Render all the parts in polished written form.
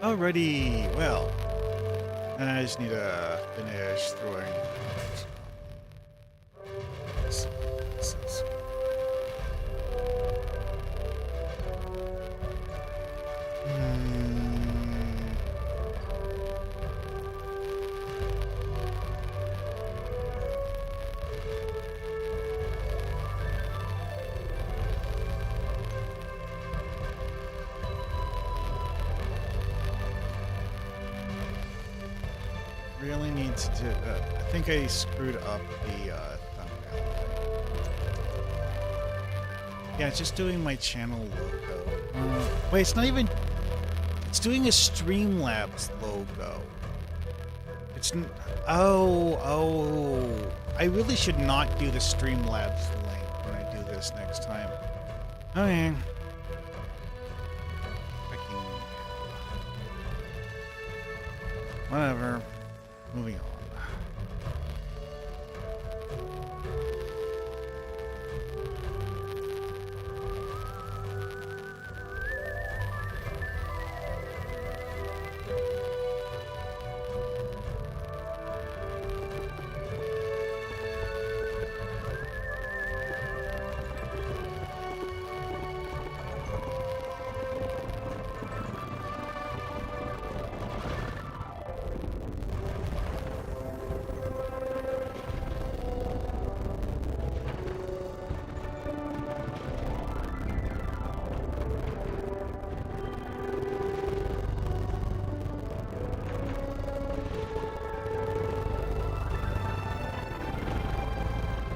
Alrighty, well, I just need to finish throwing. Really need to do. I think I screwed up the thumbnail. Yeah, it's just doing my channel logo. Wait, it's not even. It's doing a Streamlabs logo. It's. Oh. I really should not do the Streamlabs link when I do this next time. Okay. Whatever. Moving on.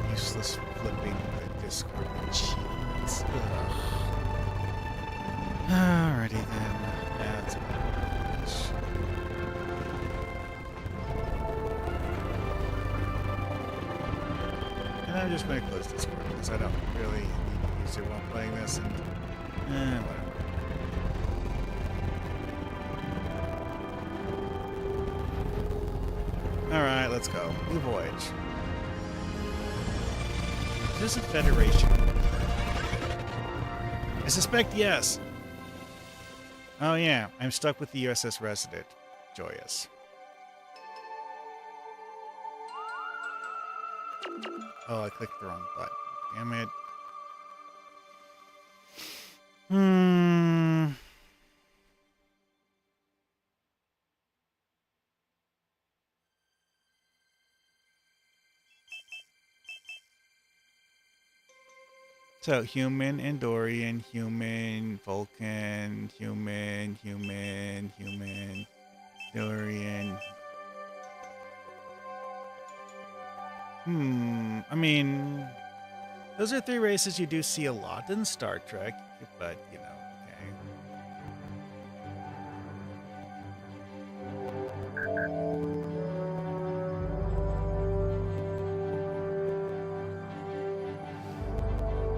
Useless flipping the Discord cheats. Alrighty then. That's much. And I'm just going to close Discord because I don't really need to use it while playing this. And whatever. Alright, let's go. New voyage. Is this a Federation? I suspect yes. Oh yeah, I'm stuck with the USS Resident. Joyous. Oh, I clicked the wrong button. Damn it. So, human, Andorian, human, Vulcan, human, Dorian. I mean, those are three races you do see a lot in Star Trek, but, you know,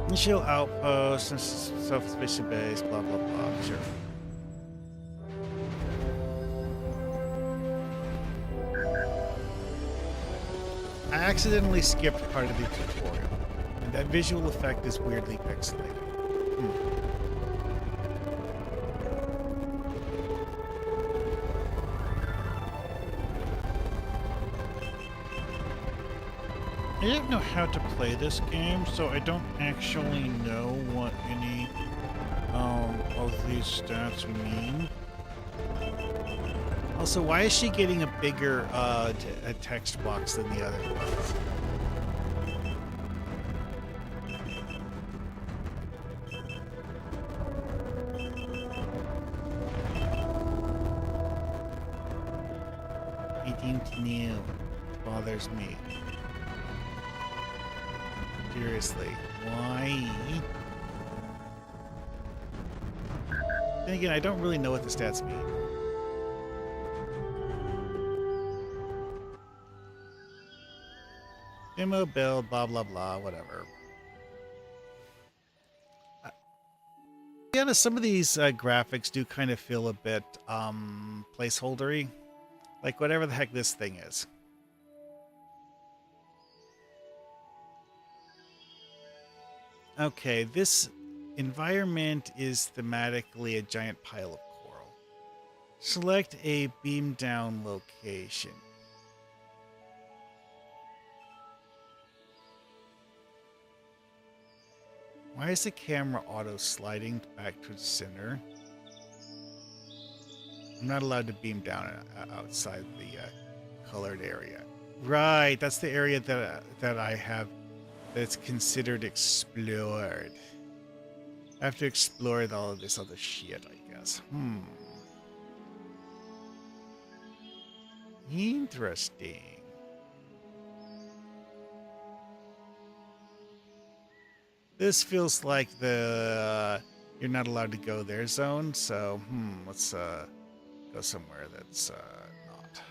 Initial outpost, self-sufficient base, blah, blah, blah. Sure. I accidentally skipped part of the tutorial, and that visual effect is weirdly pixelated. I don't know how to play this game, so I don't actually know what any of these stats mean. Also, why is she getting a bigger a text box than the other ones? New bothers me. Seriously, why? Then again, I don't really know what the stats mean. Demo build, blah blah blah, whatever. To be honest, some of these graphics do kind of feel a bit placeholdery, like whatever the heck this thing is. Okay, this environment is thematically a giant pile of coral. Select a beam down location. Why is the camera auto sliding back to the center? I'm not allowed to beam down outside the colored area. Right, that's the area that I have that's considered explored. I have to explore all of this other shit, I guess. Interesting. This feels like the you're not allowed to go there zone, so let's go somewhere that's not.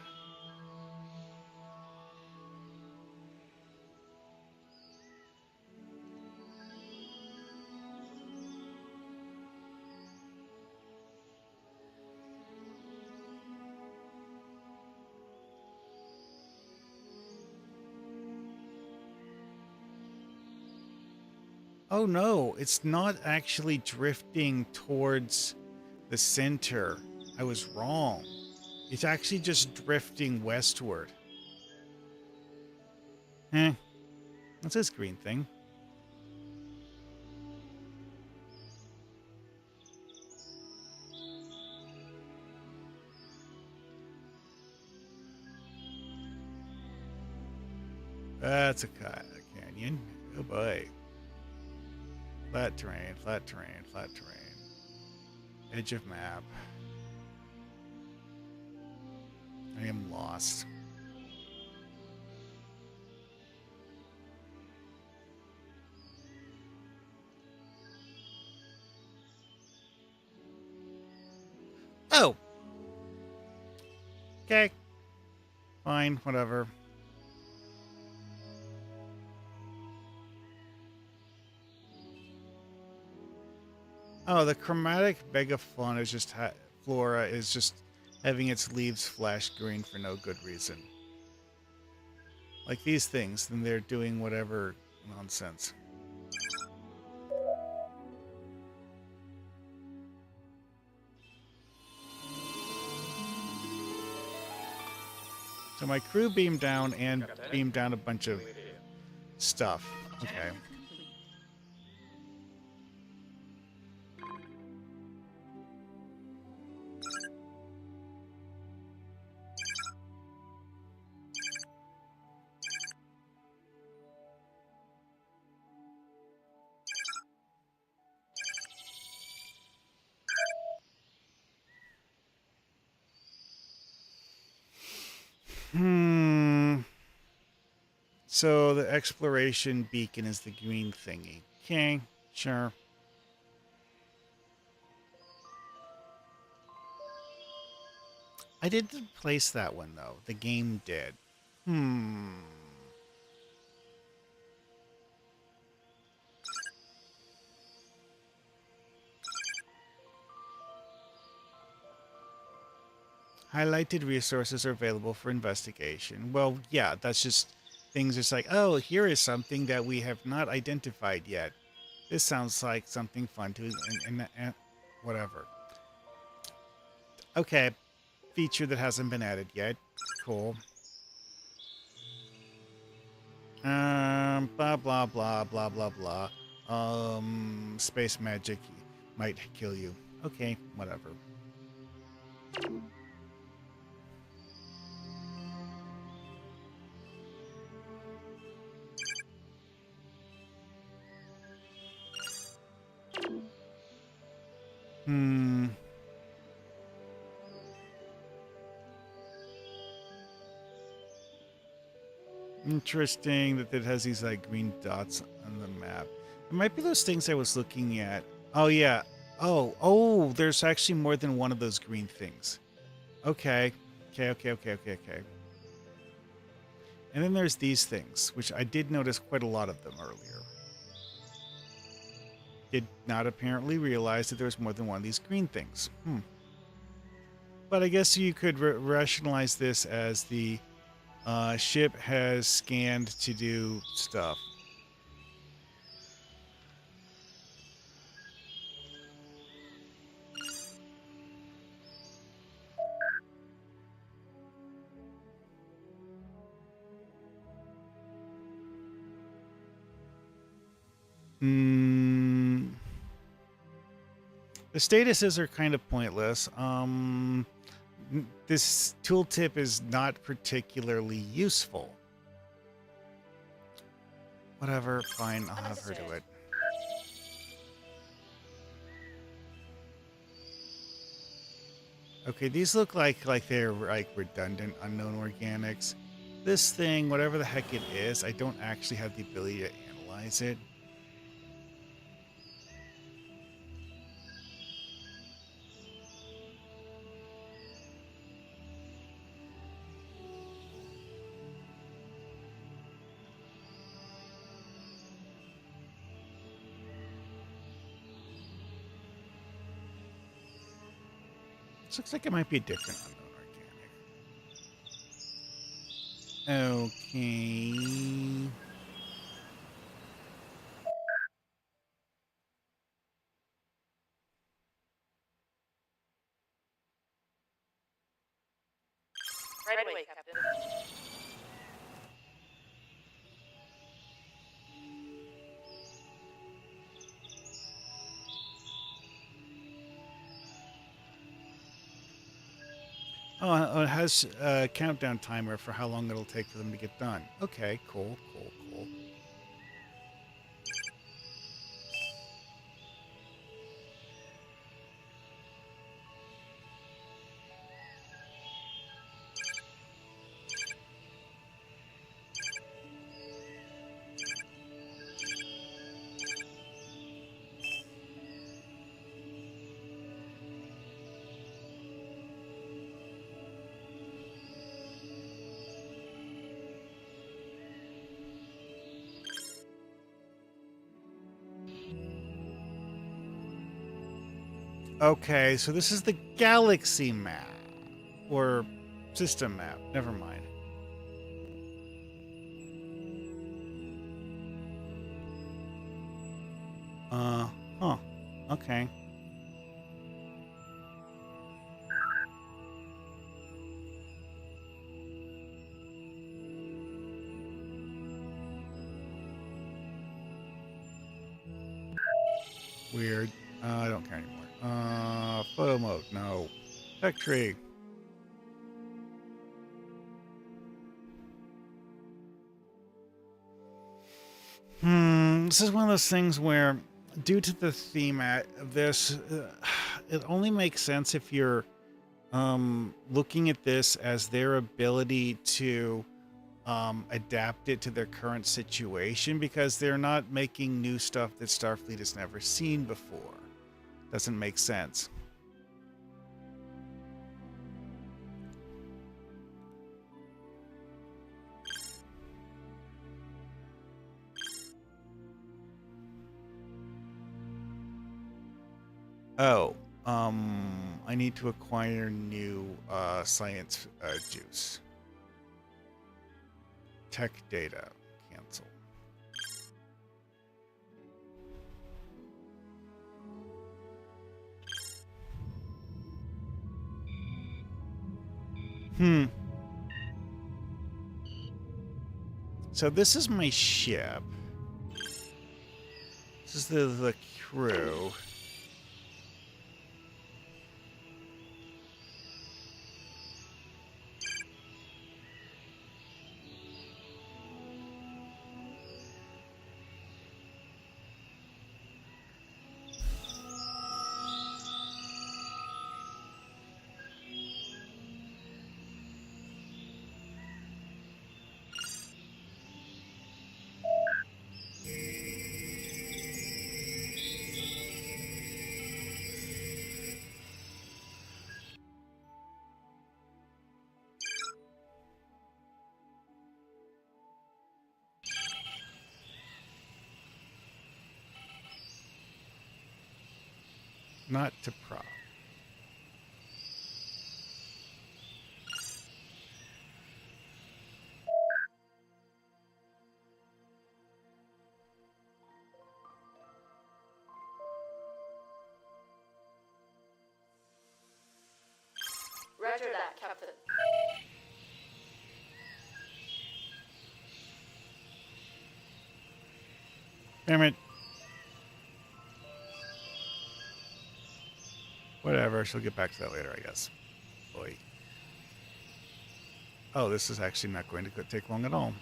Oh no, it's not actually drifting towards the center. I was wrong. It's actually just drifting westward. What's this green thing? That's a canyon. Oh boy. Flat terrain, flat terrain, flat terrain. Edge of map. I am lost. Oh! Okay. Fine, whatever. Oh, the chromatic megafauna is just flora is just having its leaves flash green for no good reason. Like these things, then they're doing whatever nonsense. So my crew beamed down and beamed down a bunch of stuff. Okay. So the exploration beacon is the green thingy. Okay, sure. I didn't place that one though. The game did. Highlighted resources are available for investigation. Well, yeah, that's just things just like, oh, here is something that we have not identified yet. This sounds like something fun to and whatever. Okay, feature that hasn't been added yet. Cool. Blah blah blah blah blah blah. Space magic might kill you. Okay, whatever. Interesting that it has these like green dots on the map. It might be those things I was looking at. Oh yeah. Oh, there's actually more than one of those green things. Okay. Okay. And then there's these things, which I did notice quite a lot of them earlier. Did not apparently realize that there was more than one of these green things. But I guess you could rationalize this as the ship has scanned to do stuff. Mm, the statuses are kind of pointless. This tooltip is not particularly useful. Whatever, fine, I'll have her do it. Okay, these look like they're like redundant unknown organics. This thing, whatever the heck it is, I don't actually have the ability to analyze it. This looks like it might be a different unknown organic. Okay. Right away, Captain. Oh, it has a countdown timer for how long it'll take for them to get done. Okay, cool, cool, cool. Okay, so this is the galaxy map. Or system map. Never mind. Huh. Okay. Weird. I don't care anymore. Photo mode. No. Tech tree. This is one of those things where, due to the theme of this, it only makes sense if you're looking at this as their ability to adapt it to their current situation, because they're not making new stuff that Starfleet has never seen before. Doesn't make sense. Oh, I need to acquire new science juice. Tech data. Cancel. So this is my ship. This is the crew. Not to prop. Roger that, Captain. Damn it. Whatever, she'll get back to that later, I guess. Boy. Oh, this is actually not going to take long at all.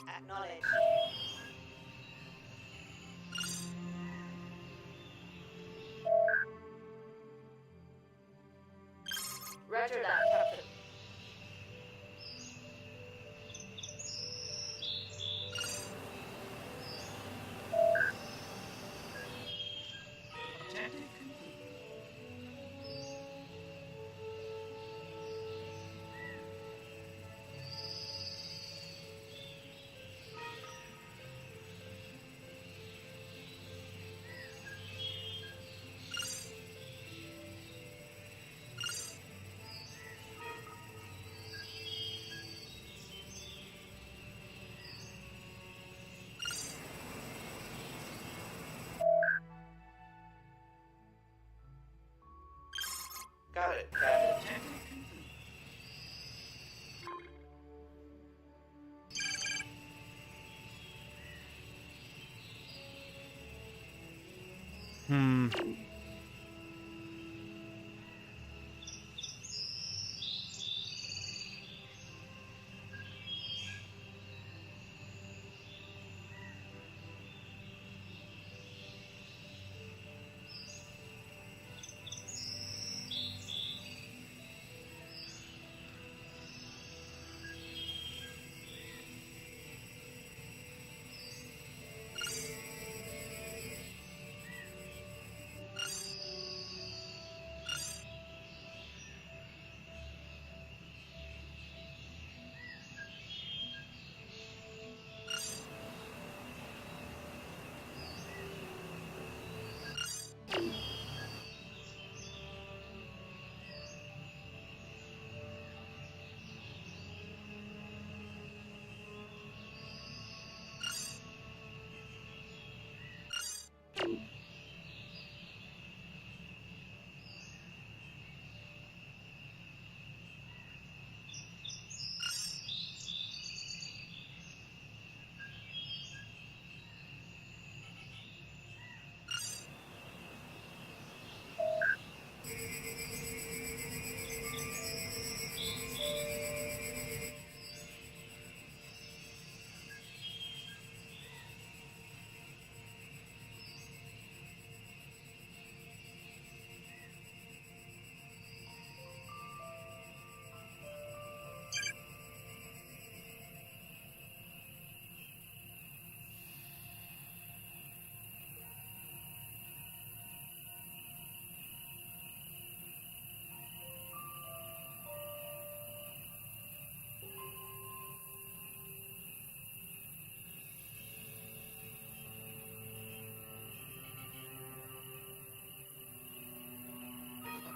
Acknowledge. Roger that, Captain. Objective complete. Got it, Captain.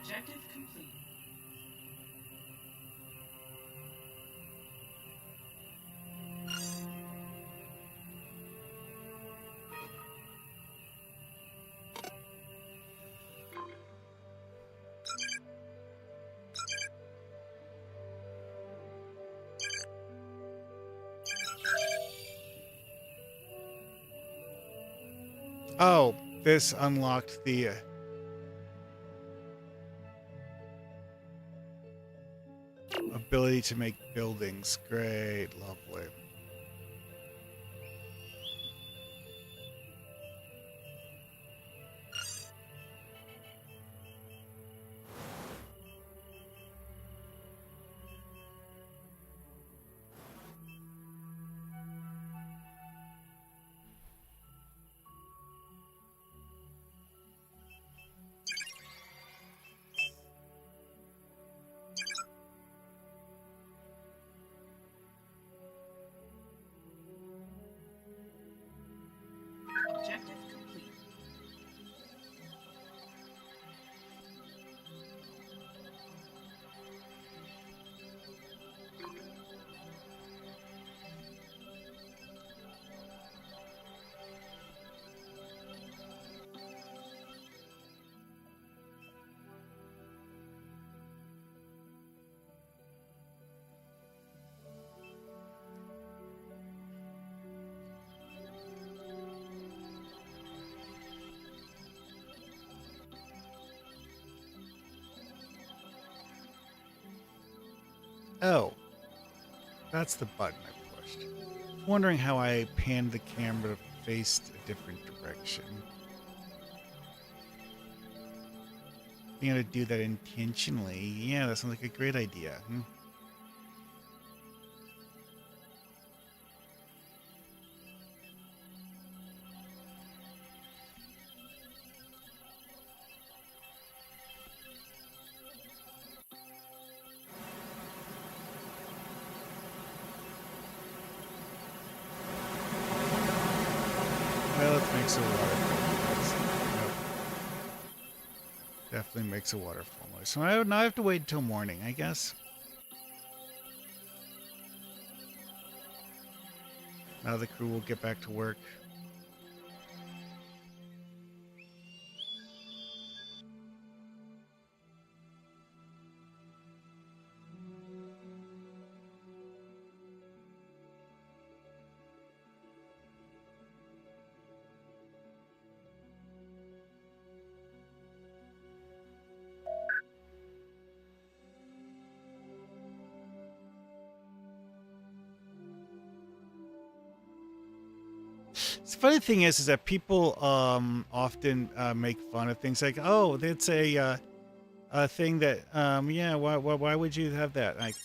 Objective complete. Objective complete. Oh, this unlocked the ability to make buildings. Great, lovely. Oh, that's the button I pushed. I was wondering how I panned the camera to face a different direction. Being able to do that intentionally, yeah, that sounds like a great idea. Well, it makes a waterfall noise. Yep. Definitely makes a waterfall noise. So now I have to wait until morning, I guess. Now the crew will get back to work. The funny thing is that people often make fun of things like, oh, that's a thing that yeah, why would you have that? Like,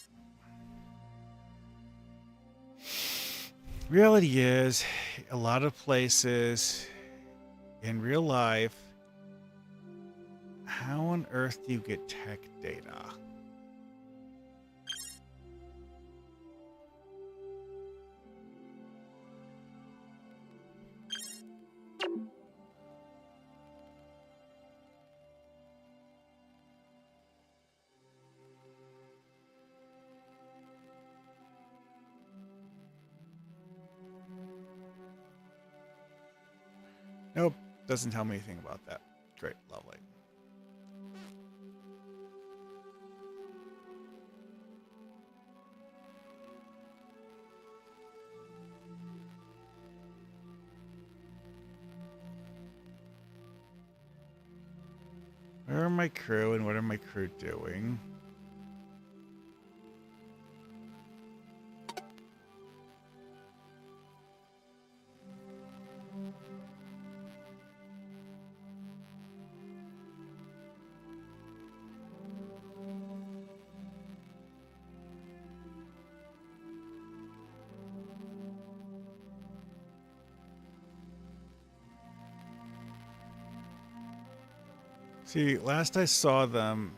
reality is, a lot of places in real life, how on earth do you get tech data? Nope, doesn't tell me anything about that. Great, lovely. Where are my crew and what are my crew doing? See, last I saw them,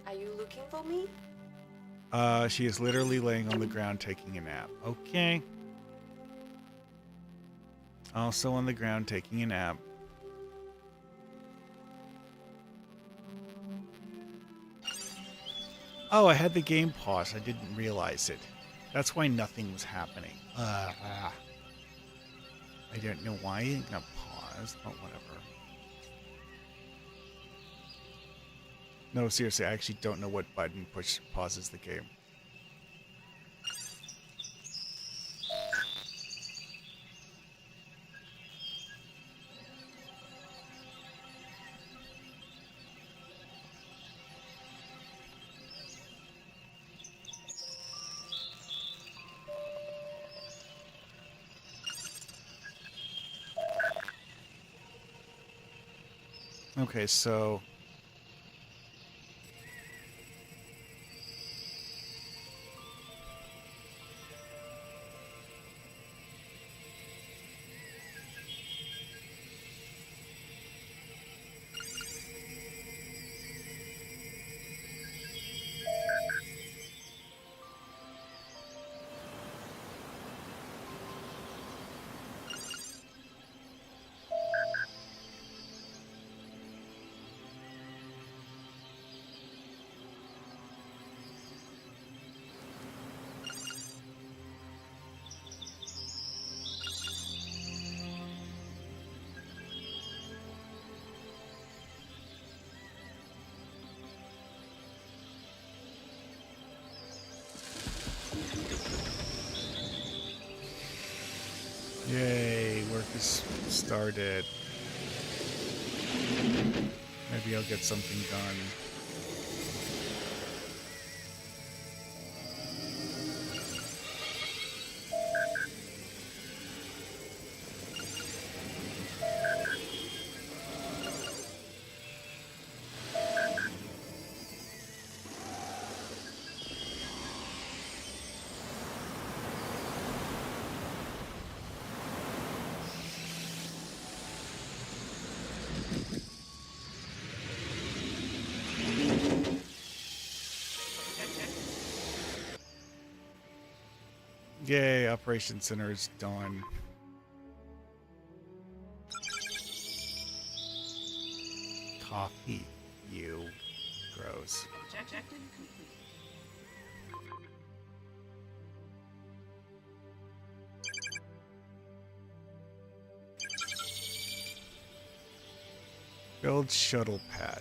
Are you looking for me? she is literally laying on the ground taking a nap. Okay. Also on the ground taking a nap. Oh, I had the game paused. I didn't realize it. That's why nothing was happening. I don't know why it got paused, but whatever. No, seriously, I actually don't know what button pauses the game. Okay, so yay, work is started. Maybe I'll get something done. Yay, Operation Center is done. Coffee. You. Gross. Objective complete. Build shuttle pad.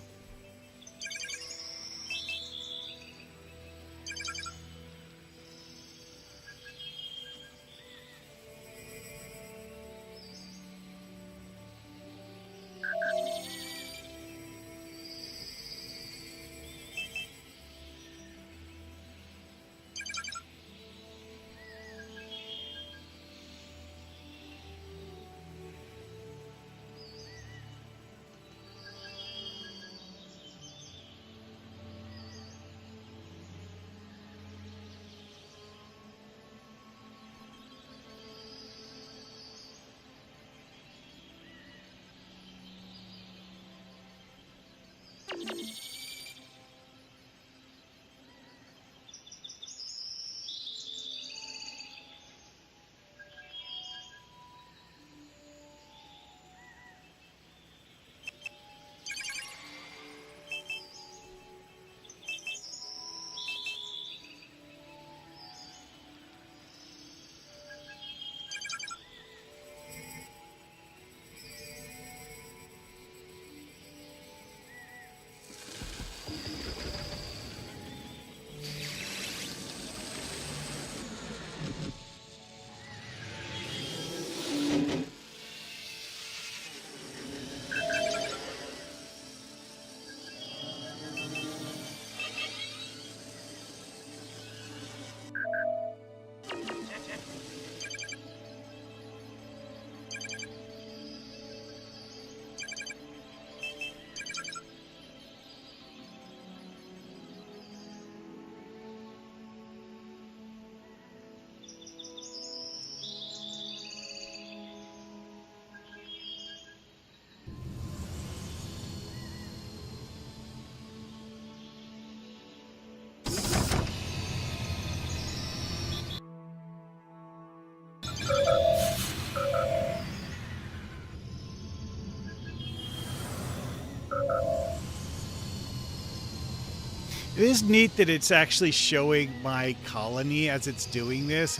It is neat that it's actually showing my colony as it's doing this,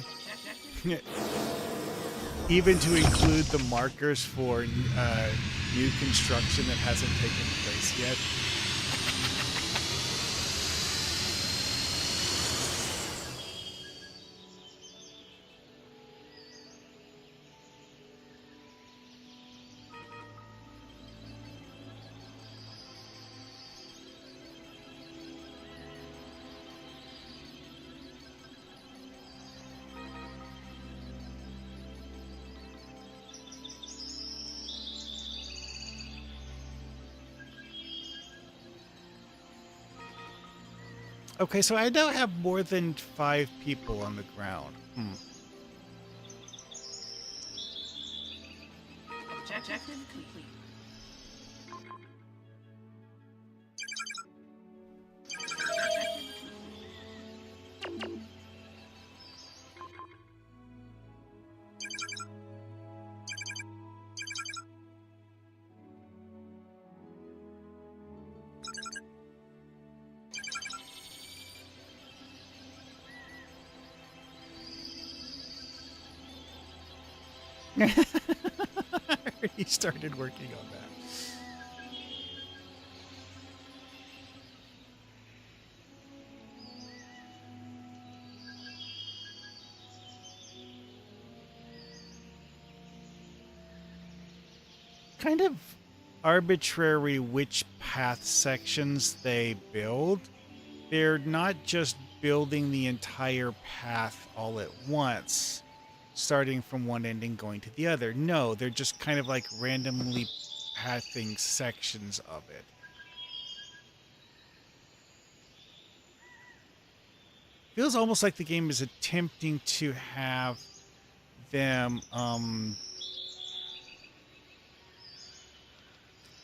even to include the markers for new construction that hasn't taken place yet. Okay, so I now have more than 5 people on the ground. Objective complete. Objective complete. He started working on that. Kind of arbitrary which path sections they build. They're not just building the entire path all at once, starting from one end and going to the other. No, they're just kind of like randomly pathing sections of it. Feels almost like the game is attempting to have them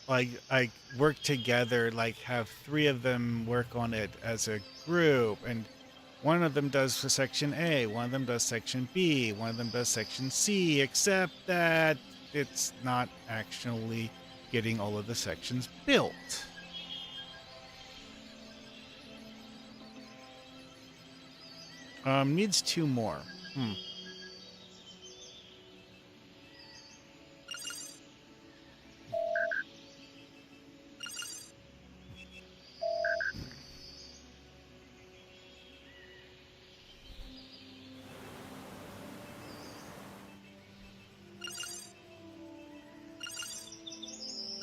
like work together, like have 3 of them work on it as a group, and One of them does for section A, one of them does section B, one of them does section C, except that it's not actually getting all of the sections built. Needs 2 more.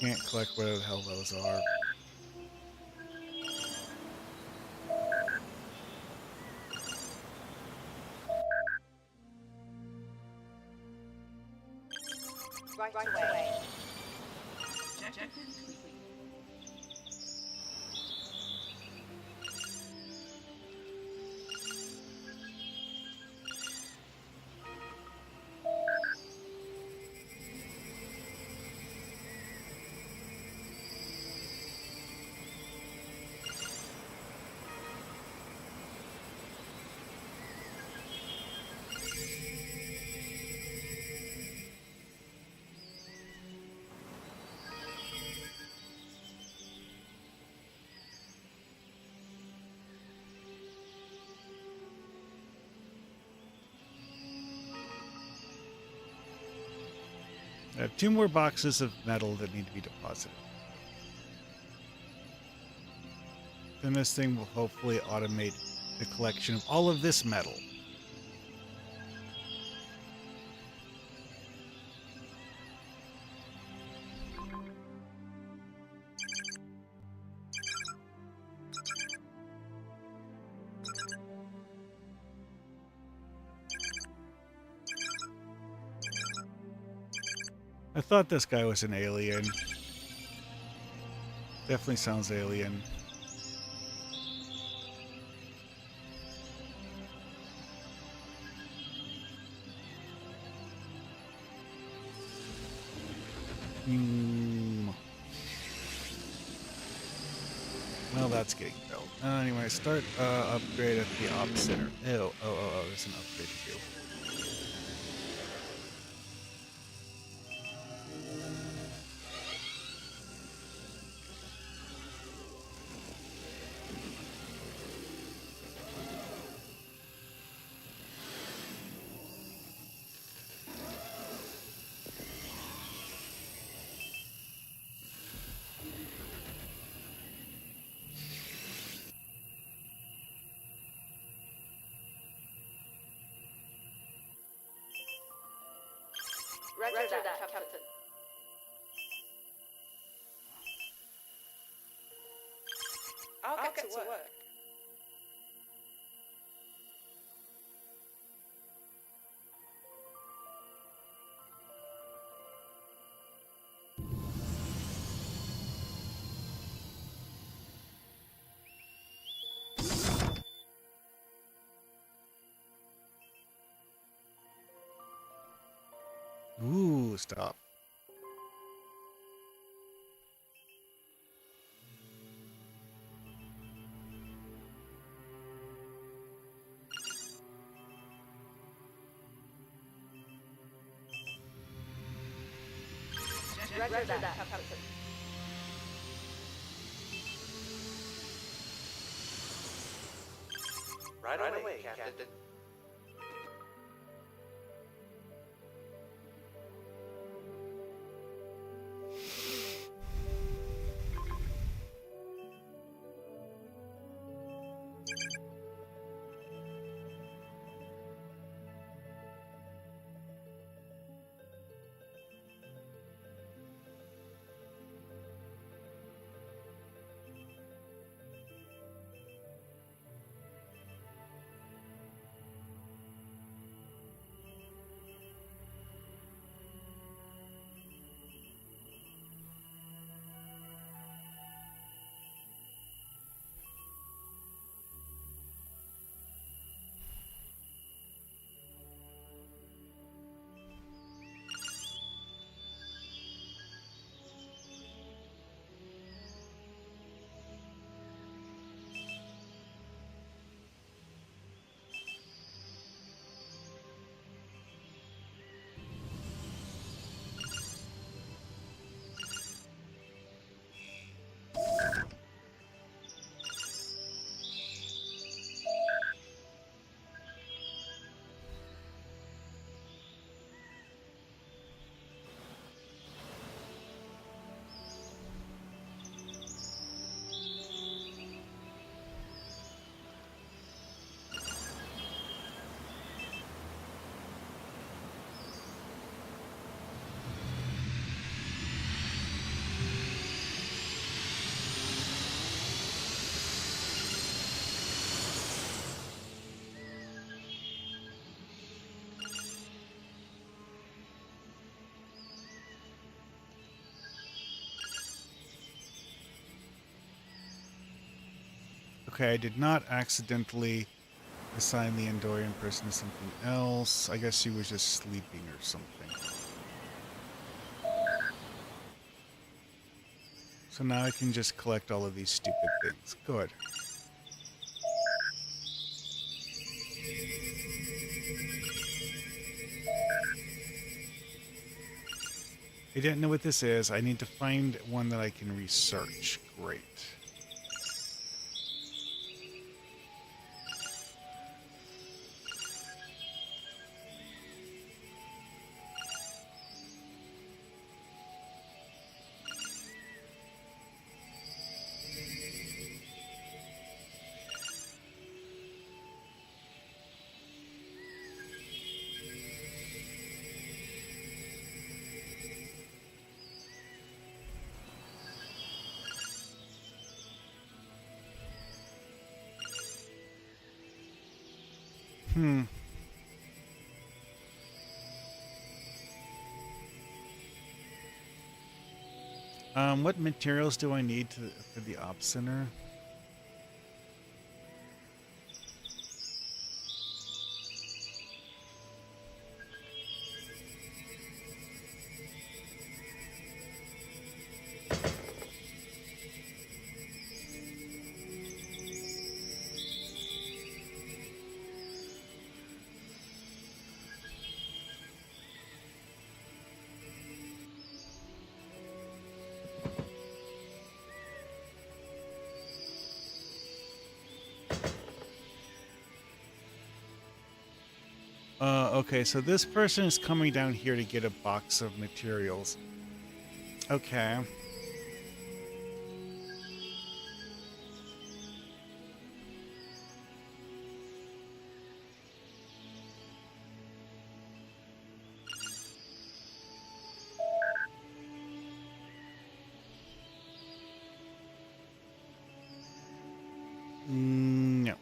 Can't collect whatever the hell those are. Right away. Objective complete. I have 2 more boxes of metal that need to be deposited. Then this thing will hopefully automate the collection of all of this metal. I thought this guy was an alien. Definitely sounds alien. Well, that's getting built. Anyway, start upgrade at the op center. Oh, there's an upgrade to do. Roger that, Captain. I'll get to work. Ooh, stop. Roger that, Captain. Right away, Captain. Okay, I did not accidentally assign the Andorian person to something else. I guess she was just sleeping or something. So now I can just collect all of these stupid things. Good. I didn't know what this is. I need to find one that I can research. Great. Hmm. What materials do I need for the op center? Okay, so this person is coming down here to get a box of materials. Okay. No.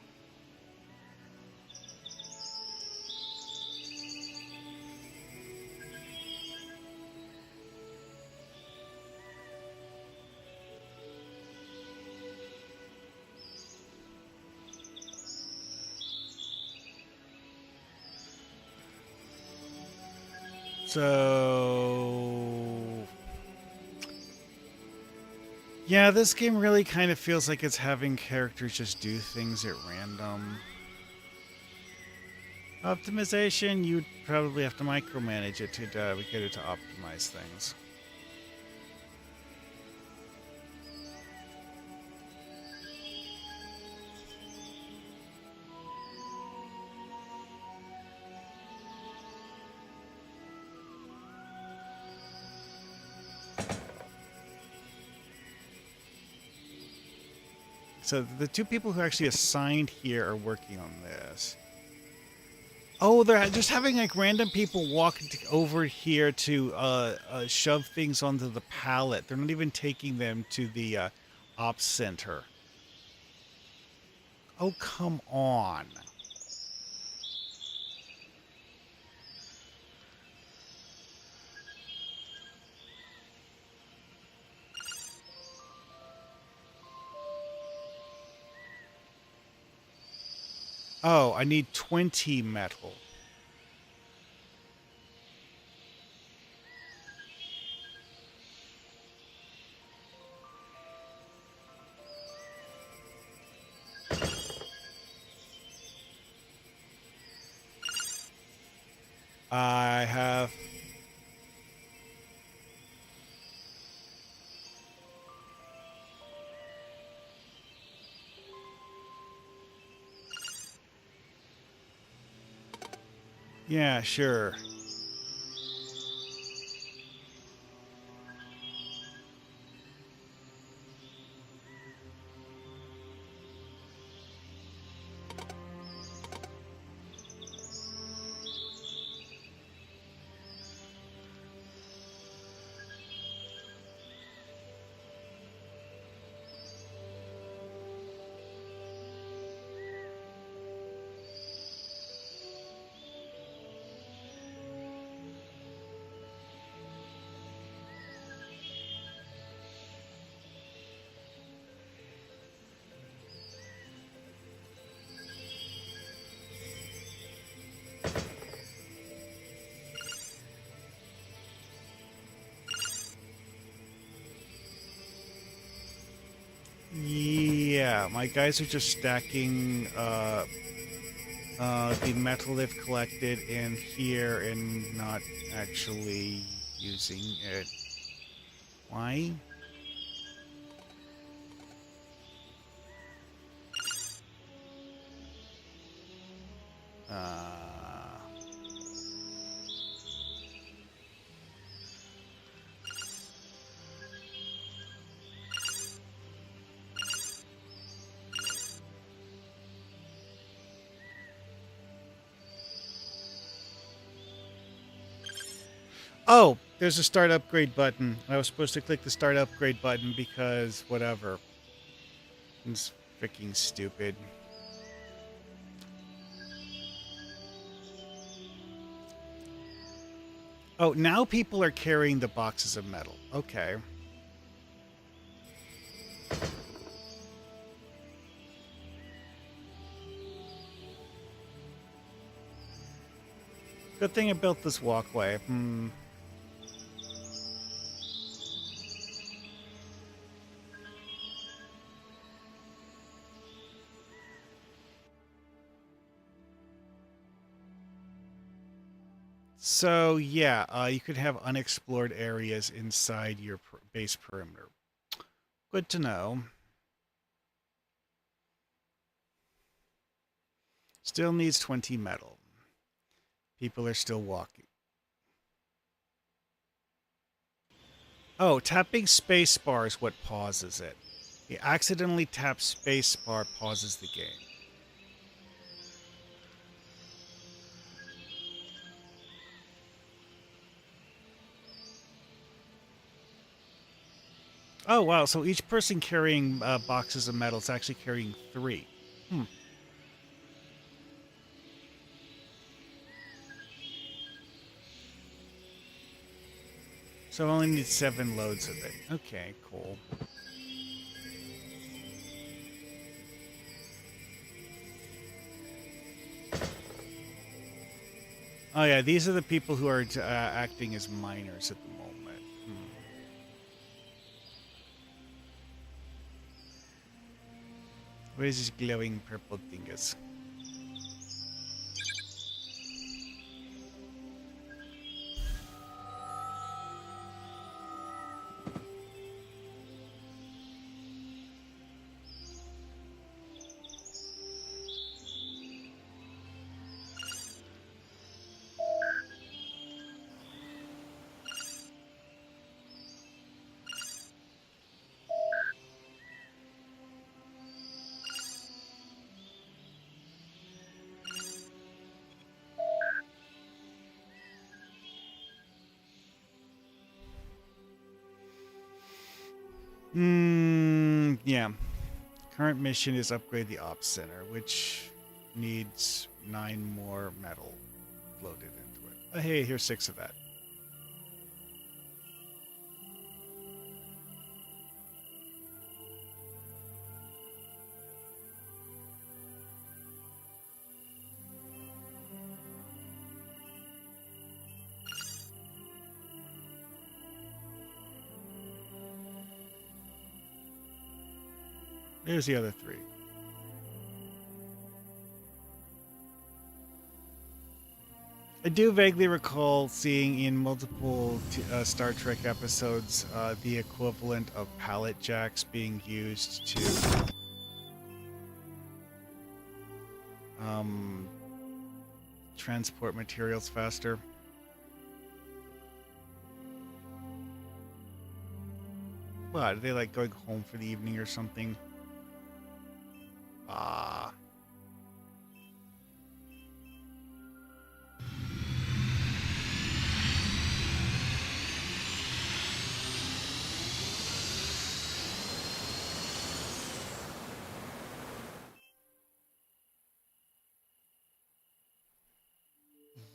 So... Yeah, this game really kind of feels like it's having characters just do things at random. Optimization, you'd probably have to micromanage it to get it to optimize things. So the two people who are actually assigned here are working on this. Oh, they're just having like random people walk over here to shove things onto the pallet. They're not even taking them to the ops center. Oh, come on. Oh, I need 20 metal. I have... Yeah, sure. Yeah, my guys are just stacking the metal they've collected in here and not actually using it. Why? Uh, oh, there's a start upgrade button. I was supposed to click the start upgrade button because whatever. It's freaking stupid. Oh, now people are carrying the boxes of metal. Okay. Good thing I built this walkway. So, yeah, you could have unexplored areas inside your base perimeter. Good to know. Still needs 20 metal. People are still walking. Oh, tapping spacebar is what pauses it. You accidentally tap spacebar, pauses the game. Oh, wow. So each person carrying boxes of metal is actually carrying 3. So I only need 7 loads of it. Okay, cool. Oh, yeah. These are the people who are acting as miners at the moment. What is this glowing purple dingus? Yeah. Current mission is upgrade the ops center, which needs 9 more metal loaded into it. Oh, hey, here's 6 of that. There's the other 3. I do vaguely recall seeing in multiple Star Trek episodes the equivalent of pallet jacks being used to transport materials faster. What, are they like going home for the evening or something? Ah.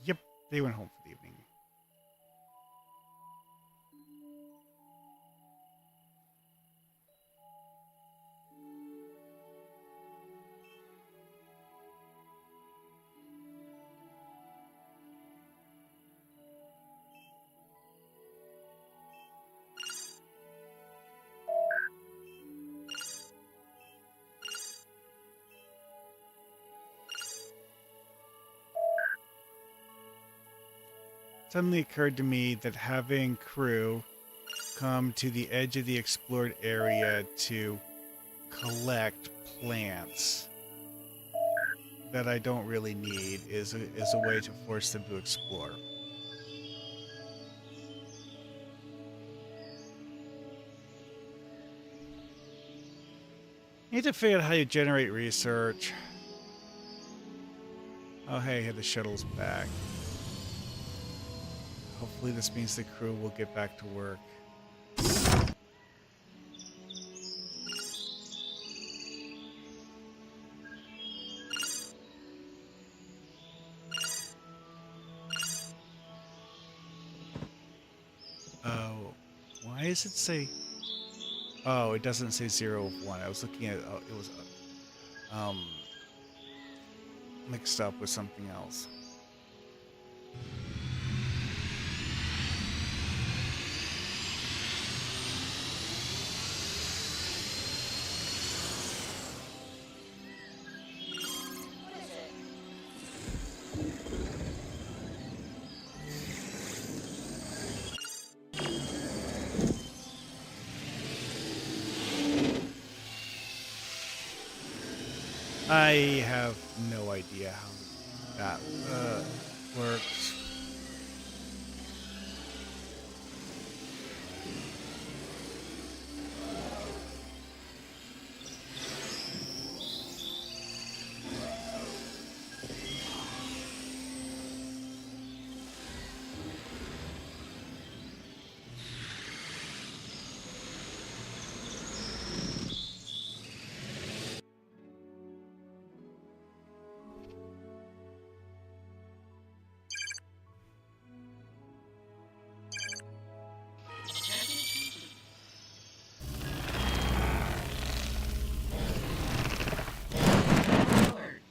Yep, they went home for the evening. suddenly occurred to me that having crew come to the edge of the explored area to collect plants that I don't really need is a way to force them to explore. Need to figure out how you generate research. Oh hey, the shuttle's back. Hopefully this means the crew will get back to work. Oh, why does it say... Oh, it doesn't say 0 of 1. I was looking at... Oh, it was... mixed up with something else. What is it? I have no idea how that works. Alert.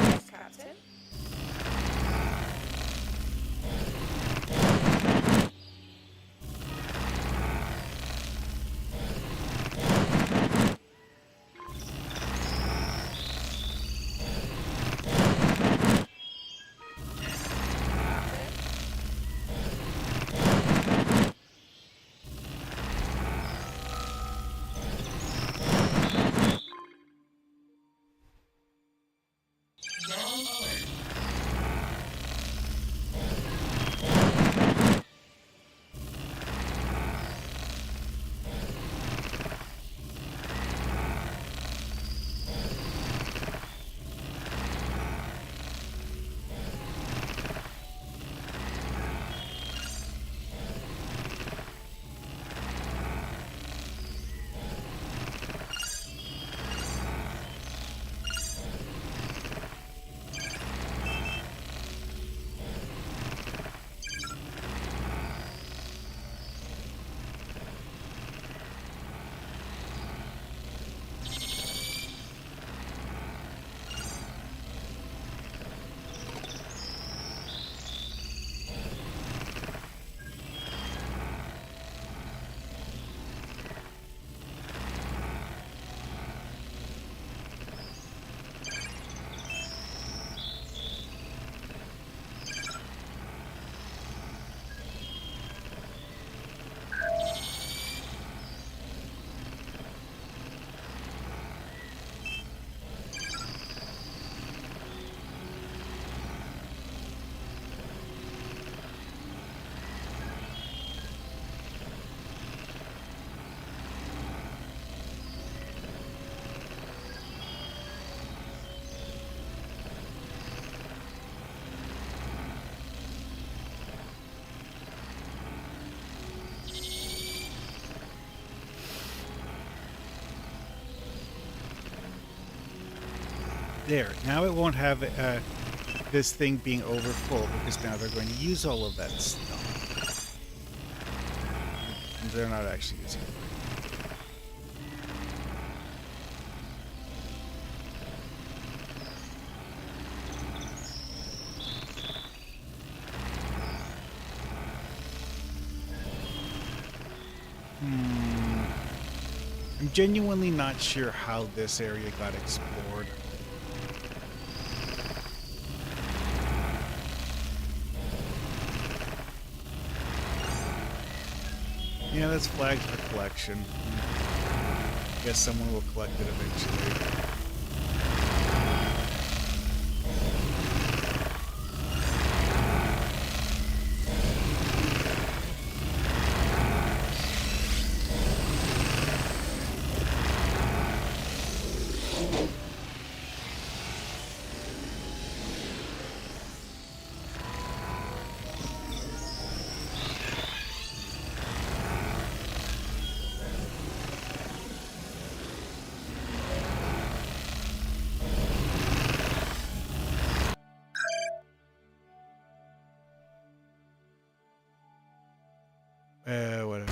Yes, Captain. Yellow alert. There. Now it won't have this thing being over full because now they're going to use all of that stuff. And they're not actually using it. genuinely not sure how this area got explored. Yeah, that's flagged for collection. Guess someone will collect it eventually. Whatever.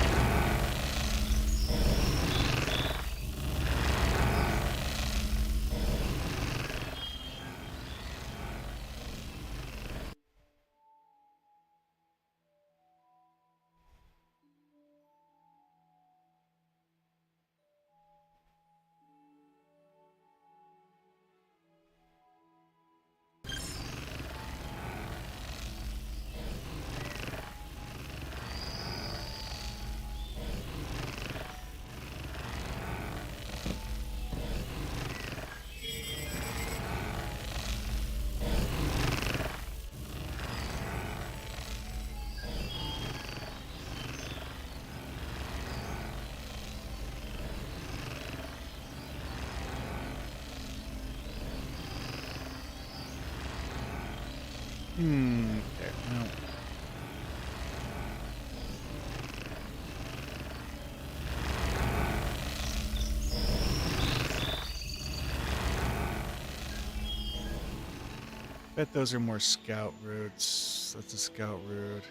Okay, well. Bet those are more scout routes. That's a scout route.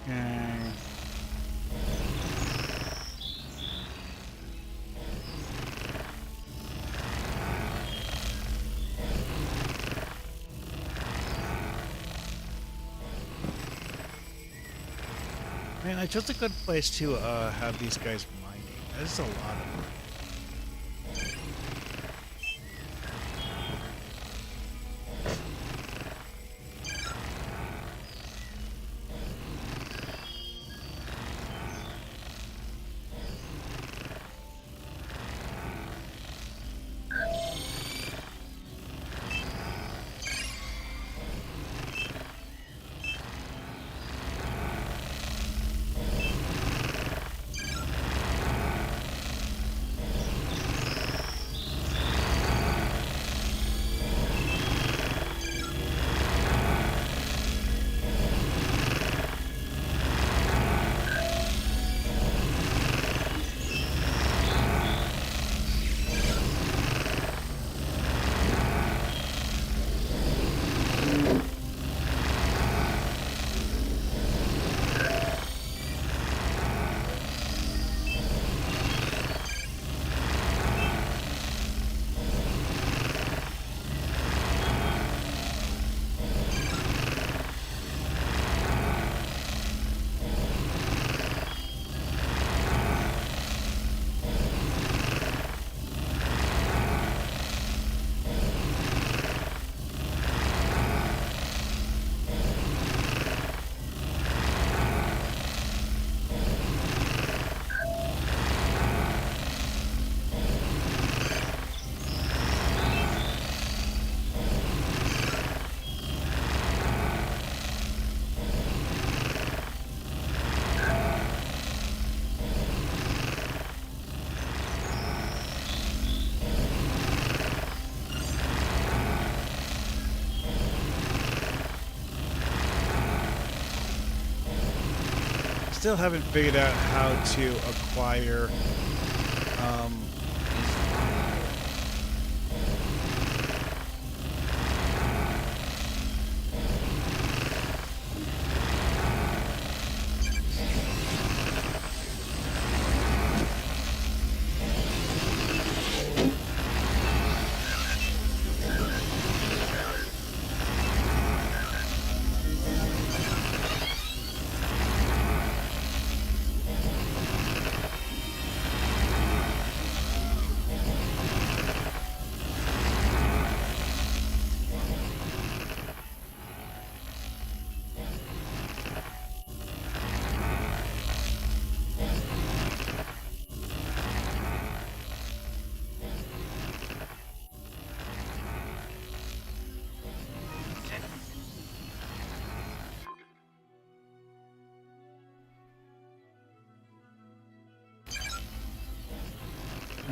Okay. Man, I chose a good place to have these guys mining. That's a lot of money. Still haven't figured out how to acquire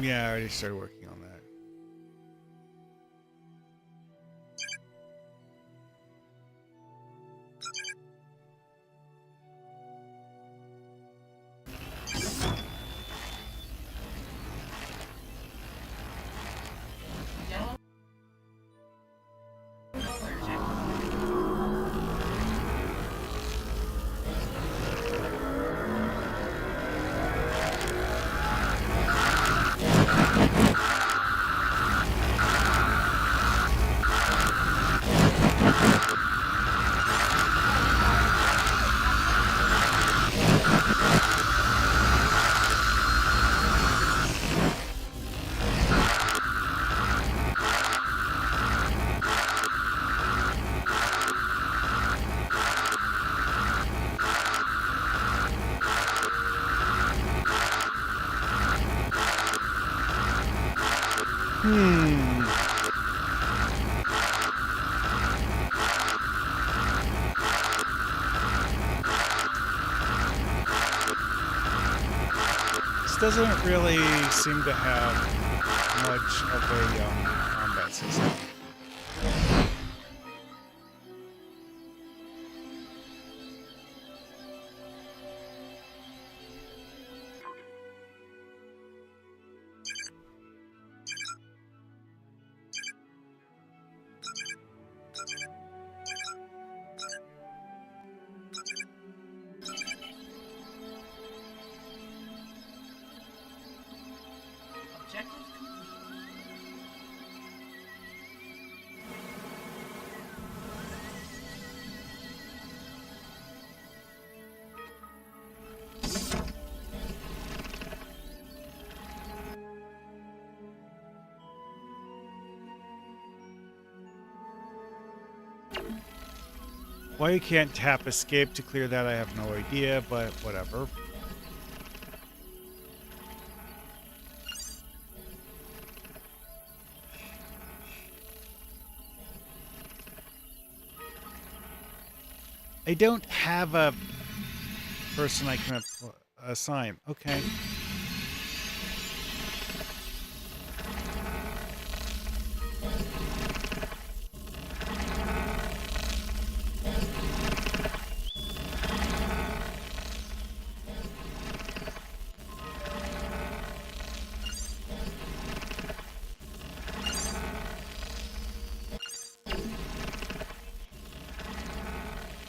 Yeah, I already started working on that. Yellow alert. Hmm. This doesn't really seem to have much of a combat system. Objective complete. Why you can't tap escape to clear that, I have no idea, but whatever. I don't have a person I can assign. Okay.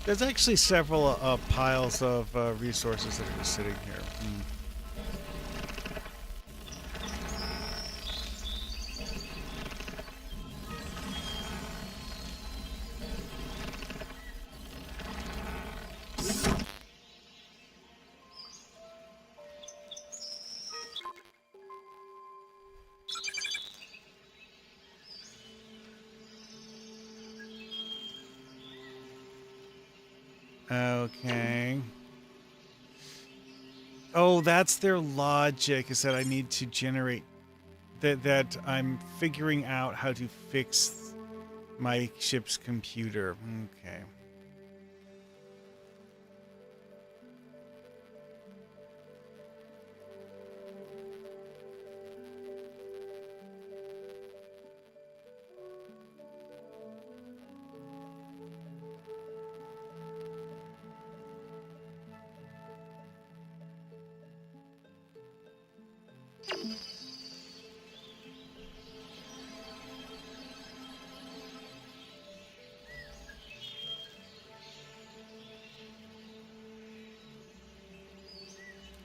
There's actually several piles of resources that are just sitting here. Hmm. Okay. Oh, that's their logic, is that I need to generate that I'm figuring out how to fix my ship's computer. Okay.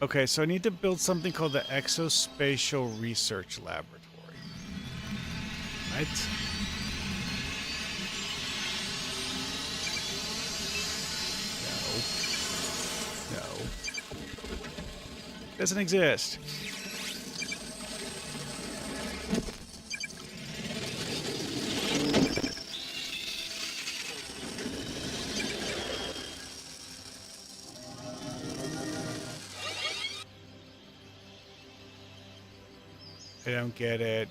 Okay, so I need to build something called the Exospatial Research Laboratory. Right? No. No. Doesn't exist. I don't get it.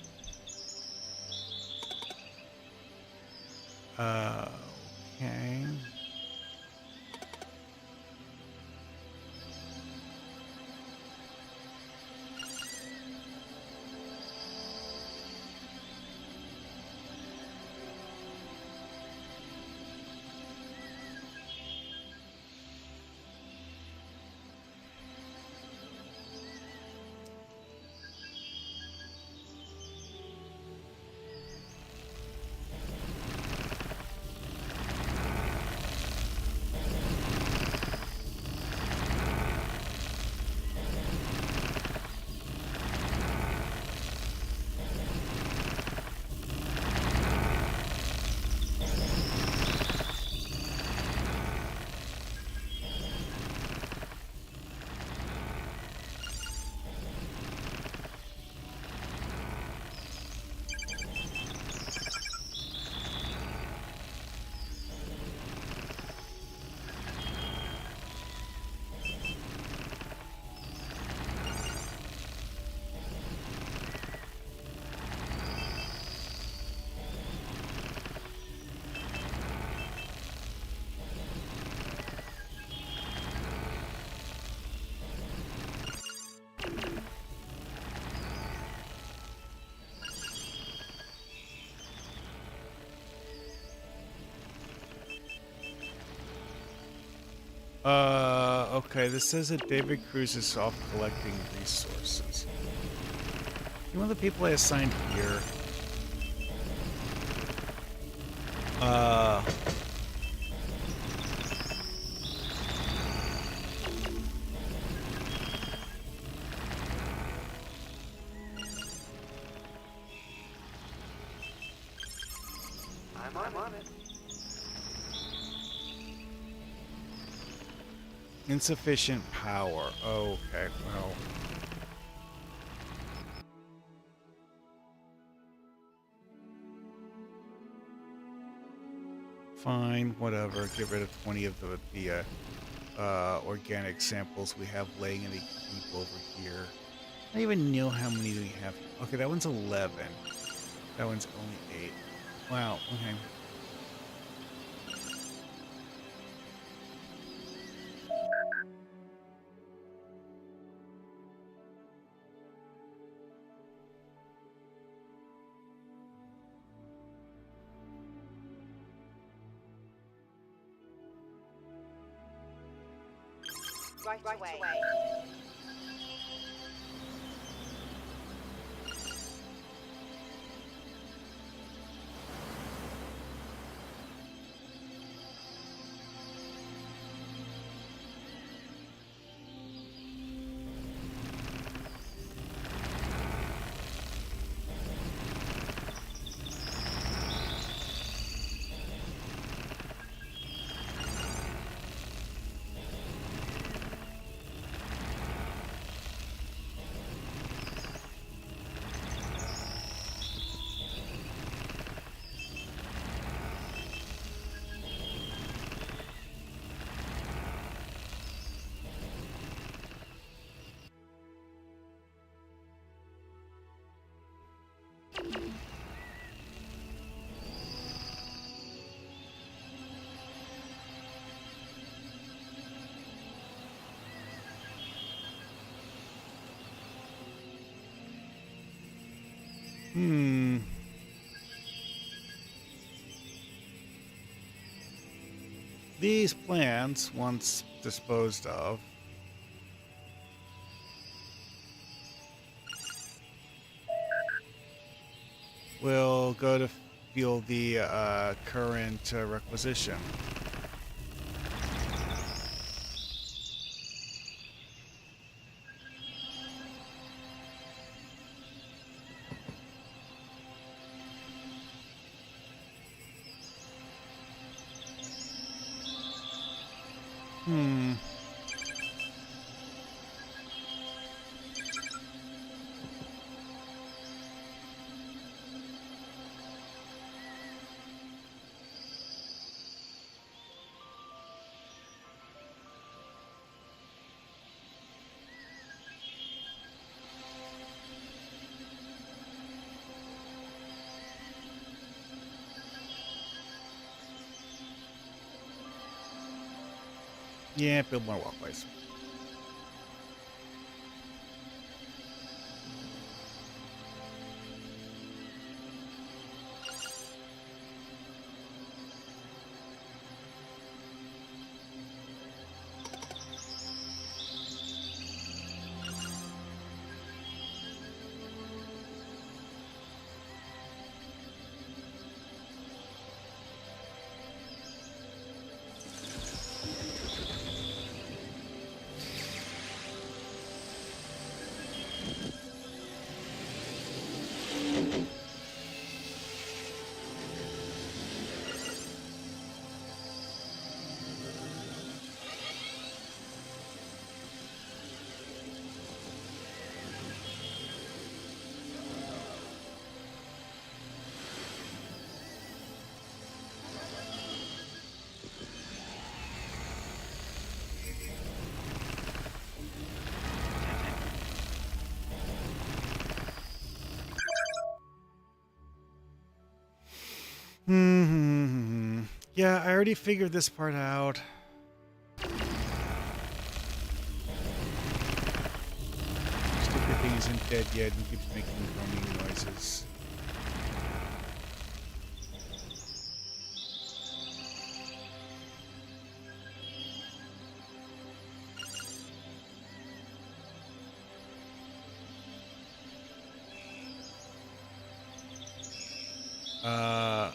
Okay. Okay, this says that David Cruz is off collecting resources. You know the people I assigned here? I'm on it. Insufficient power. Okay, well. Fine, whatever. Get rid of 20 of the organic samples we have laying in the heap over here. I don't even know how many we have. Okay, that one's 11. That one's only 8. Wow, okay. Right away. These plants, once disposed of, will go to fuel the current requisition. Yeah, build more walkways. Yeah, I already figured this part out. Stupid thing isn't dead yet and keeps making groaning noises. Uh,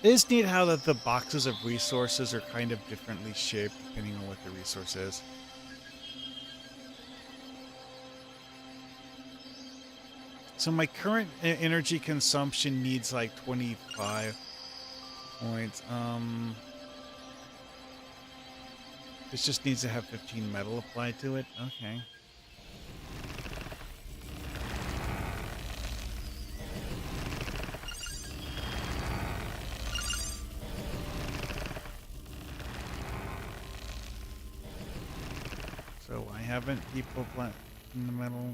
it is neat how that the boxes of resources are kind of differently shaped depending on what the resource is. So my current energy consumption needs like 25 points. This just needs to have 15 metal applied to it. Okay. So I haven't people in the metal.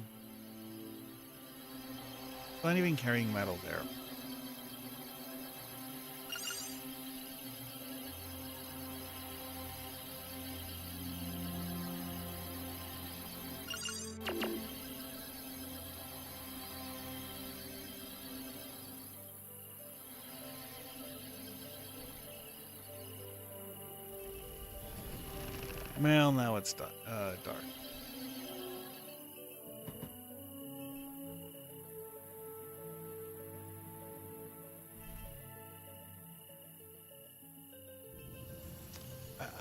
Not even carrying metal there. Well, now it's dark.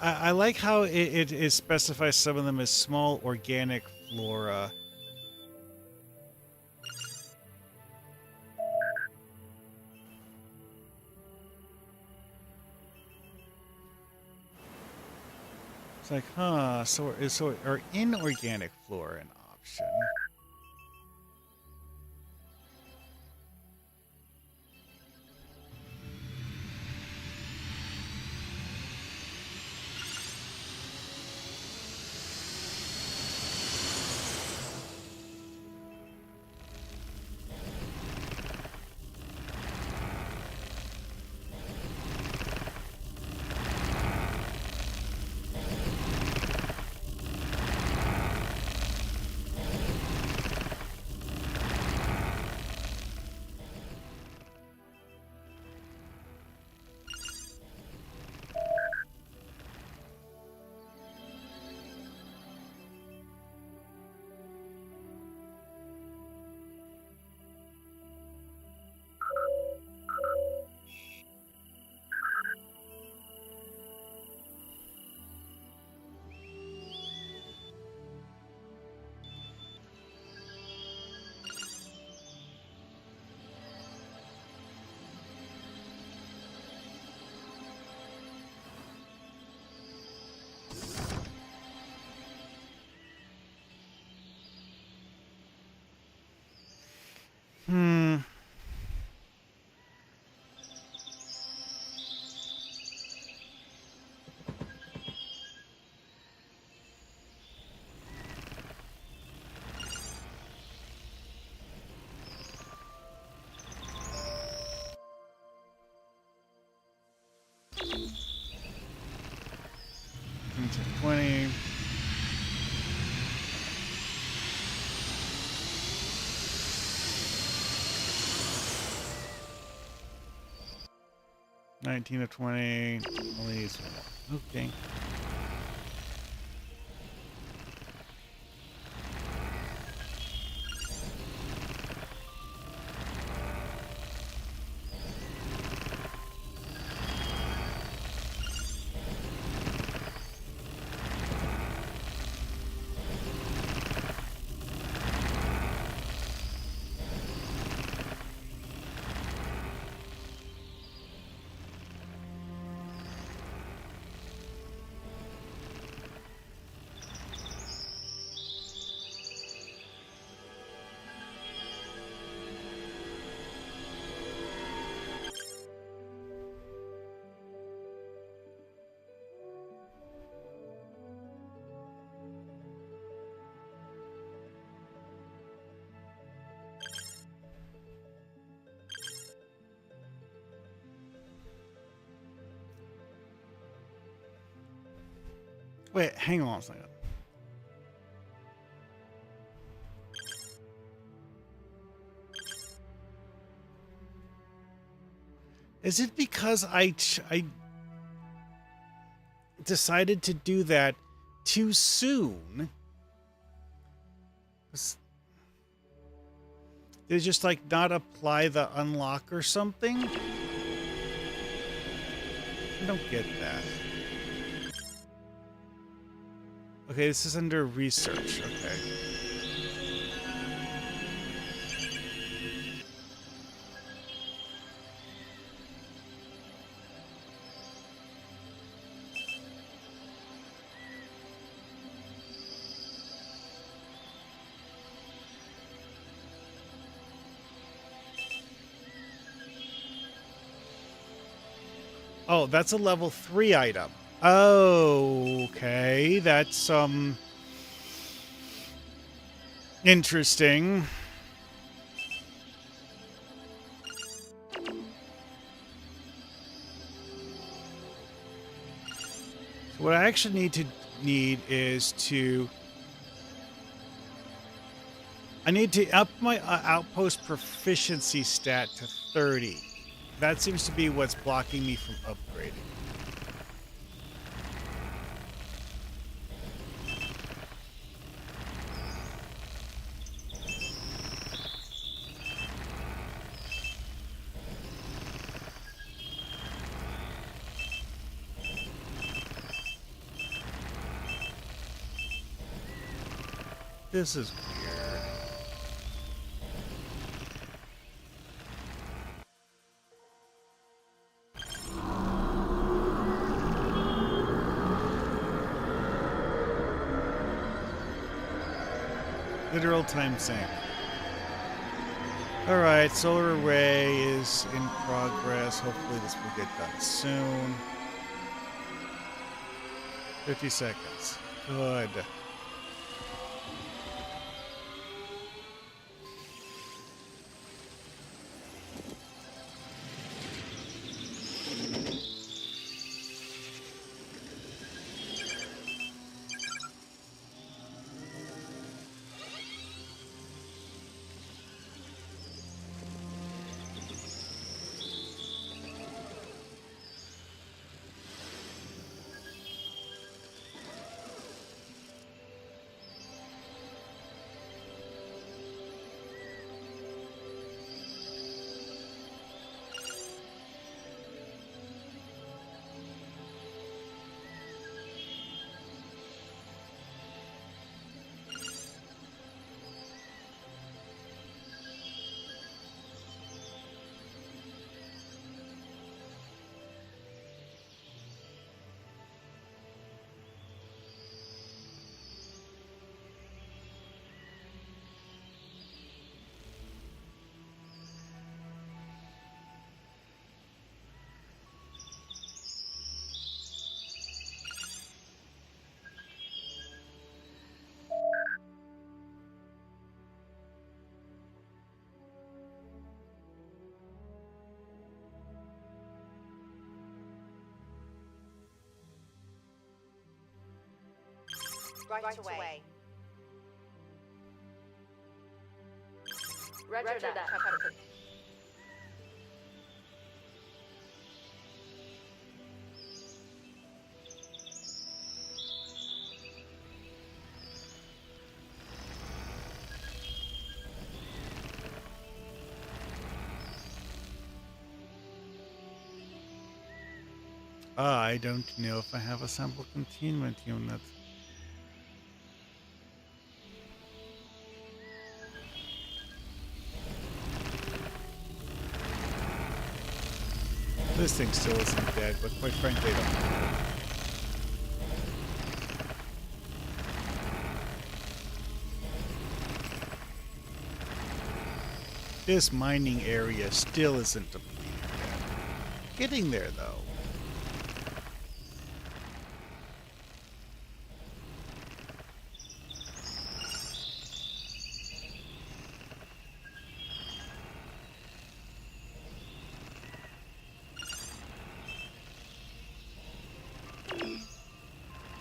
I like how it specifies some of them as small organic flora. It's like, huh? So are inorganic flora an option? Hmm. Into 20. $19 of 20. Please. Okay. Wait, hang on a second. Is it because I decided to do that too soon? Did it just like not apply the unlock or something? I don't get that. Okay, this is under research. Okay. Oh, that's a level 3 item. Oh, okay. That's, interesting. So what I actually need is to... I need to up my outpost proficiency stat to 30. That seems to be what's blocking me from upgrading. This is weird. Literal time sink. Alright, solar array is in progress. Hopefully this will get done soon. 50 seconds. Good. Right away. Roger that, Captain. I don't know if I have a sample containment unit. This thing still isn't dead, but quite frankly, I don't care. This mining area still isn't depleted yet. Getting there, though.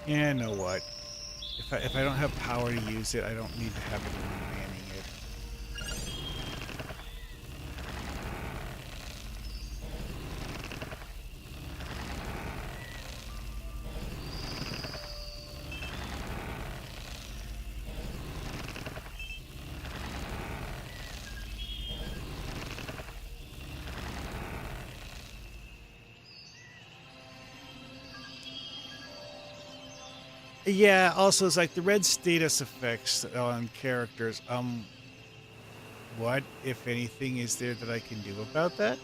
Yeah, know what? If I don't have power to use it, I don't need to have anyone manning it. Yeah, also it's like the red status effects on characters. What, if anything, is there that I can do about that?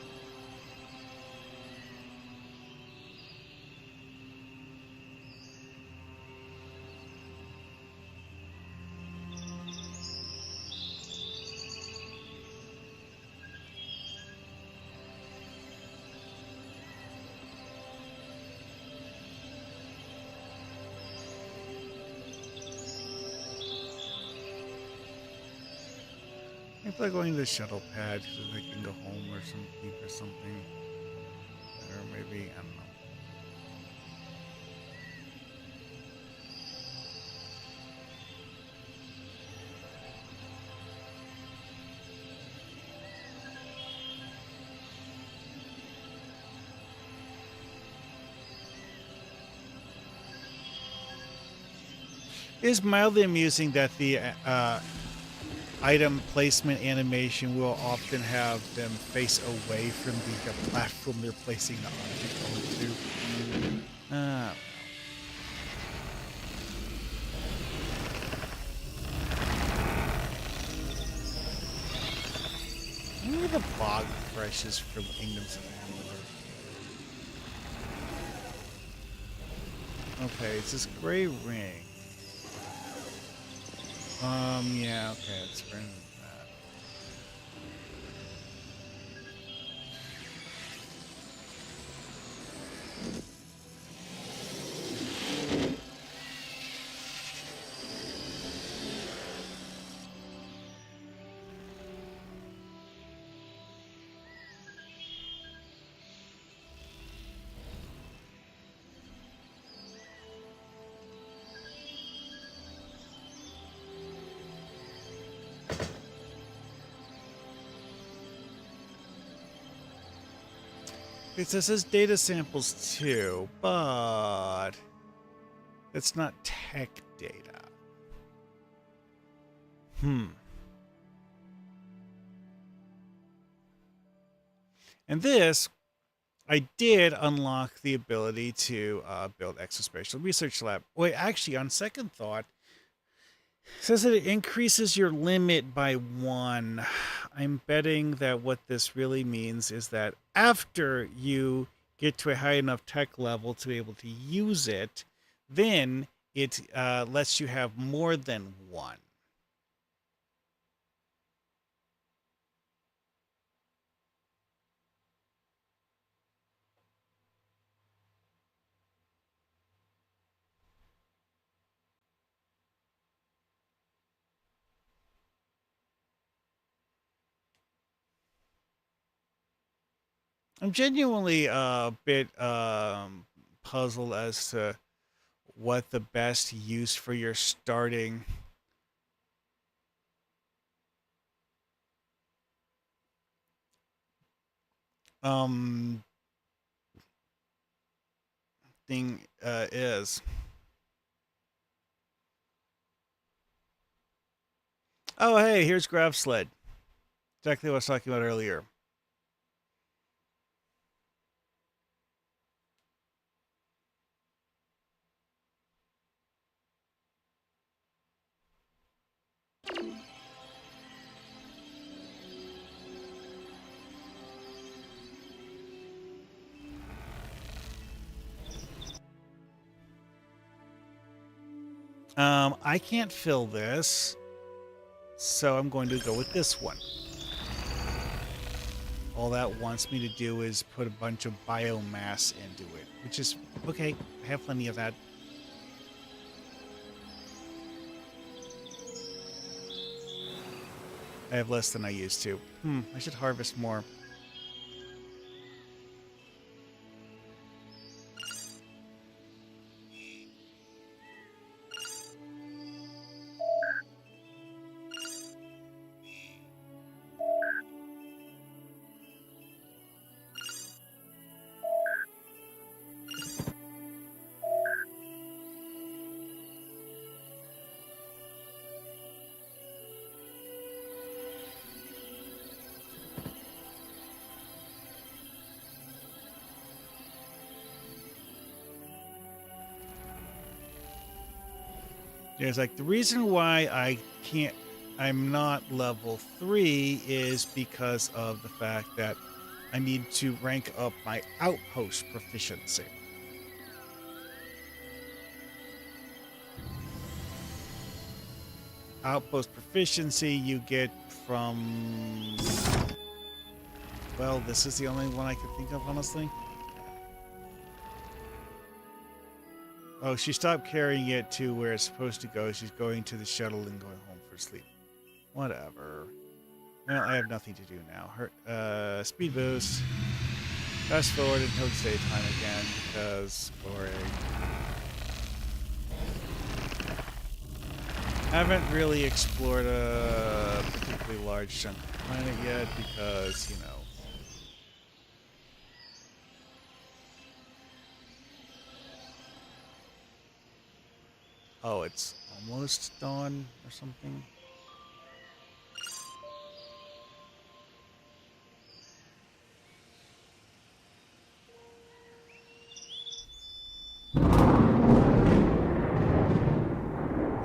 Maybe like going to the shuttle pad so they can go home or something or something. Or maybe, I don't know. It is mildly amusing that the item placement animation will often have them face away from the platform they're placing the object onto. Maybe the bog freshes from Kingdoms of Amalur. Okay, it's this gray ring. Yeah, okay, let's bring that. It says data samples too, but it's not tech data. And this, I did unlock the ability to build exospatial research lab. Wait, actually, on second thought, it says that it increases your limit by 1. I'm betting that what this really means is that after you get to a high enough tech level to be able to use it, then it lets you have more than 1. I'm genuinely a bit puzzled as to what the best use for your starting um thing is. Oh, hey, here's Grav Sled. Exactly what I was talking about earlier. I can't fill this, so I'm going to go with this one. All that wants me to do is put a bunch of biomass into it, which is okay. I have plenty of that. I have less than I used to. I should harvest more. There's like the reason why I'm not level 3 is because of the fact that I need to rank up my outpost proficiency. Outpost proficiency you get from... Well, this is the only one I can think of, honestly. Oh, she stopped carrying it to where it's supposed to go. She's going to the shuttle and going home for sleep. Whatever. Well, I have nothing to do now. Speed boost. Fast forward until it's daytime again, because boring. Haven't really explored a particularly large chunk of the planet yet, because, you know. Oh, it's almost dawn or something.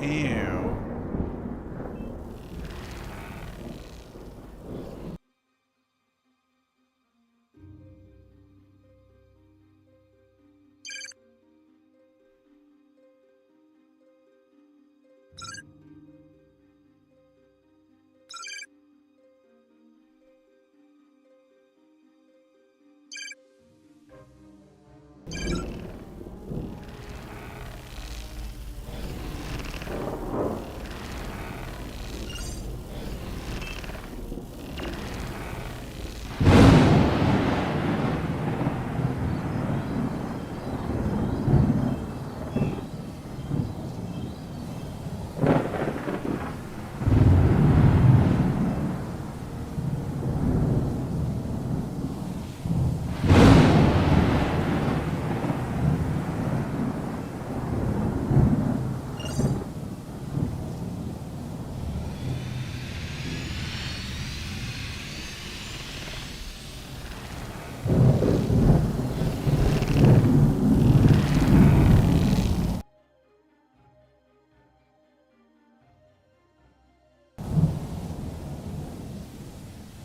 Ew.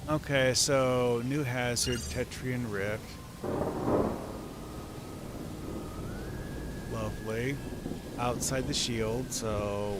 Okay, so new hazard, Tetrian Rift. Lovely. Outside the shield, so...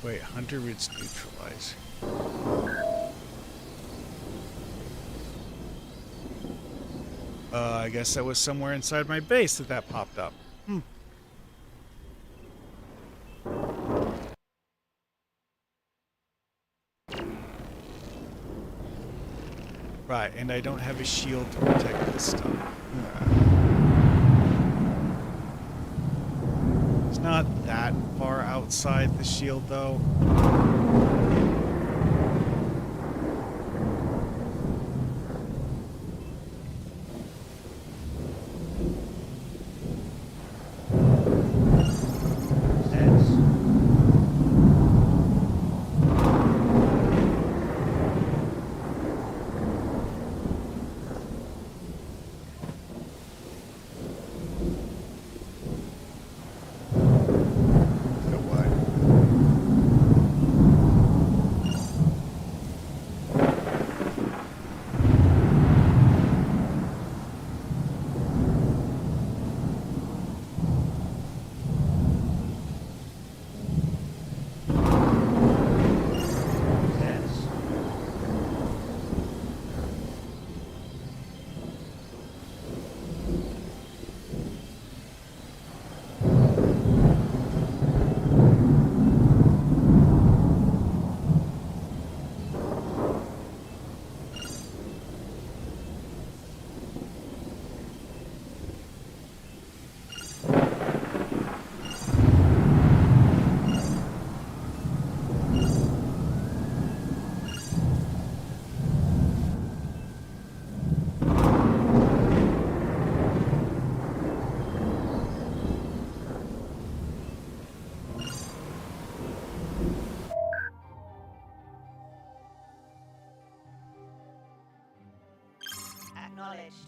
Wait, Hunter Ridge neutralize. I guess that was somewhere inside my base that popped up. Right, and I don't have a shield to protect this stuff. It's not that far outside the shield, though. Acknowledged.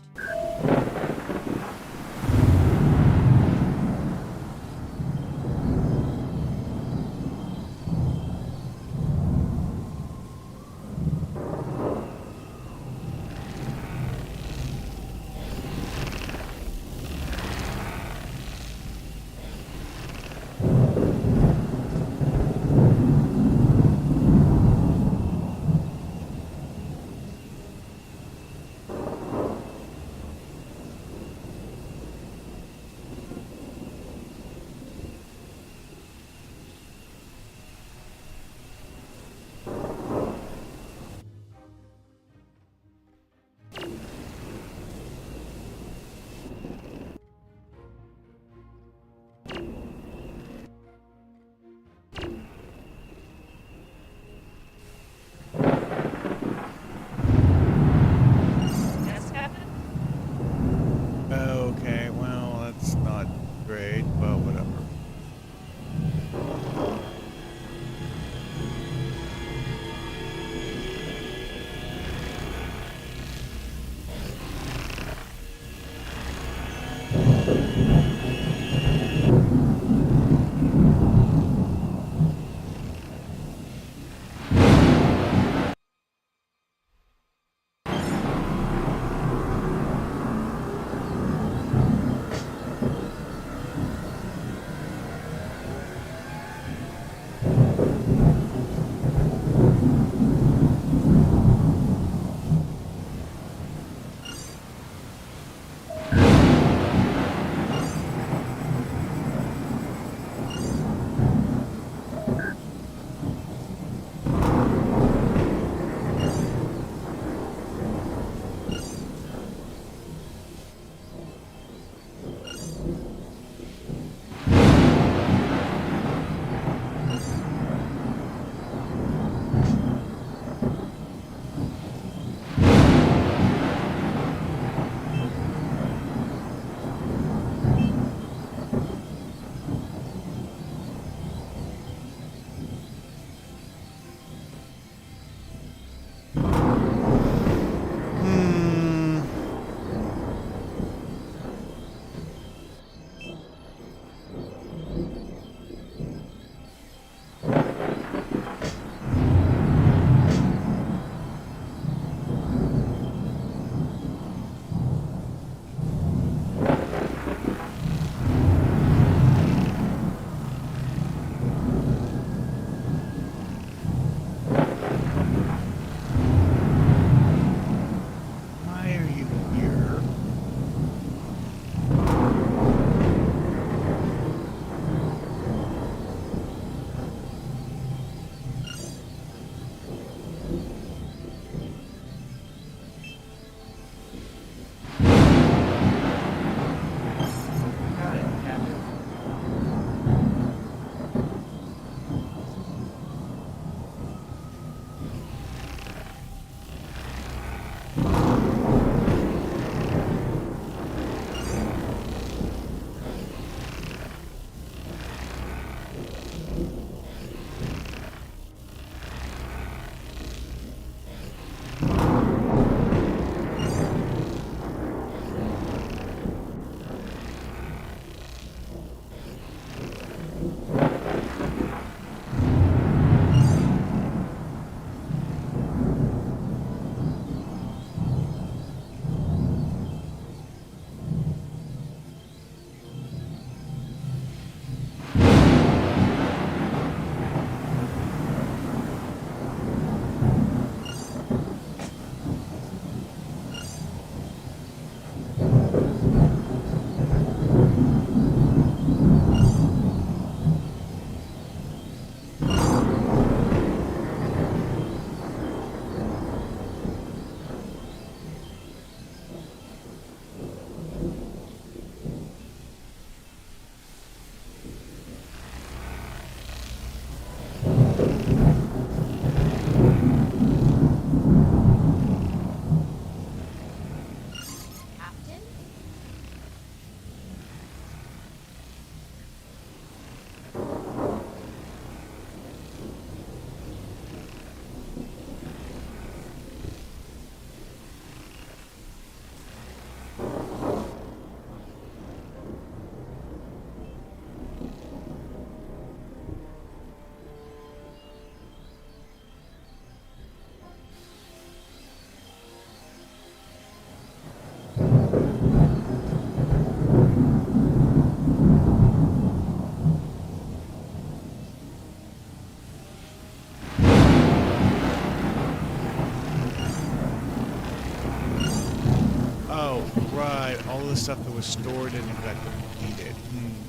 Oh, right. All the stuff that was stored in it got deleted.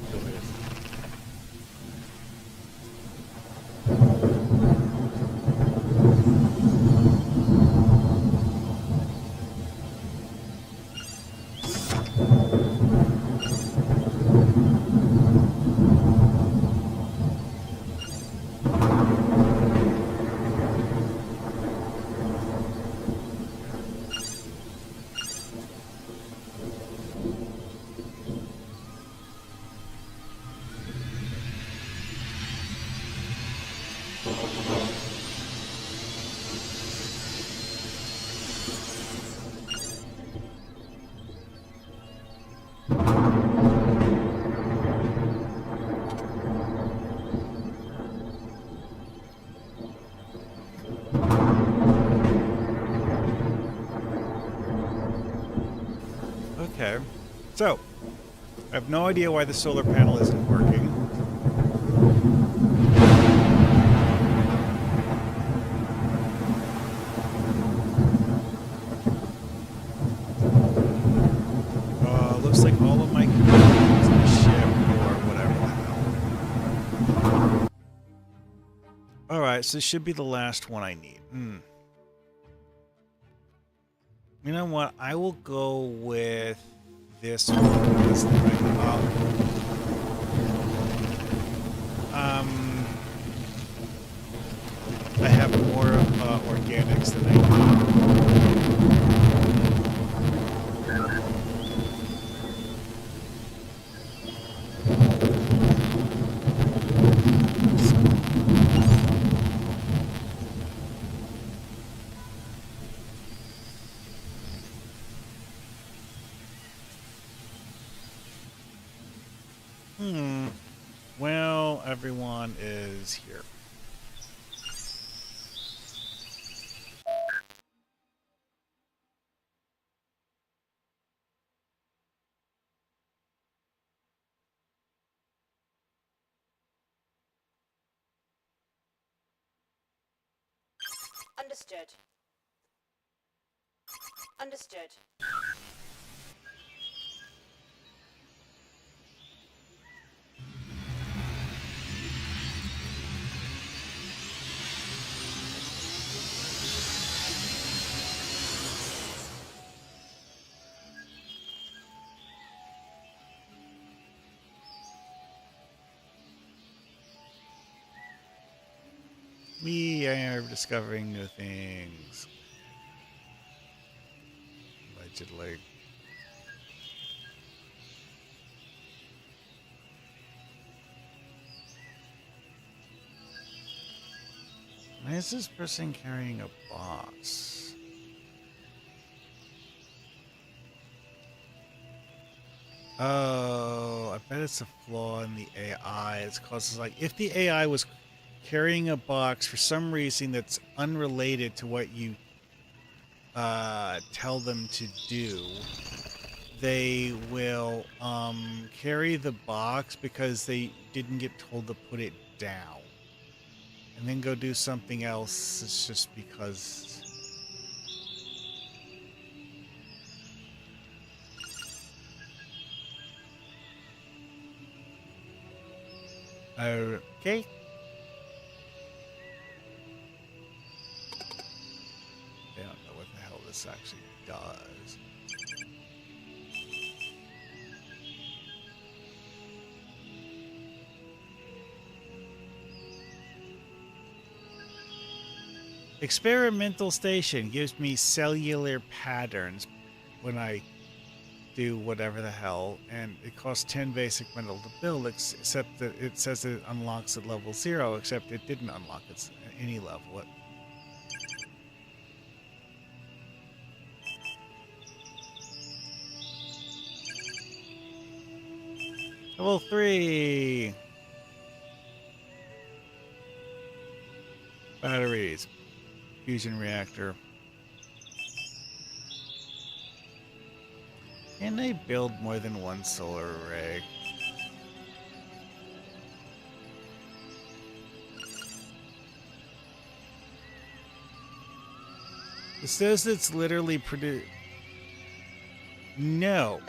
Delicious. Okay. So, I have no idea why the solar panel isn't working. Looks like all of my components in the ship or whatever the hell. Alright, so this should be the last one I need. You know what? I will go with this one. I have more organics than I Well, everyone is here. Understood. Understood. We are discovering new things. Allegedly. Why is this person carrying a box? Oh, I bet it's a flaw in the AI. It's causes like if the AI was carrying a box for some reason that's unrelated to what you tell them to do, they will carry the box because they didn't get told to put it down, and then go do something else. It's just because. Okay. I don't know what the hell this actually does. Experimental station gives me cellular patterns when I do whatever the hell, and it costs 10 basic metal to build, except that it says it unlocks at level 0, except it didn't unlock at any level. Level 3! Batteries. Fusion reactor. Can they build more than one solar array? It says it's literally No.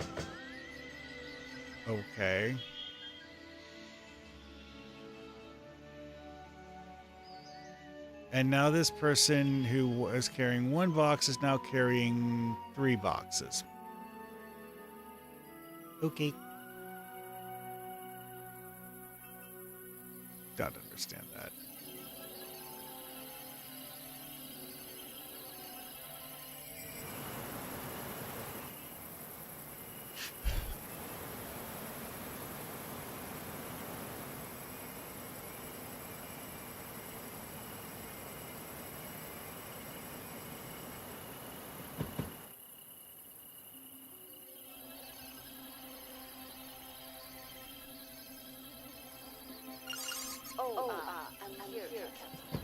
Okay. And now this person who was carrying one box is now carrying 3 boxes. Okay. Don't understand that. I'm here, Captain.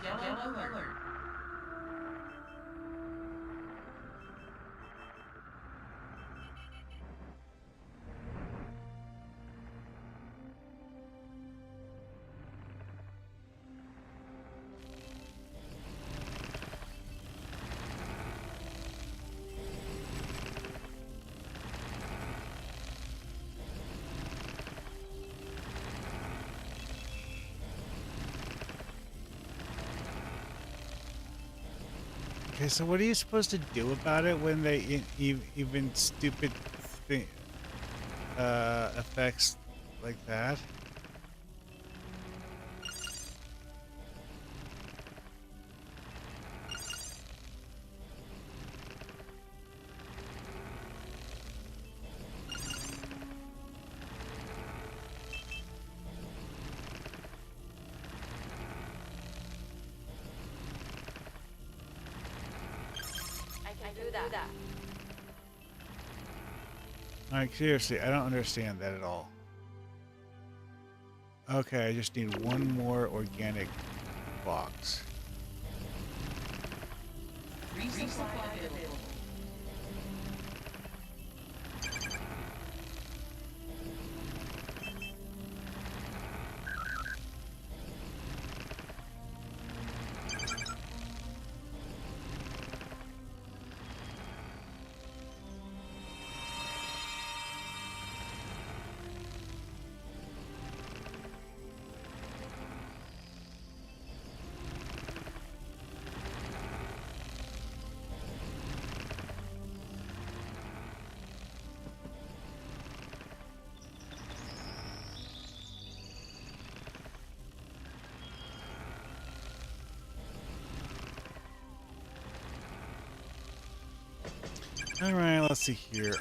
Yellow alert. Okay, so what are you supposed to do about it when they even stupid thing, effects like that? I can do that. Like, seriously, I don't understand that at all. Okay, I just need one more organic box. Resupply available. All right, let's see here.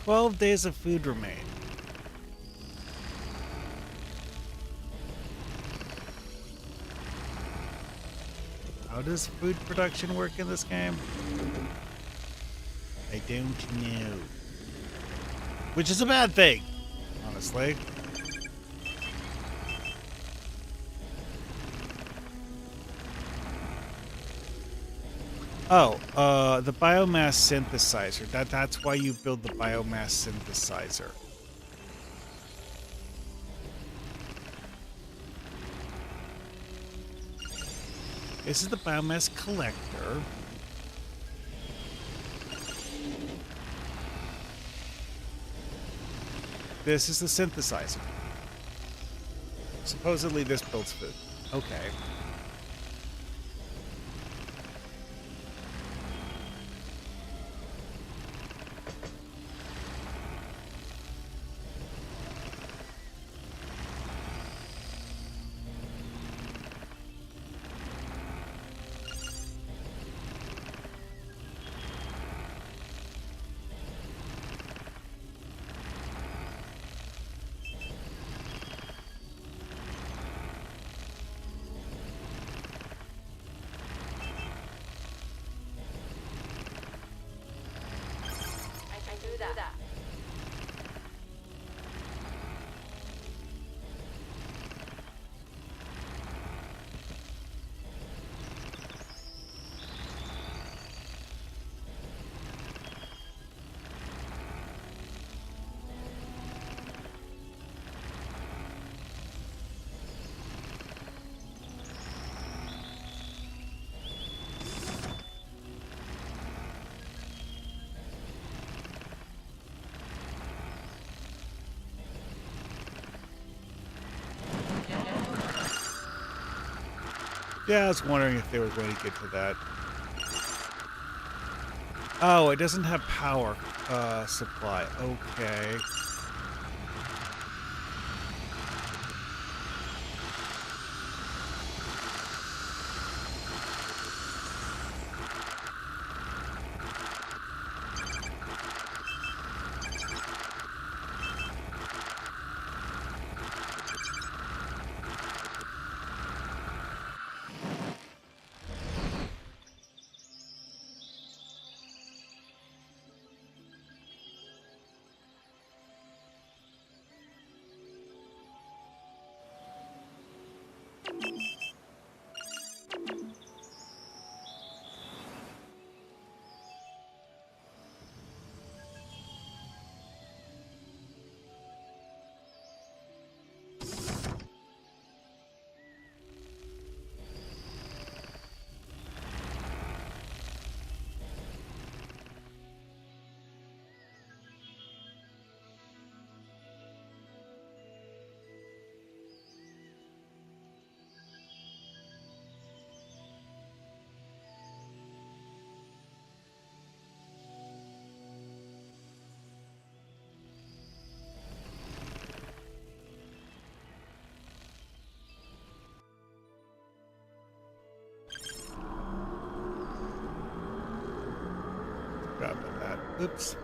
12 days of food remain. How does food production work in this game? I don't know. Which is a bad thing, honestly. Oh, the biomass synthesizer. That's why you build the biomass synthesizer. This is the biomass collector. This is the synthesizer. Supposedly this builds food. Okay. I can do that. Yeah, I was wondering if they were going to get to that. Oh, it doesn't have power supply. Okay. Forgot about that. Oops.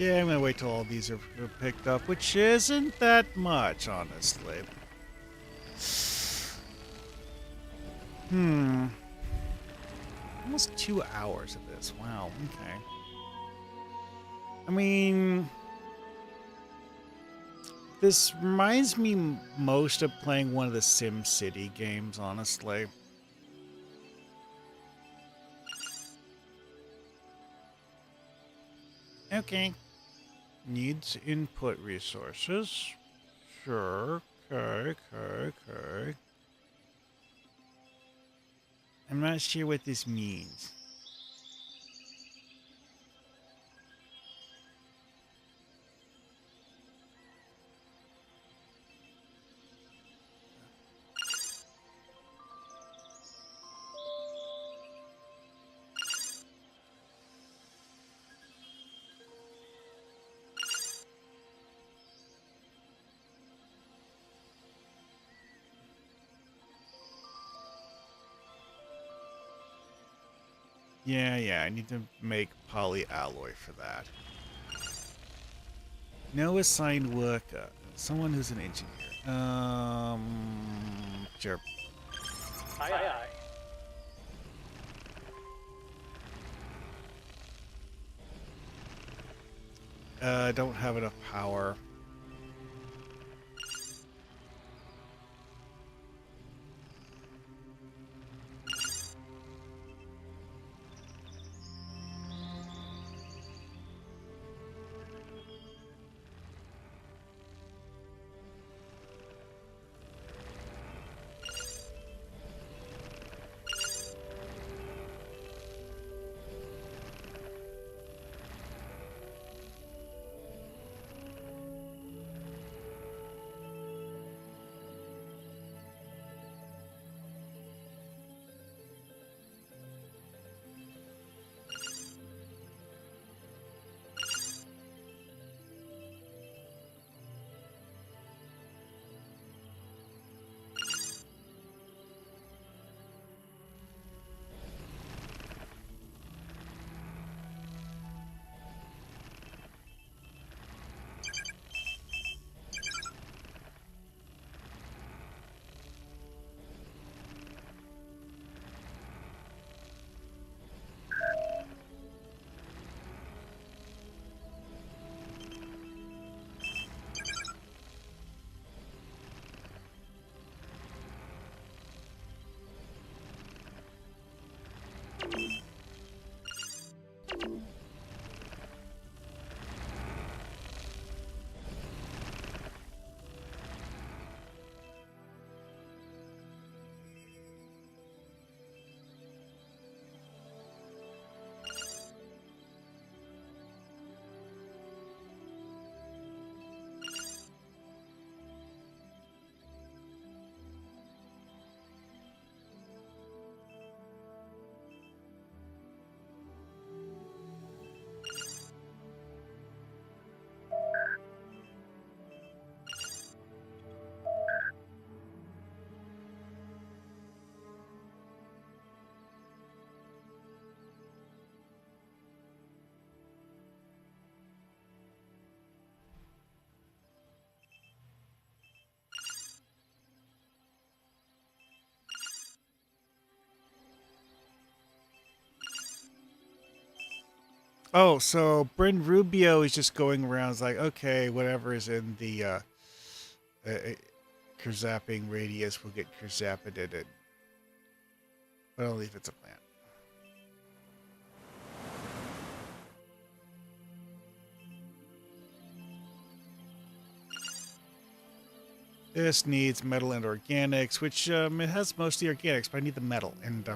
Yeah, I'm gonna wait till all these are picked up, which isn't that much, honestly. Almost 2 hours of this. Wow, okay. I mean, this reminds me most of playing one of the Sim City games, honestly. Okay. Needs input resources. Sure. Okay. I'm not sure what this means. Yeah, I need to make polyalloy for that. No assigned work. Someone who's an engineer. Sure. Aye, aye. Don't have enough power. Oh, so Bryn Rubio is just going around. It's like, okay, whatever is in the uh, Kerzapping radius will get Kerzapped. But only if it's a plant. This needs metal and organics, which it has mostly organics, but I need the metal. And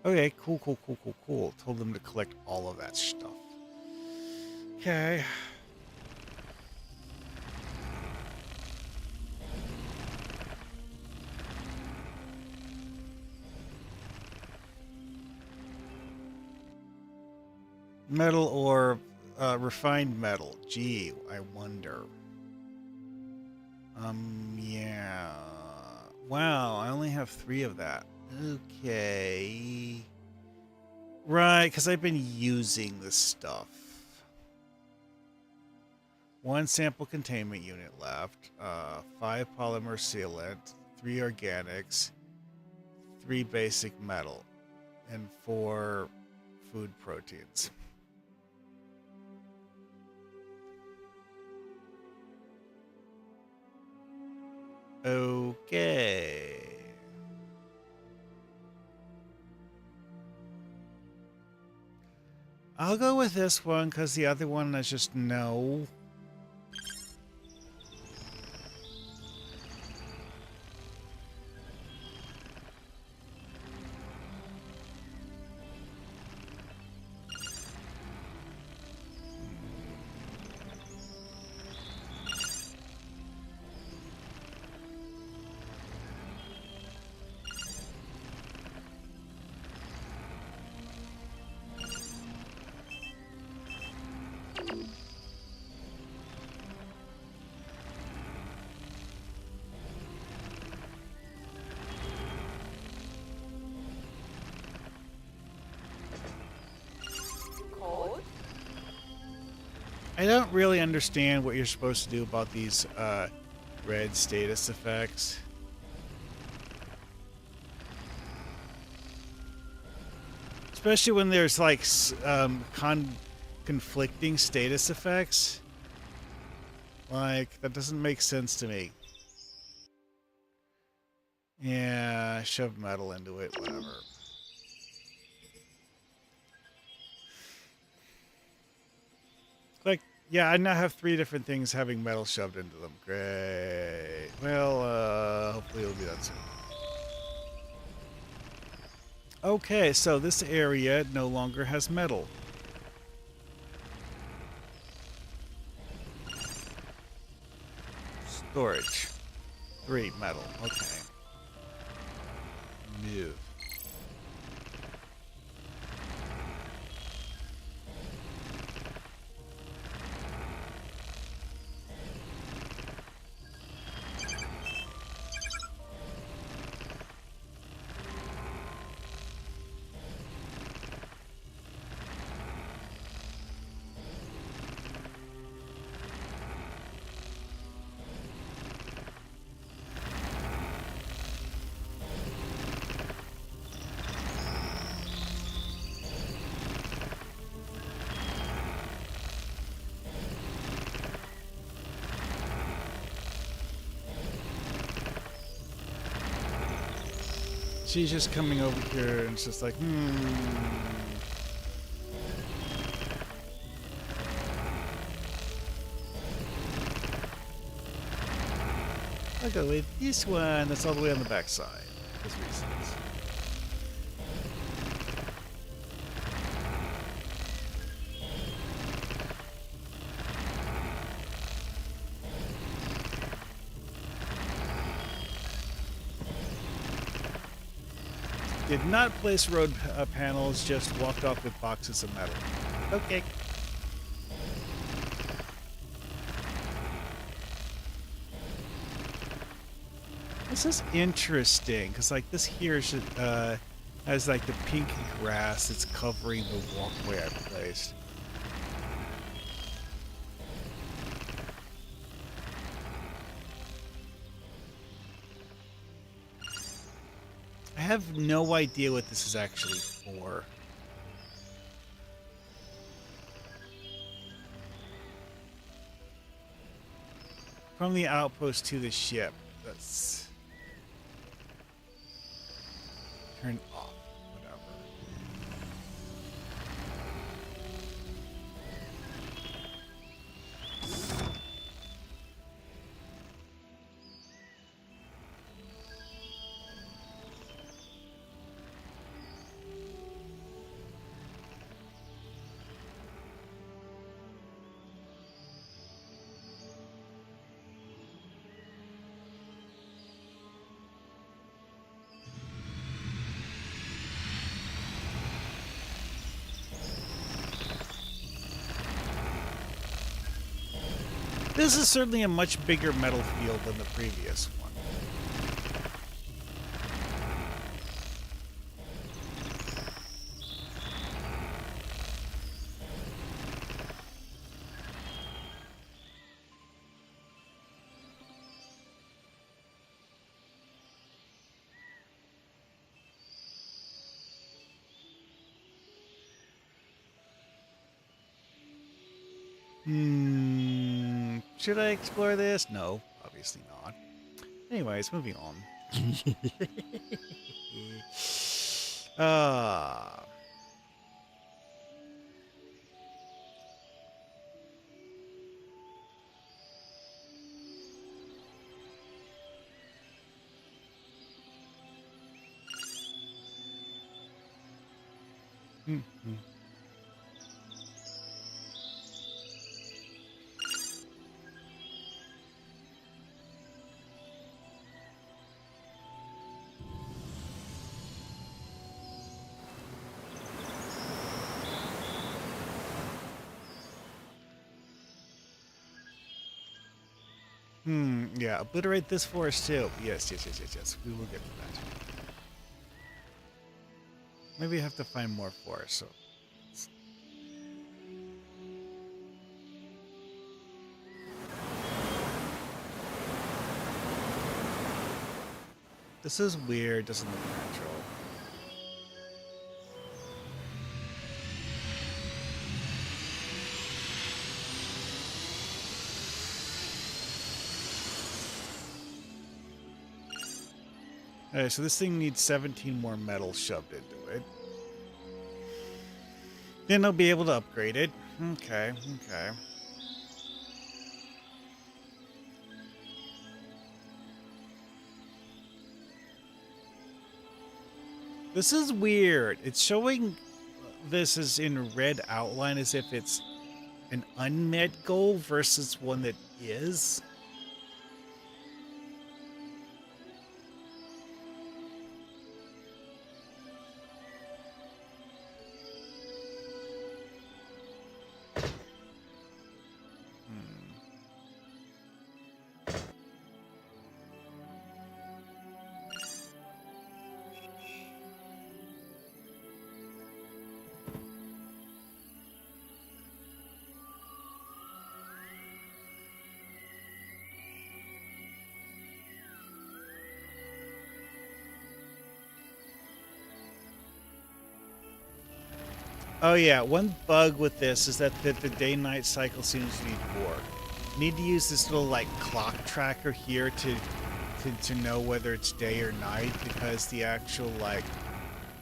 okay, cool. Told them to collect all of that stuff. Okay. Metal or refined metal. Gee, I wonder. Yeah. Wow, I only have 3 of that. Okay. Right, because I've been using this stuff. 1 sample containment unit left. 5 polymer sealant. 3 organics. 3 basic metal. And 4 food proteins. Okay. I'll go with this one because the other one is just no. Code. I don't really understand what you're supposed to do about these red status effects. Especially when there's like conflicting status effects. Like, that doesn't make sense to me. Yeah, shove metal into it, whatever. Like, yeah, I now have 3 different things having metal shoved into them. Great. Well, hopefully it'll be that soon. Okay, so this area no longer has metal. Storage. 3 metal. Okay. Move. She's just coming over here and it's just like, I'll go with this one that's all the way on the back side. Because reasons. Did not place road panels, just walked off with boxes of metal. Okay. This is interesting, because like this here should, has like the pink grass that's covering the walkway I placed. I have no idea what this is actually for. From the outpost to the ship. That's... Turn off. Whatever. This is certainly a much bigger metal field than the previous one. Should I explore this? No, obviously not. Anyways, moving on. Ah. Yeah, obliterate this forest too. Yes. We will get to that. Maybe I have to find more forest, so. This is weird, doesn't look natural. Alright, so this thing needs 17 more metal shoved into it. Then I'll be able to upgrade it. Okay. This is weird. It's showing this as in red outline as if it's an unmet goal versus one that is. Oh yeah, one bug with this is that the day-night cycle seems to be poor. Need to use this little like clock tracker here to know whether it's day or night, because the actual like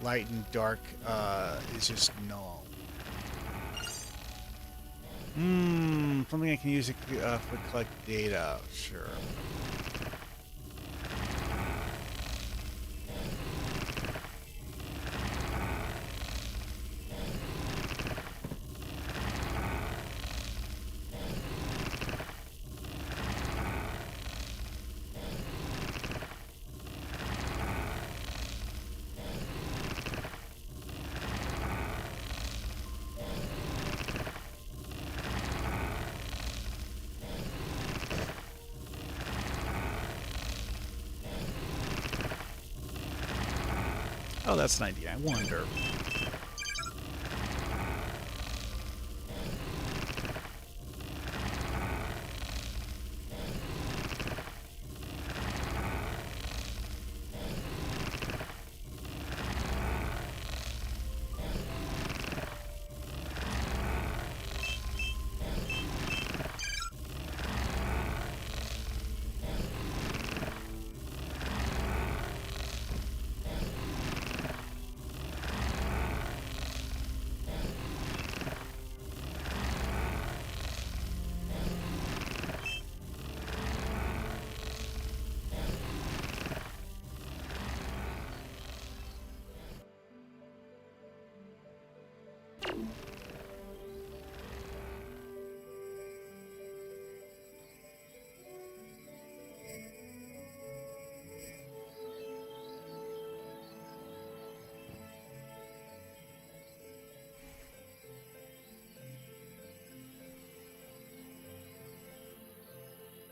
light and dark is just null. Something I can use for collect data. Sure. Oh, that's an idea. I wonder.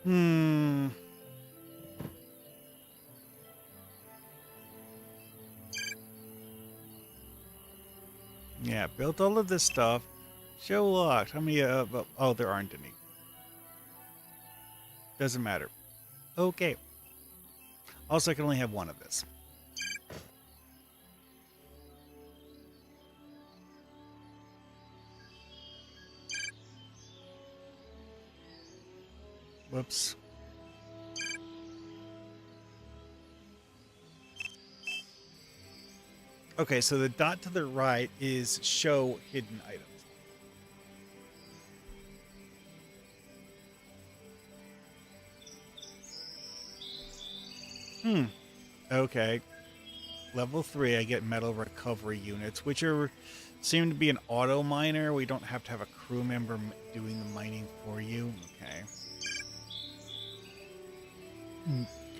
Hmm. Yeah, built all of this stuff. Show locked. How many? Oh, there aren't any. Doesn't matter. Okay. Also, I can only have one of this. Whoops. Okay, so the dot to the right is show hidden items. Okay. Level 3, I get metal recovery units, which seem to be an auto miner. We don't have to have a crew member doing the mining for you. Okay.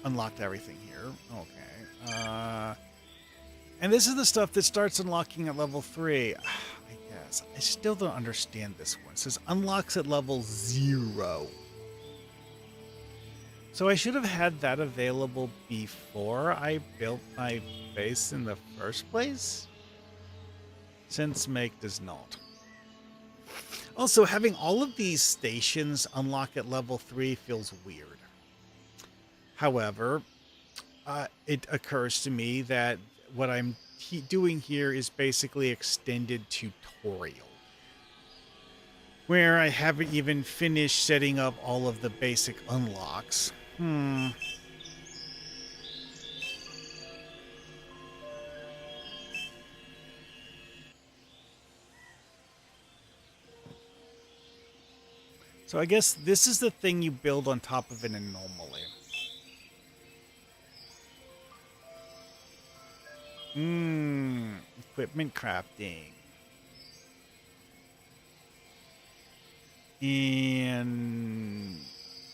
Unlocked everything here. Okay. And this is the stuff that starts unlocking at level 3. I guess. I still don't understand this one. It says unlocks at level 0. So I should have had that available before I built my base in the first place? Since make does not. Also, having all of these stations unlock at level 3 feels weird. However, it occurs to me that what I'm doing here is basically extended tutorial, where I haven't even finished setting up all of the basic unlocks. So I guess this is the thing you build on top of an anomaly. Equipment crafting. And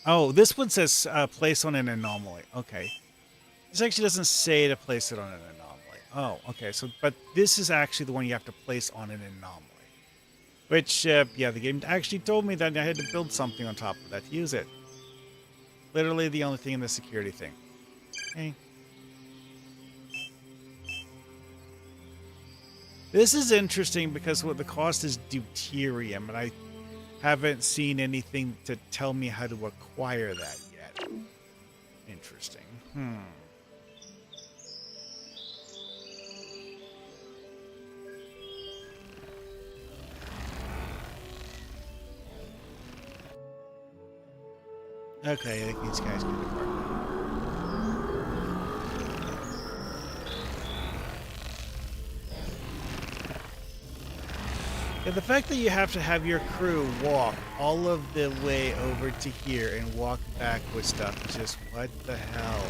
oh, this one says place on an anomaly. Okay. This actually doesn't say to place it on an anomaly. Oh, okay. So, but this is actually the one you have to place on an anomaly. Which, yeah, the game actually told me that I had to build something on top of that to use it. Literally the only thing in the security thing. Okay. This is interesting because what the cost is deuterium, and I haven't seen anything to tell me how to acquire that yet. Interesting. Okay, I think these guys can depart. Yeah, the fact that you have to have your crew walk all of the way over to here and walk back with stuff is just, what the hell?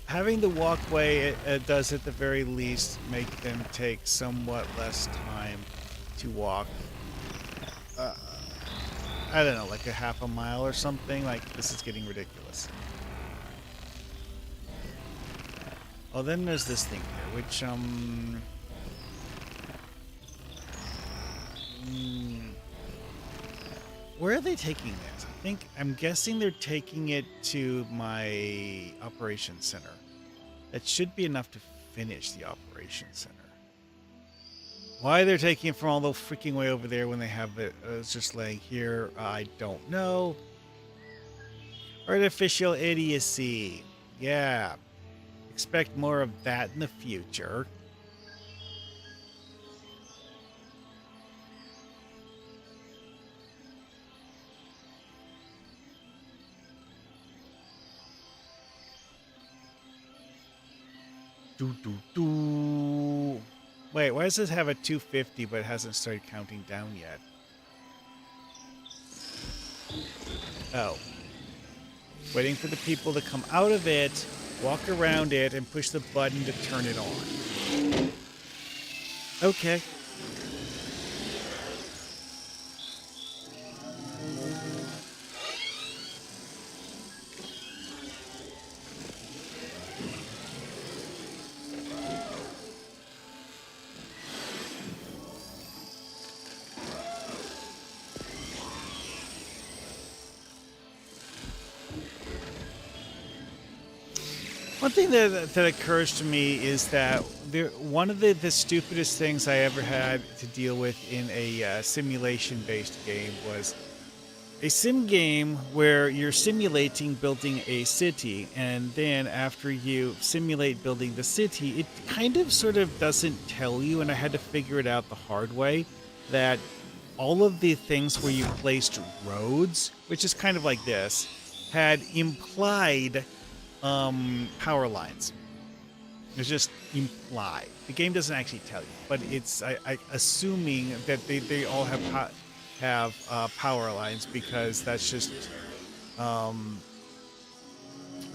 Having the walkway, it does at the very least make them take somewhat less time to walk. I don't know, like a half a mile or something. Like, this is getting ridiculous. Oh, then there's this thing here, which, where are they taking this? I'm guessing they're taking it to my operations center. That should be enough to finish the operations center. Why they're taking it from all the freaking way over there when they have it it's just laying here, I don't know. Artificial idiocy. Yeah. Expect more of that in the future. Wait, why does this have a 250 but it hasn't started counting down yet? Oh. Waiting for the people to come out of it walk around it, and push the button to turn it on. Okay. One thing that occurs to me is that one of the stupidest things I ever had to deal with in a simulation-based game was a sim game where you're simulating building a city, and then after you simulate building the city, it kind of sort of doesn't tell you, and I had to figure it out the hard way, that all of the things where you placed roads, which is kind of like this, had implied power lines. It's just implied. The game doesn't actually tell you, but it's I assuming that they all have power lines, because that's just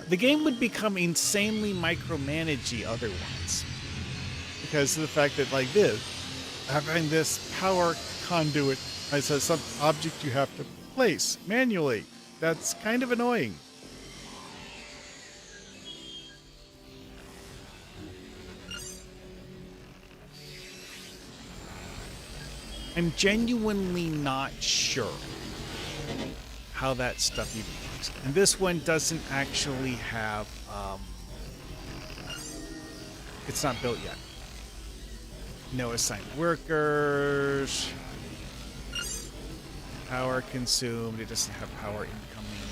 the game would become insanely micromanagey otherwise, because of the fact that, like, this having this power conduit, it says some object you have to place manually. That's kind of annoying. I'm genuinely not sure how that stuff even works. And this one doesn't actually have, it's not built yet. No assigned workers. Power consumed. It doesn't have power incoming.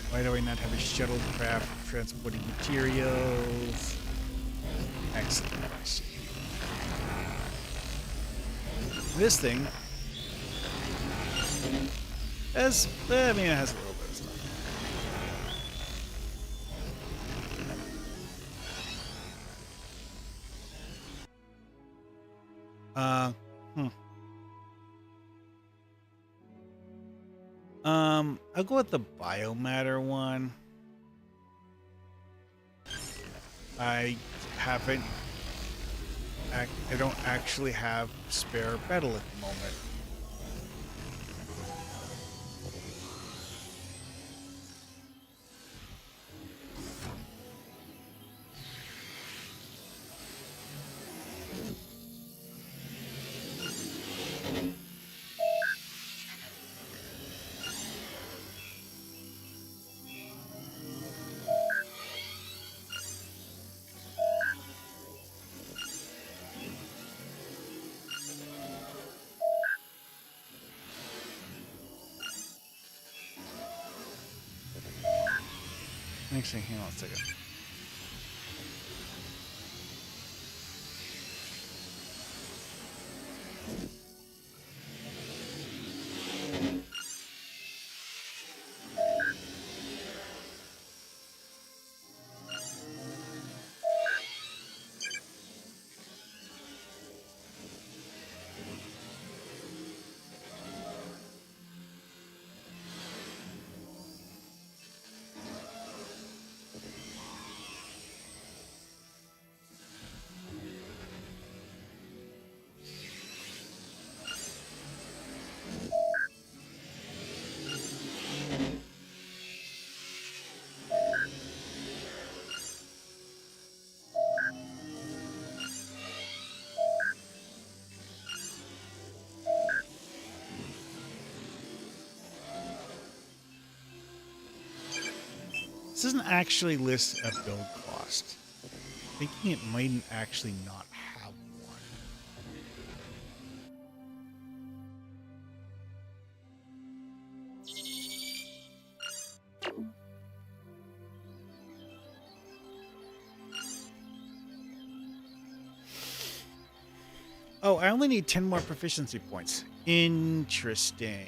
Why do I not have a shuttlecraft transporting materials? Excellent question. This thing has, I mean, it has a little bit of stuff. I'll go with the biomatter one. I haven't. I don't actually have spare metal at the moment. Actually, hang on a second. This doesn't actually list a build cost. Thinking it mightn't actually not have one. Oh, I only need 10 more proficiency points. Interesting.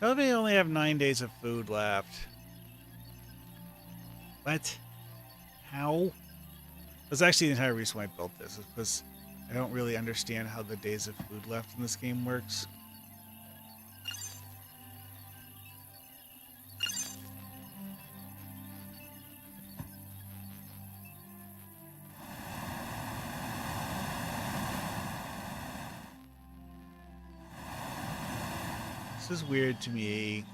Tell me I only have 9 days of food left. What? How? That's actually the entire reason why I built this, is because I don't really understand how the days of food left in this game works. This is weird to me.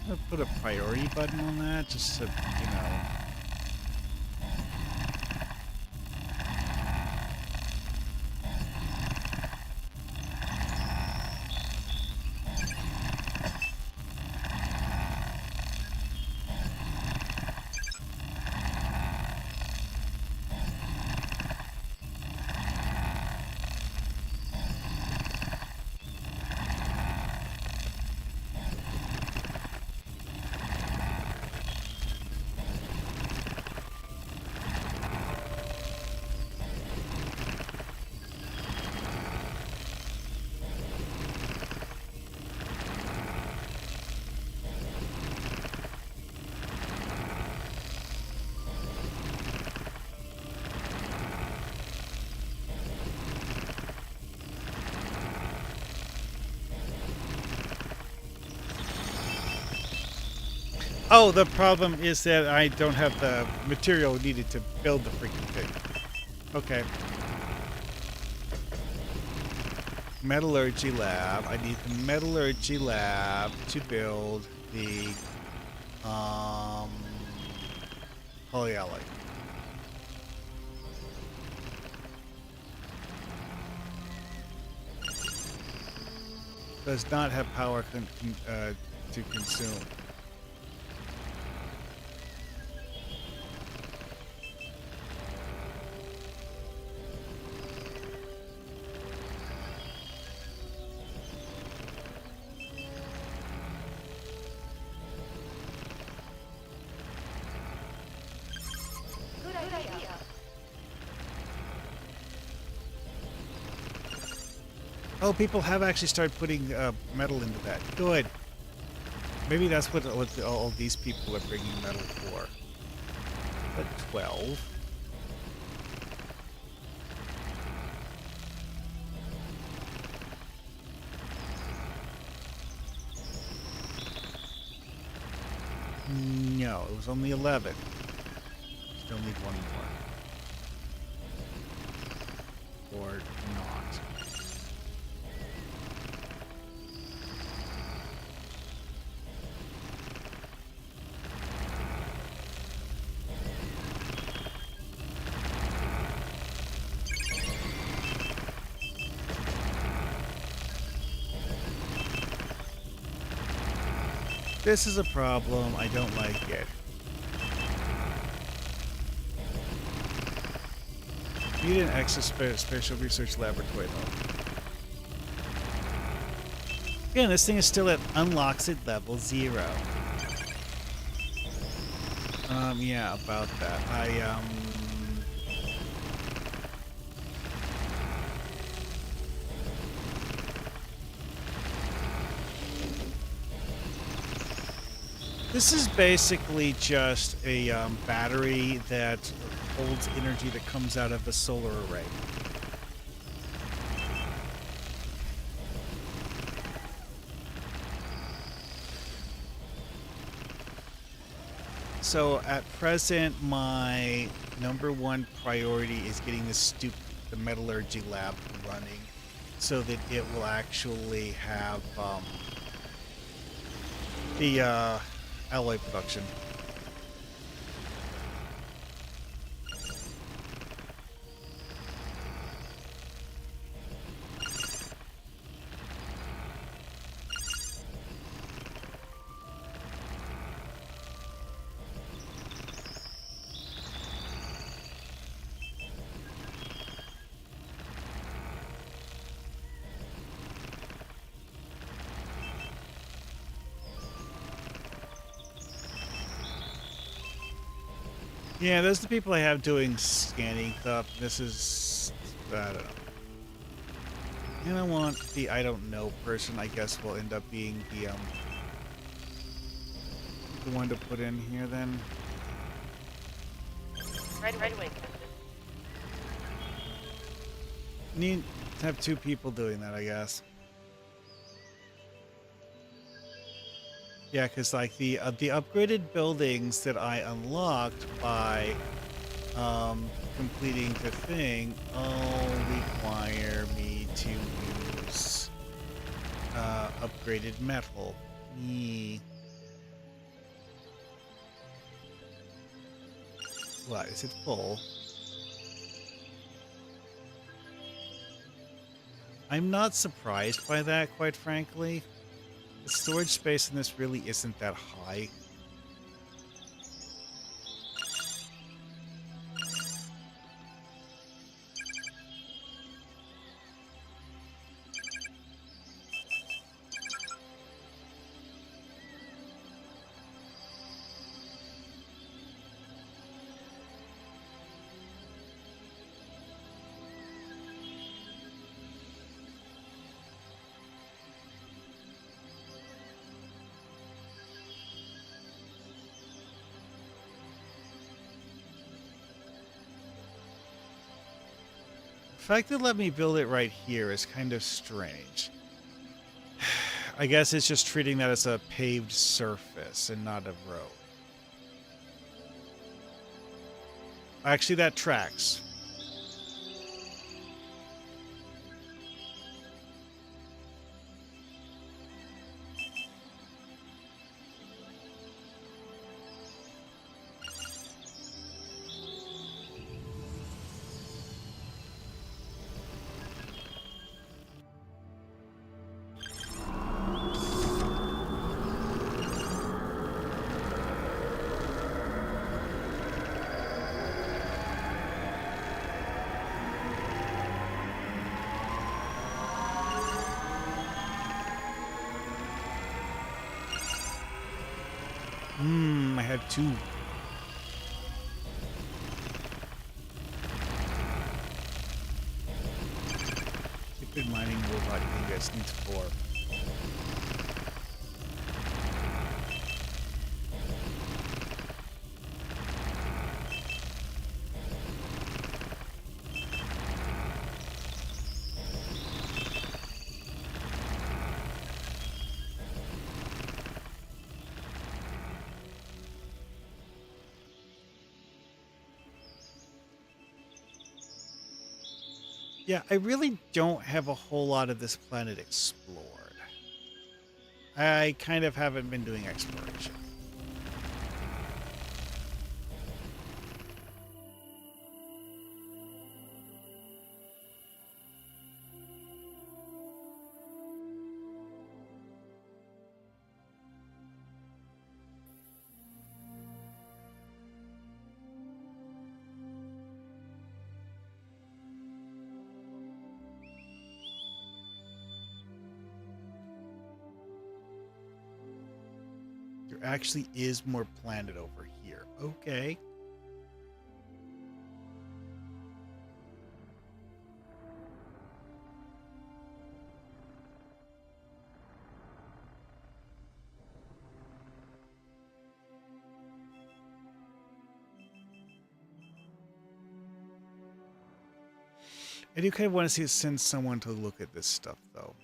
I'm gonna put a priority button on that just to, you know. Oh, the problem is that I don't have the material needed to build the freaking thing. Okay. Metallurgy lab. I need the metallurgy lab to build the polyalloy. Does not have power to consume. Good idea. Oh, people have actually started putting metal into that. Good. Maybe that's what all these people are bringing metal for. But 12. No, it was only 11. Still need one more. Or not. This is a problem. I don't like it. Need an extra special research laboratory though. Again, this thing is still at unlocks at level 0. Yeah, about that. This is basically just a battery that holds energy that comes out of the solar array. So at present, my #1 priority is getting the metallurgy lab running, so that it will actually have the alloy production. Yeah, those are the people I have doing scanning stuff. This is, I don't know. And I want the I don't know person, I guess, will end up being the one to put in here then. Right away, Captain. Need to have two people doing that, I guess. Yeah, because like the upgraded buildings that I unlocked by completing the thing all require me to use upgraded metal. Yee. What, is it full? I'm not surprised by that, quite frankly. The storage space in this really isn't that high. The fact that let me build it right here is kind of strange. I guess it's just treating that as a paved surface and not a road. Actually, that tracks. I have two. Stupid mining robot, you guys need four. Yeah, I really don't have a whole lot of this planet explored. I kind of haven't been doing exploration. There actually is more planet over here. Okay. I do kind of want to send someone to look at this stuff, though.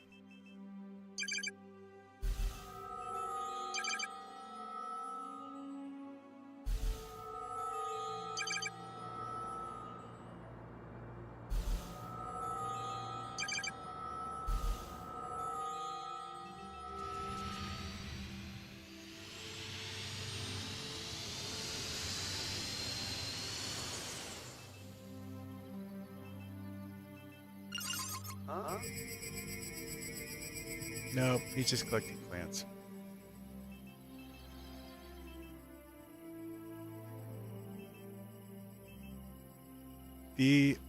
Nope, he's just collecting plants.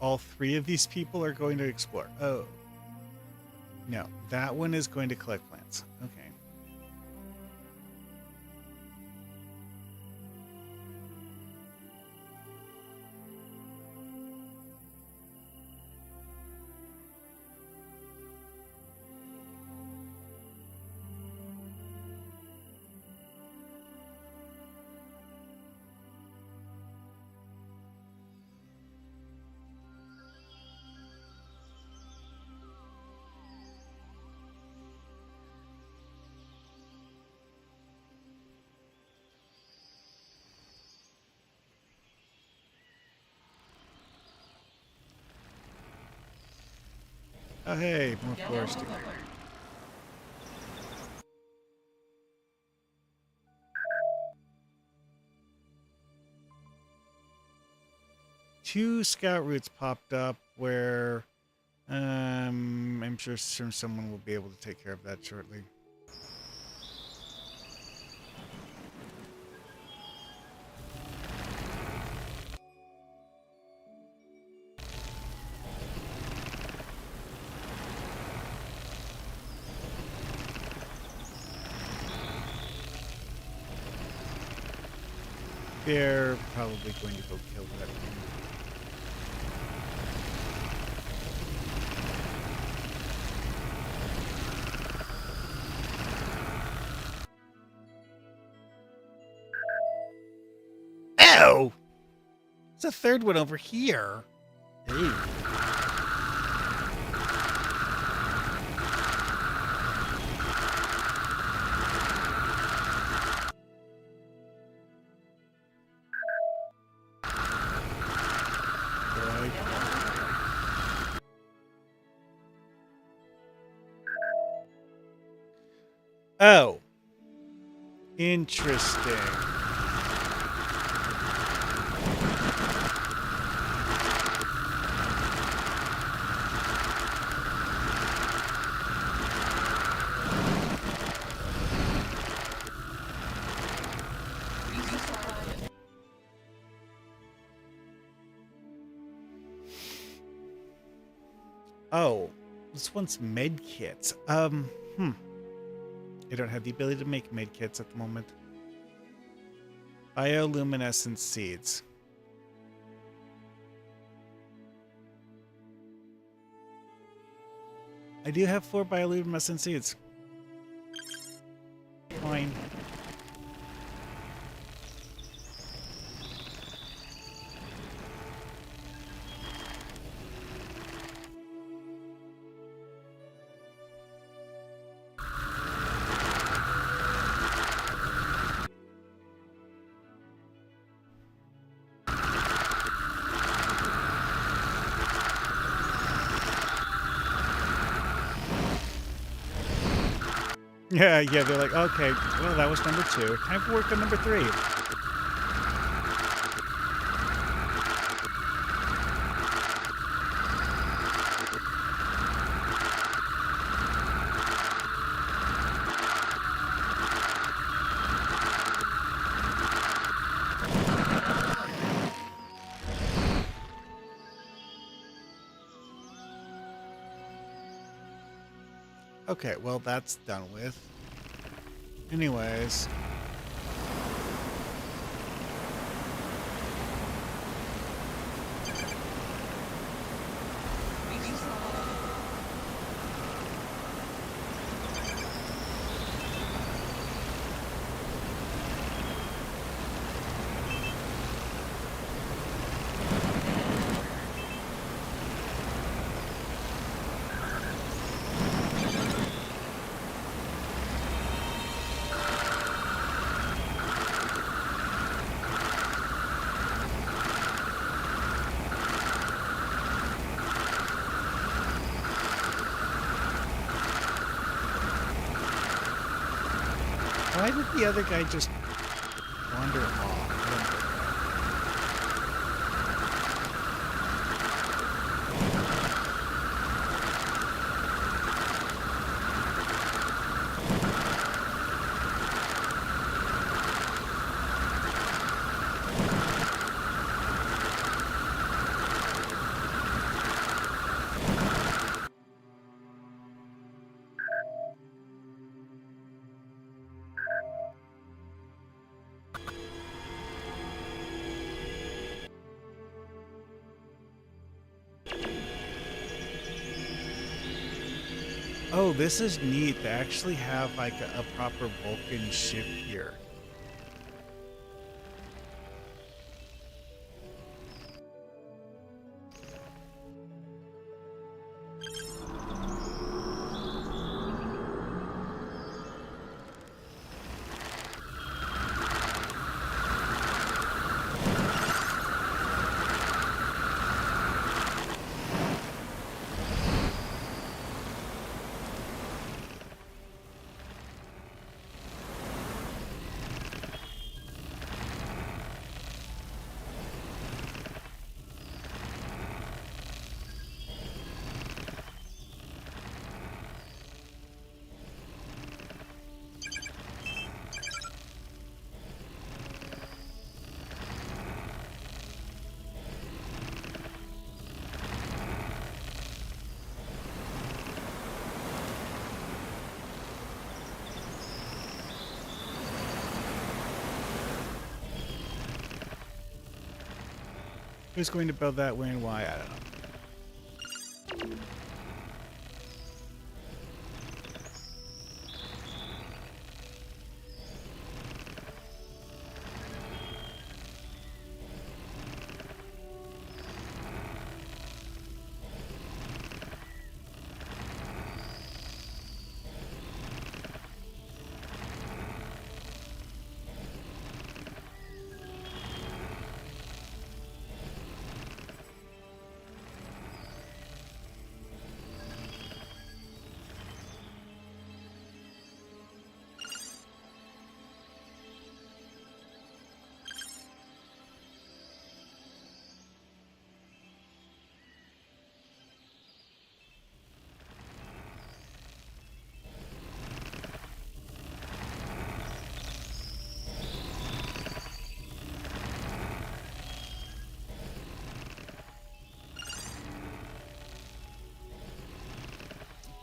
All three of these people are going to explore. Oh. No, that one is going to collect plants. Okay. Oh, hey, more Yellow forest. alert. 2 scout routes popped up where I'm sure someone will be able to take care of that shortly. They're probably going to go kill that thing. Ow! There's a third one over here. Hey. Right. Oh. Interesting. Resupply. Oh, this one's med kits. I don't have the ability to make med kits at the moment. Bioluminescent seeds. I do have 4 bioluminescent seeds. Fine. Yeah, they're like, okay, well, that was number 2. Time for work on number 3. Okay, well, that's done with. Anyways. Why did the other guy just wander off? I don't get that. Oh, this is neat. They actually have like a proper Vulcan ship here. Who's going to build that? Where and why? I don't know.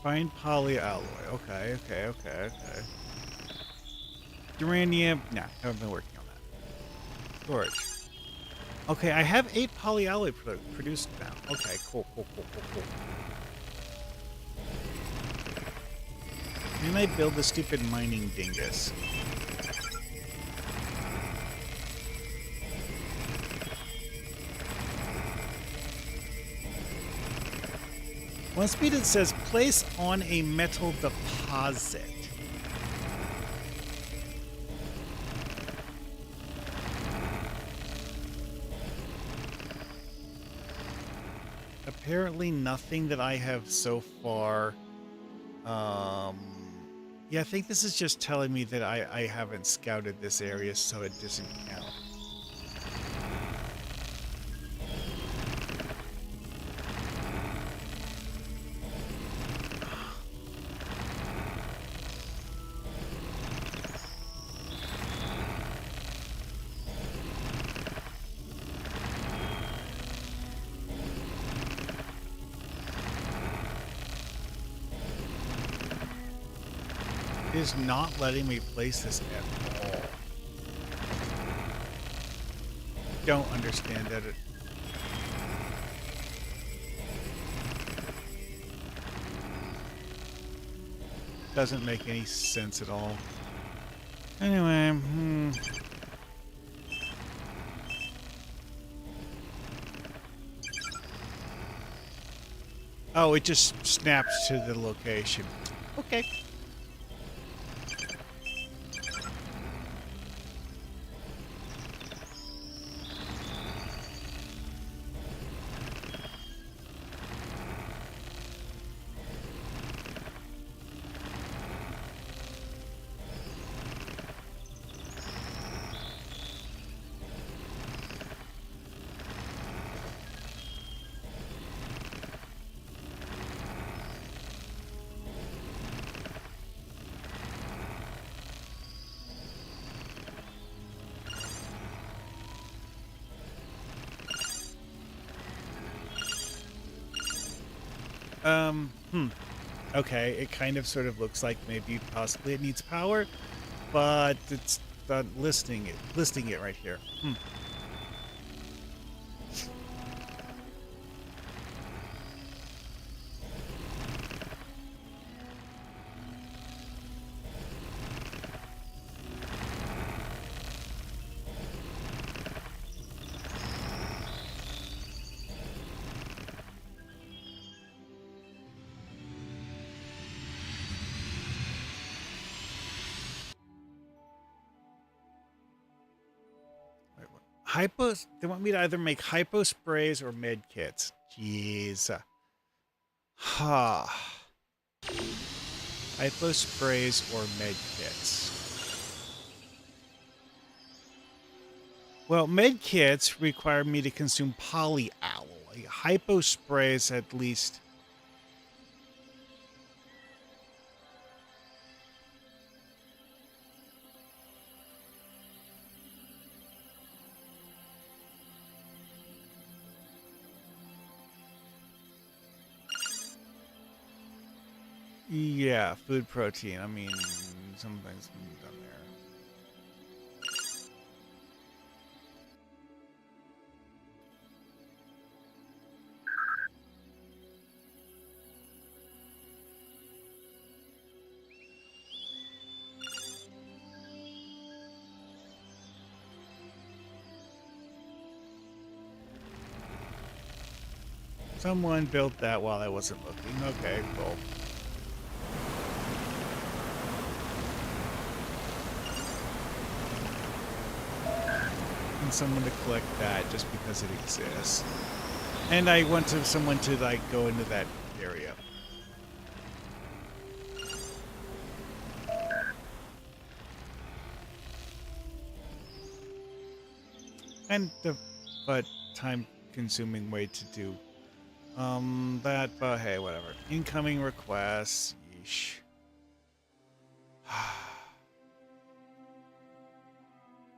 Fine polyalloy. Okay. Uranium. Nah, haven't been working on that. Storage. Okay, I have 8 polyalloy produced now. Okay, cool. Can I build the stupid mining dingus? One speed it says place on a metal deposit. Apparently nothing that I have so far. Yeah, I think this is just telling me that I haven't scouted this area, so it doesn't count. It is not letting me place this at all. Don't understand that. Doesn't make any sense at all. Anyway, Oh, it just snaps to the location. Okay. Okay, it kind of sort of looks like maybe possibly it needs power, but it's not listing it right here. Hypos, they want me to either make hypo sprays or med kits. Jeez. Ha. Hypo sprays or med kits. Well, med kits require me to consume polyalloy. Hypo sprays at least. Yeah, food protein. I mean, something's been done there. Someone built that while I wasn't looking. Okay, cool. And someone to collect that just because it exists. And I want someone to like go into that area. And but time-consuming way to do that. But hey, whatever. Incoming requests. Yeesh.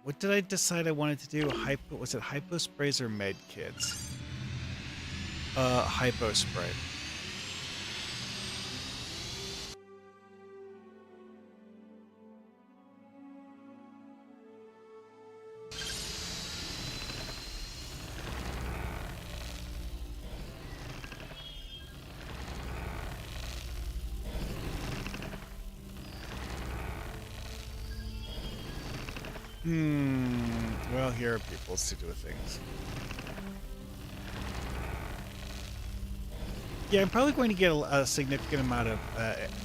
What did I decide I wanted to do? Was it hypo sprays or med kits? Hypo spray. Well, here are people to do things. Yeah, I'm probably going to get a significant amount of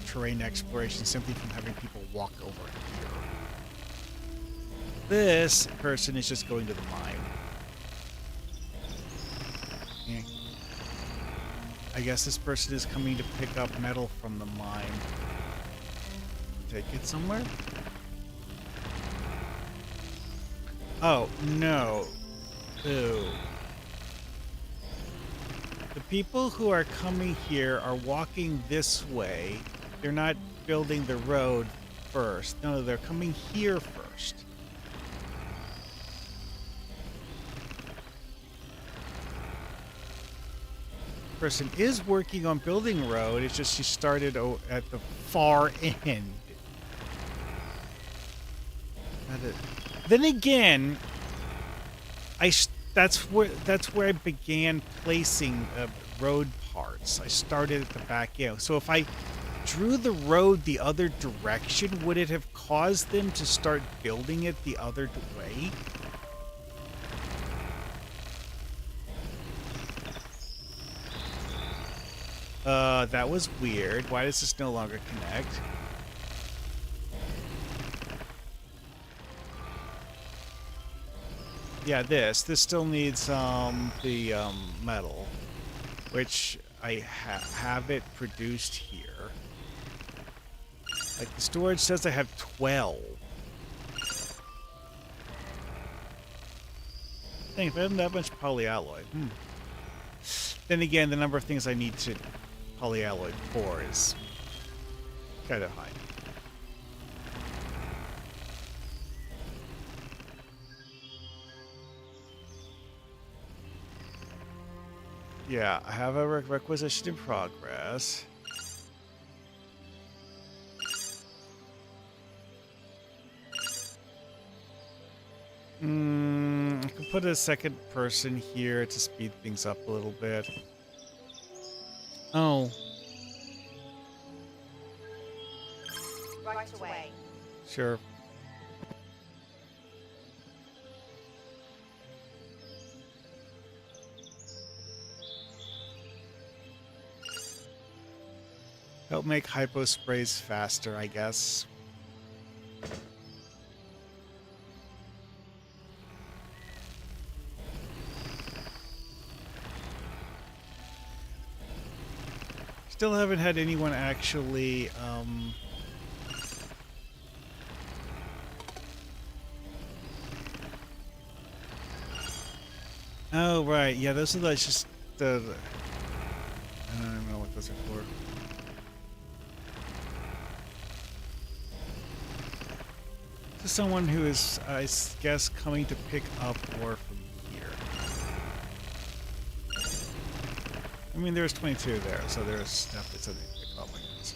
terrain exploration simply from having people walk over here. This person is just going to the mine. Yeah. I guess this person is coming to pick up metal from the mine. Take it somewhere? Oh, no. Ooh. The people who are coming here are walking this way. They're not building the road first. No, they're coming here first. Person is working on building road. It's just she started at the far end. Then again, that's where I began placing road parts. I started at the back end. So if I drew the road the other direction, would it have caused them to start building it the other way? That was weird. Why does this no longer connect? Yeah, this still needs the metal, which I have it produced here. Like the storage says I have 12. Dang, if I have that much polyalloy. Then again, the number of things I need to polyalloy for is kind of high. Yeah, I have a requisition in progress. I can put a second person here to speed things up a little bit. Oh. Right away. Sure. Help make hypo sprays faster, I guess. Still haven't had anyone actually, Oh, right. Yeah, those are just the... I don't even know what those are for. To someone who is, I guess, coming to pick up ore from here. I mean, there's 22 there, so there's definitely something to pick up, I guess.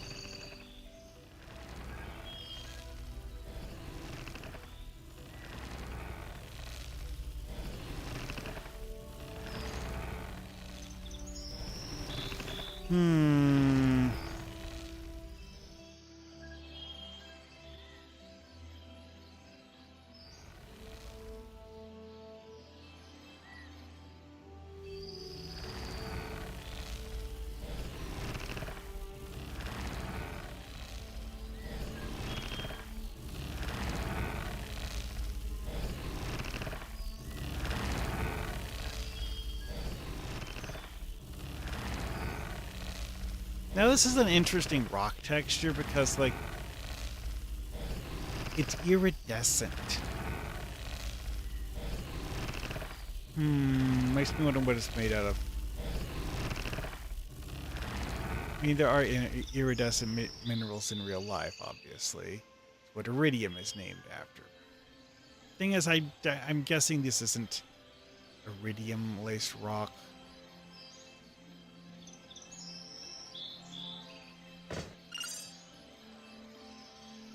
Now this is an interesting rock texture because, like, it's iridescent. Makes me wonder what it's made out of. I mean, there are iridescent minerals in real life, obviously. It's what iridium is named after. Thing is, I'm guessing this isn't iridium-laced rock.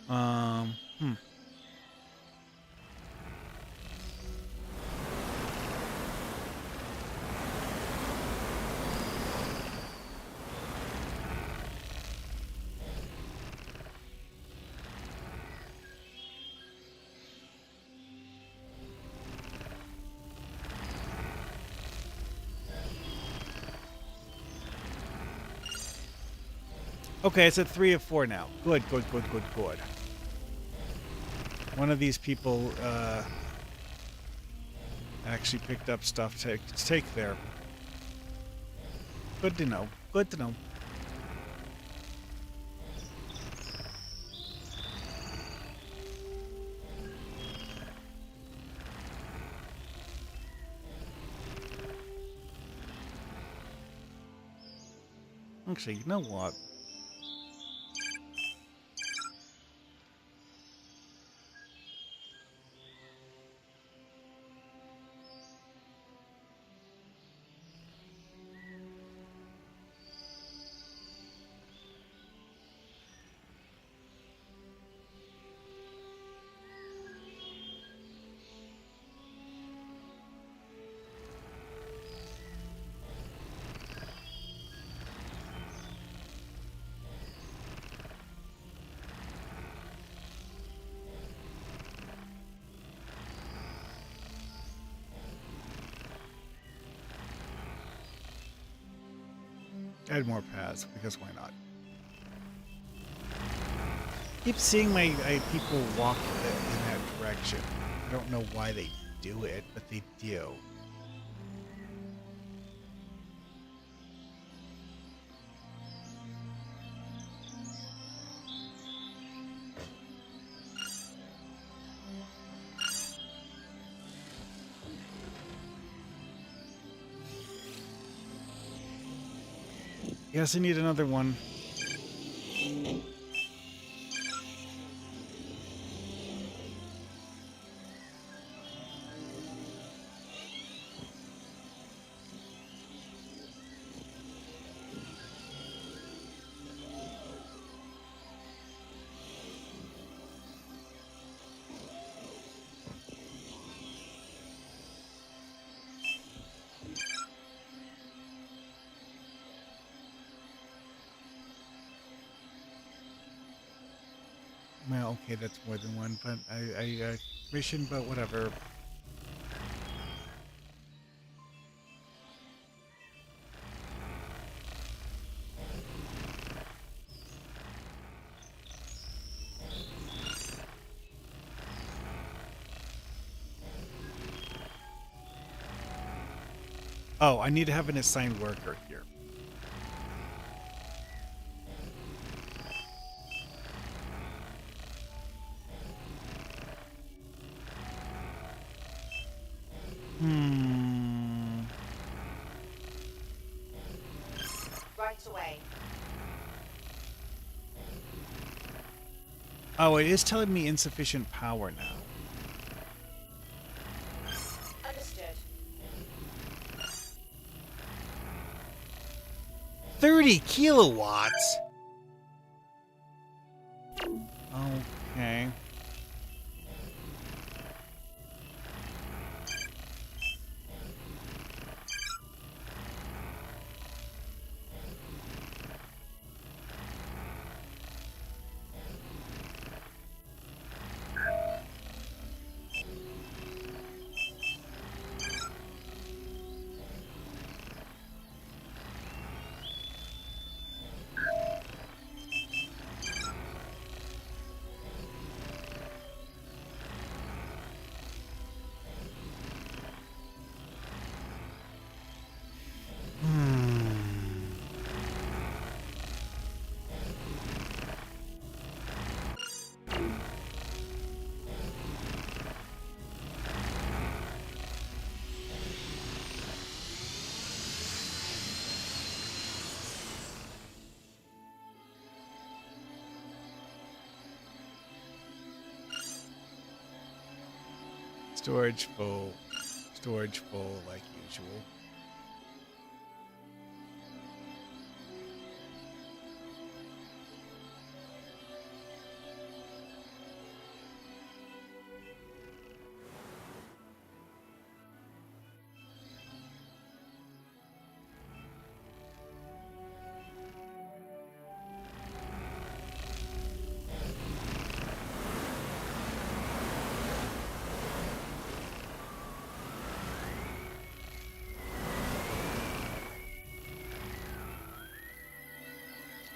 Hmm. Okay, it's at 3 of 4 now. Good. One of these people actually picked up stuff to take there. Good to know. Good to know. Actually, you know what? Add more paths, because why not? Keep seeing my people walk in that direction. I don't know why they do it, but they do. Yes, I need another one. Well, okay, that's more than one, but I mission, but whatever. Oh, I need to have an assigned worker here. Right away. Oh, it is telling me insufficient power now. Understood. 30 kilowatts? Okay. Storage full. Storage full, like usual.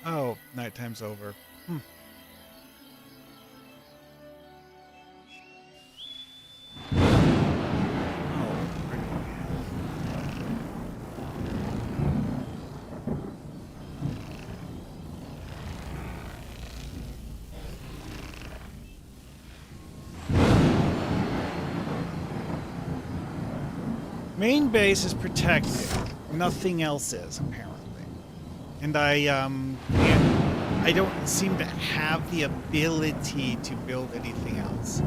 Oh, nighttime's over. Oh, main base is protected. Nothing else is, apparently. And I don't seem to have the ability to build anything else.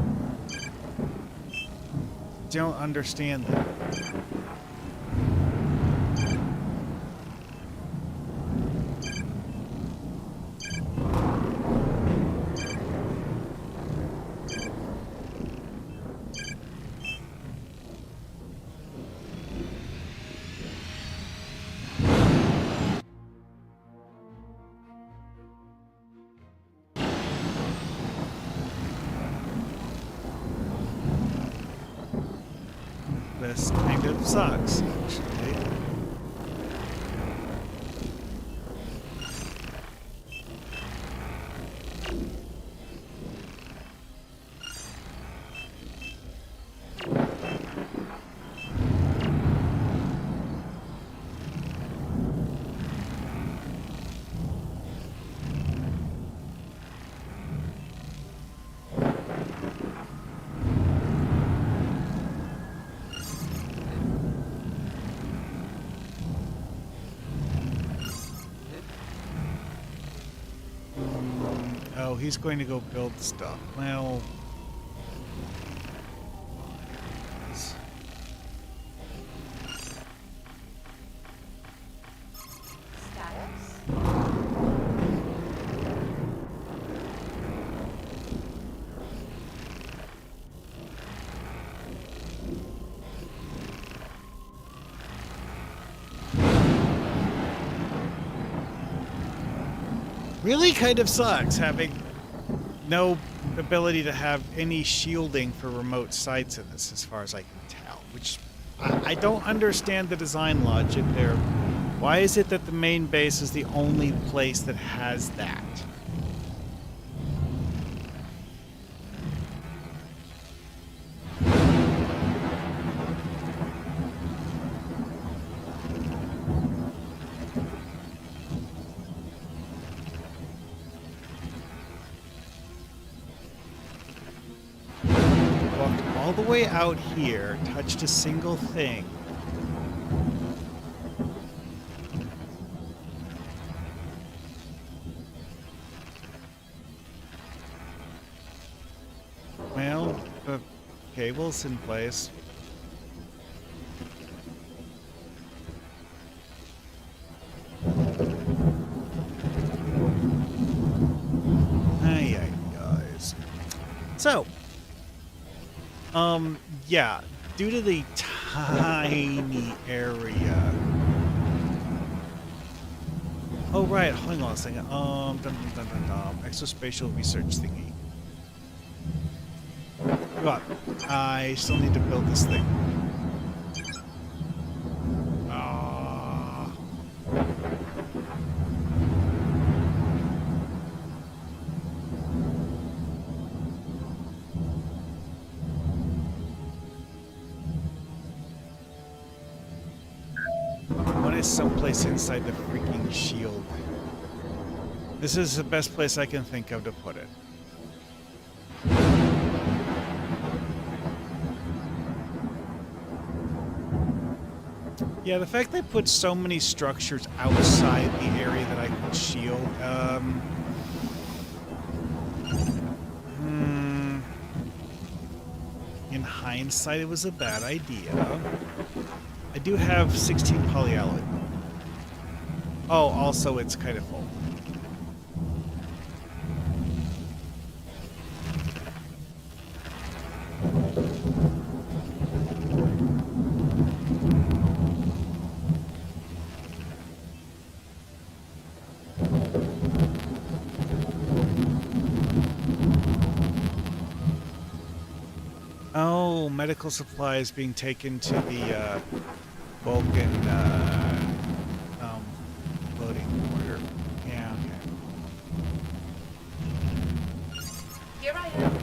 Don't understand that. This kind of sucks, actually. Oh, he's going to go build stuff. Well... Status. Really kind of sucks having no ability to have any shielding for remote sites in this, as far as I can tell. Which, I don't understand the design logic there. Why is it that the main base is the only place that has that? All the way out here, touched a single thing. Well, the cable's in place. Aye, guys. So, yeah, due to the tiny area. Oh, right, hang on a second. Exospatial research thingy. God, I still need to build this thing. Someplace inside the freaking shield. This is the best place I can think of to put it. Yeah, the fact they put so many structures outside the area that I can shield, in hindsight, it was a bad idea. I do have 16 polyalloy. Oh, also it's kind of full. Oh, medical supplies being taken to the Vulcan loading order. Yeah, okay. Here I am.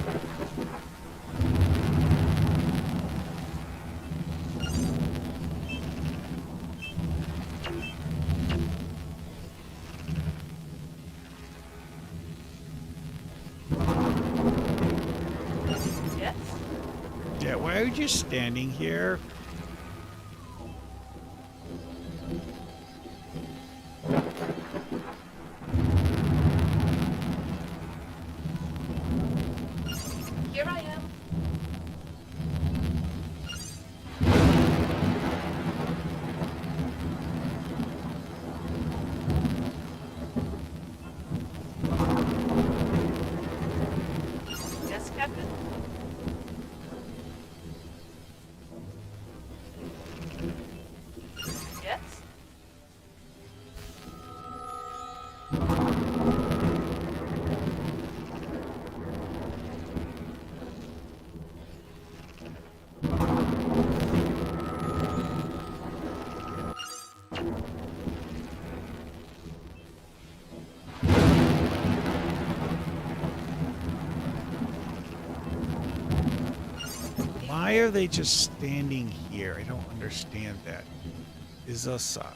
Yes. Yeah, why are you standing here? Here I am. Yes, Captain. Yes. Why are they just standing here? I don't understand that. Izosa.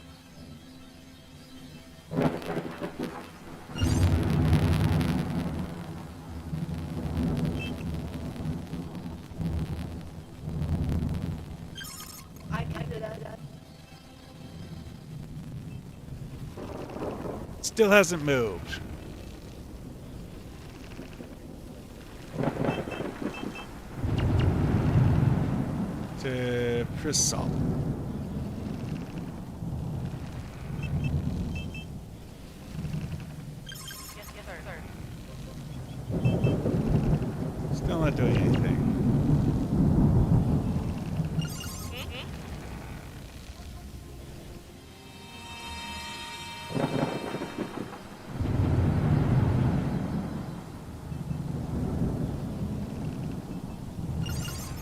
I can do that. Still hasn't moved. To Prisol. Yes, sir. Still not doing anything.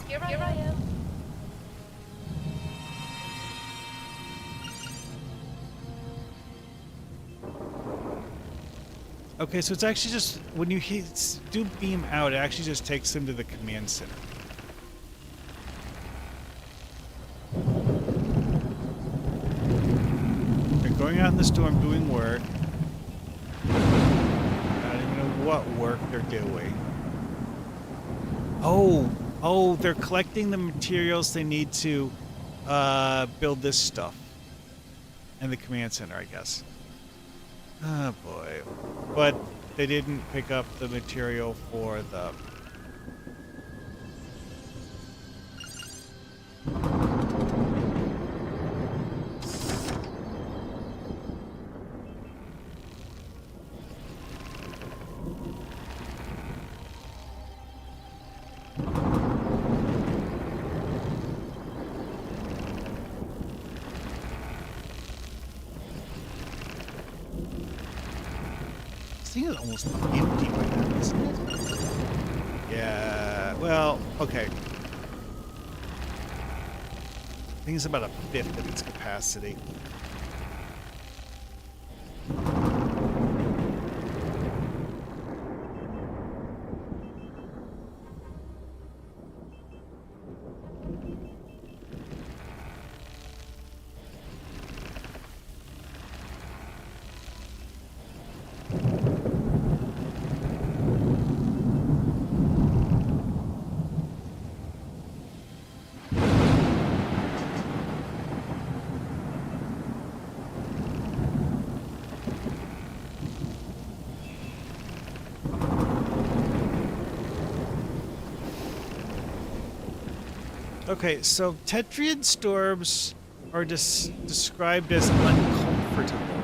Here I am. Okay, so it's actually just when you do beam out, it actually just takes them to the command center. They're going out in the storm doing work. I don't even know what work they're doing. Oh, they're collecting the materials they need to build this stuff. And the command center, I guess. Oh boy. But they didn't pick up the material for the... This thing is almost empty right now, isn't it? Yeah, well, okay. I think it's about a fifth of its capacity. Okay, so Tetrian storms are described as uncomfortable.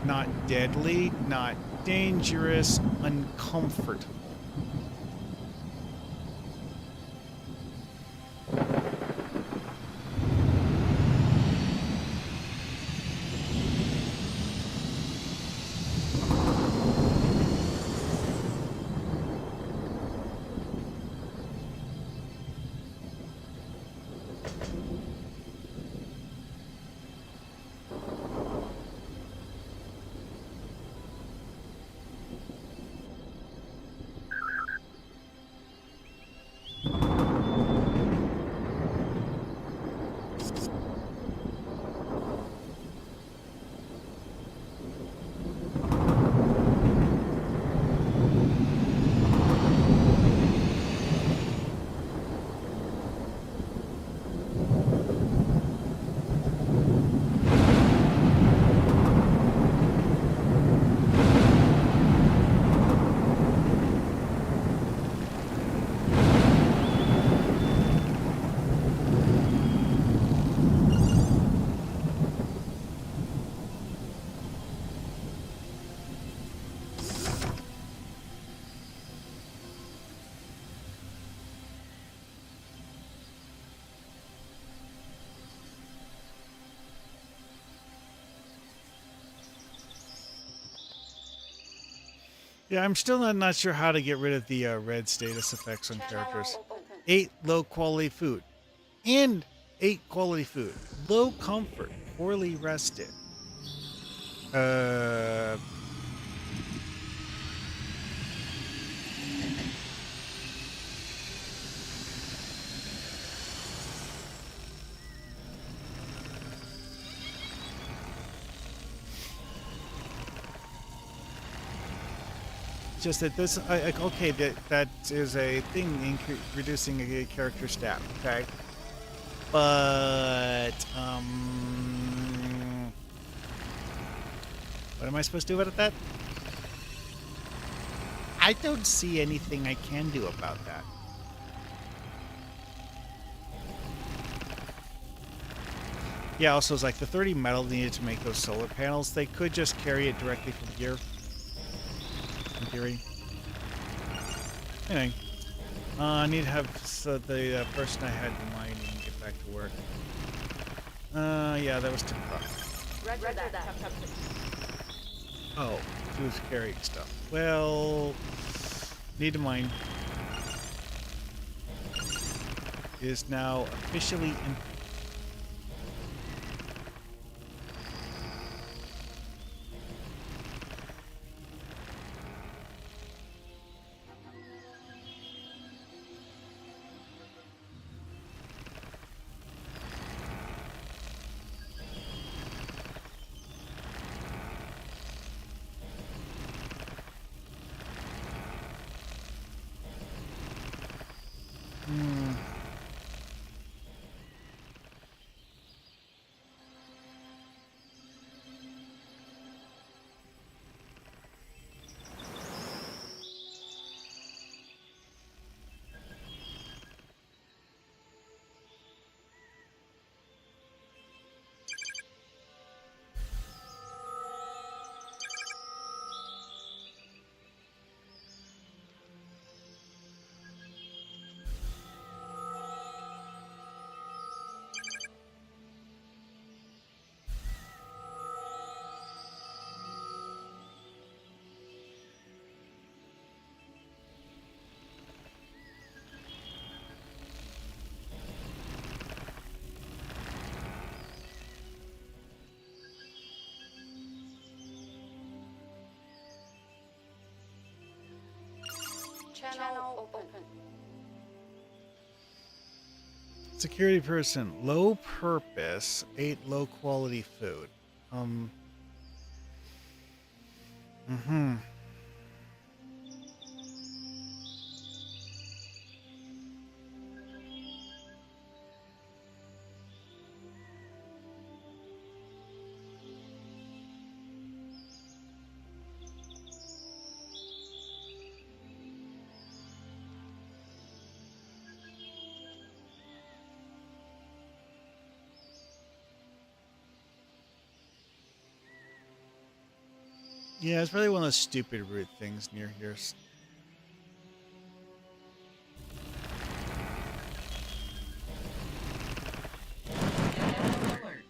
Not deadly, not dangerous, uncomfortable. Yeah, I'm still not sure how to get rid of the red status effects on characters. 8 low quality food. And 8 quality food. Low comfort. Poorly rested. Uh... Just that this, okay, that is a thing in reducing a character stat, okay? But, what am I supposed to do about that? I don't see anything I can do about that. Yeah, also, it's like the 30 metal needed to make those solar panels. They could just carry it directly from here. In theory. Anyway. I need to have the person I had mining get back to work. Yeah, that was too rough. Roger that. Oh, she was carrying stuff. Well, need to mine. Is now officially empty. Channel open. Security person, low purpose, 8 low quality food. Mm-hmm. Yeah, it's probably one of those stupid root things near here. Yellow alert.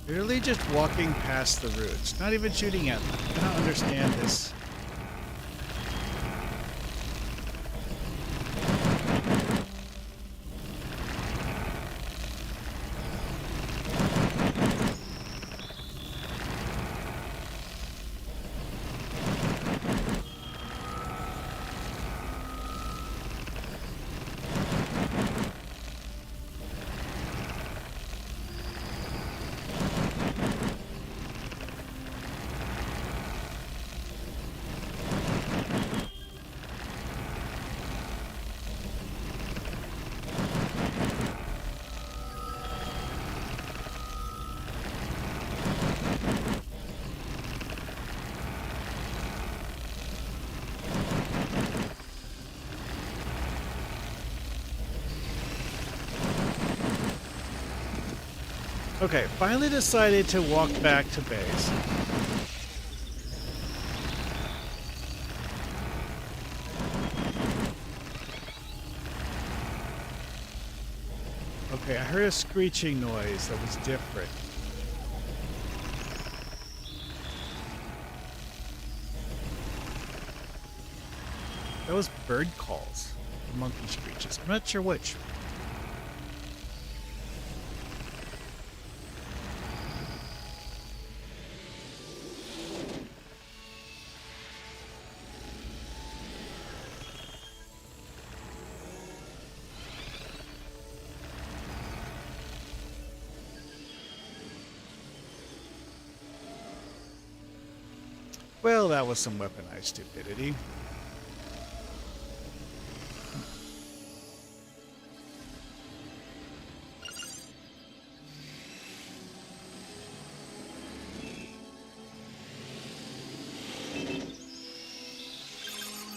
Literally just walking past the roots, not even shooting at them. I don't understand this. Okay, finally decided to walk back to base. Okay, I heard a screeching noise that was different. That was bird calls, monkey screeches. I'm not sure which. Well, that was some weaponized stupidity.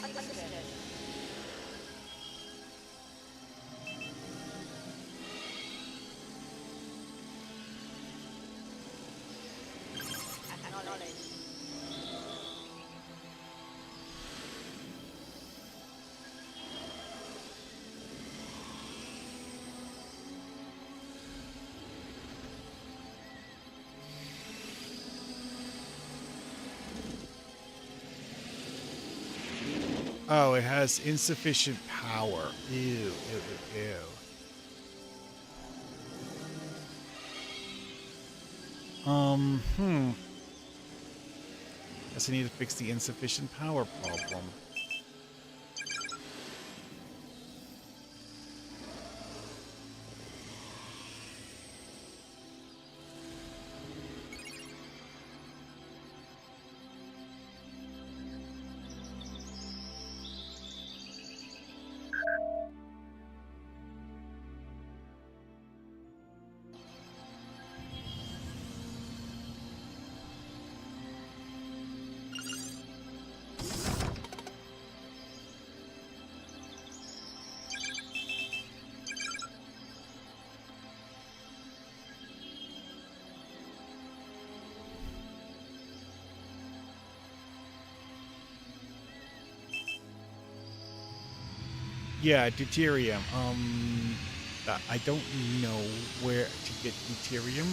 Understood. Acknowledged. Oh, it has insufficient power. Ew, ew, ew, ew. Hmm. Guess I need to fix the insufficient power problem. Yeah, deuterium. I don't know where to get deuterium.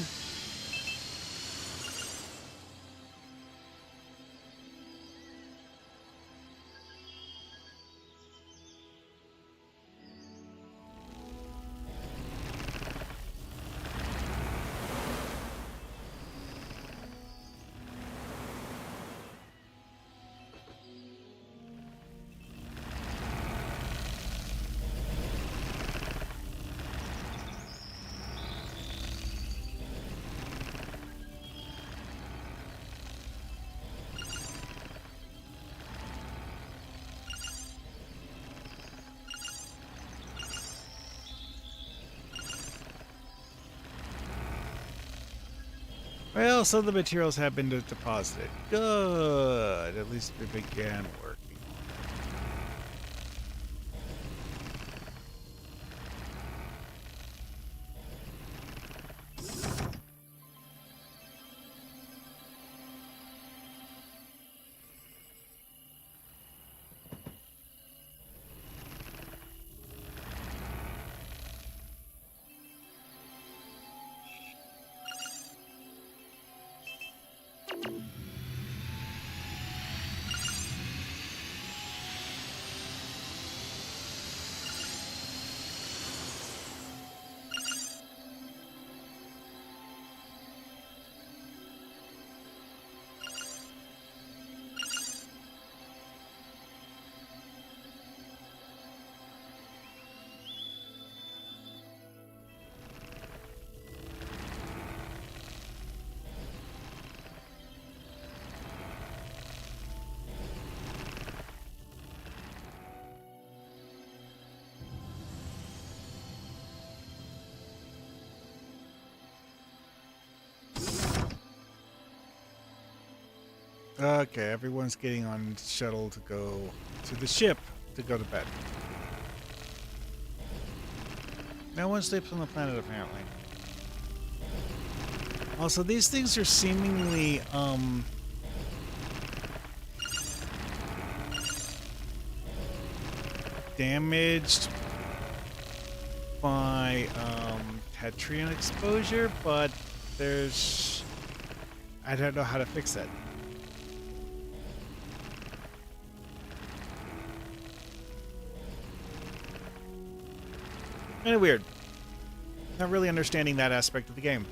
Well, some of the materials have been deposited. Good. At least they began working. Okay, everyone's getting on shuttle to go to the ship to go to bed. No one sleeps on the planet, apparently. Also, these things are seemingly, damaged by, Tetrian exposure, but there's... I don't know how to fix that. Kind of weird. Not really understanding that aspect of the game.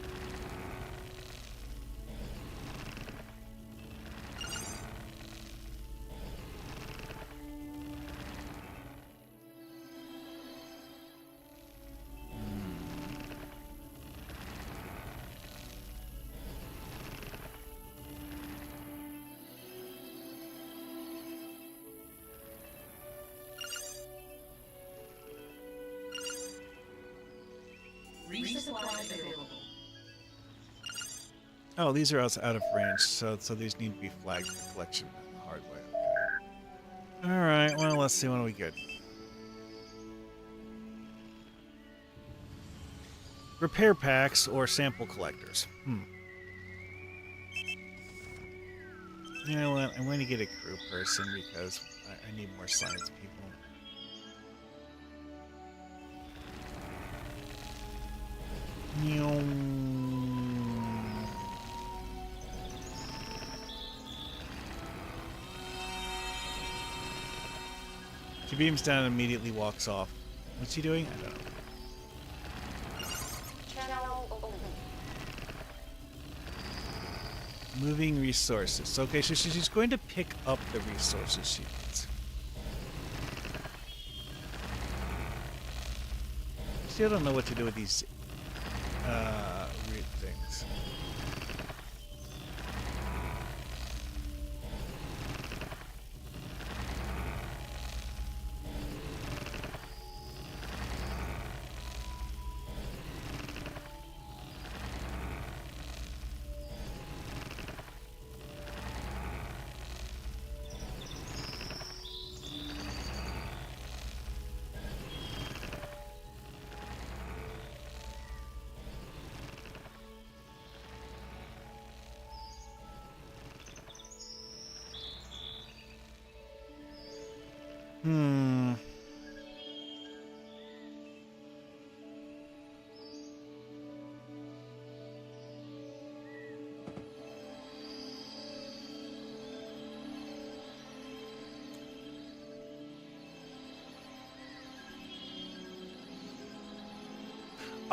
Resupply available. Oh, these are out of range, so these need to be flagged for collection the hard way. Okay. All right. Well, let's see what do we get. Repair packs or sample collectors. You know what? I'm going to get a crew person because I need more science people. She beams down and immediately walks off. What's she doing? I don't know. Channel open. Moving resources. Okay, so she's going to pick up the resources she needs. Still don't know what to do with these weird things.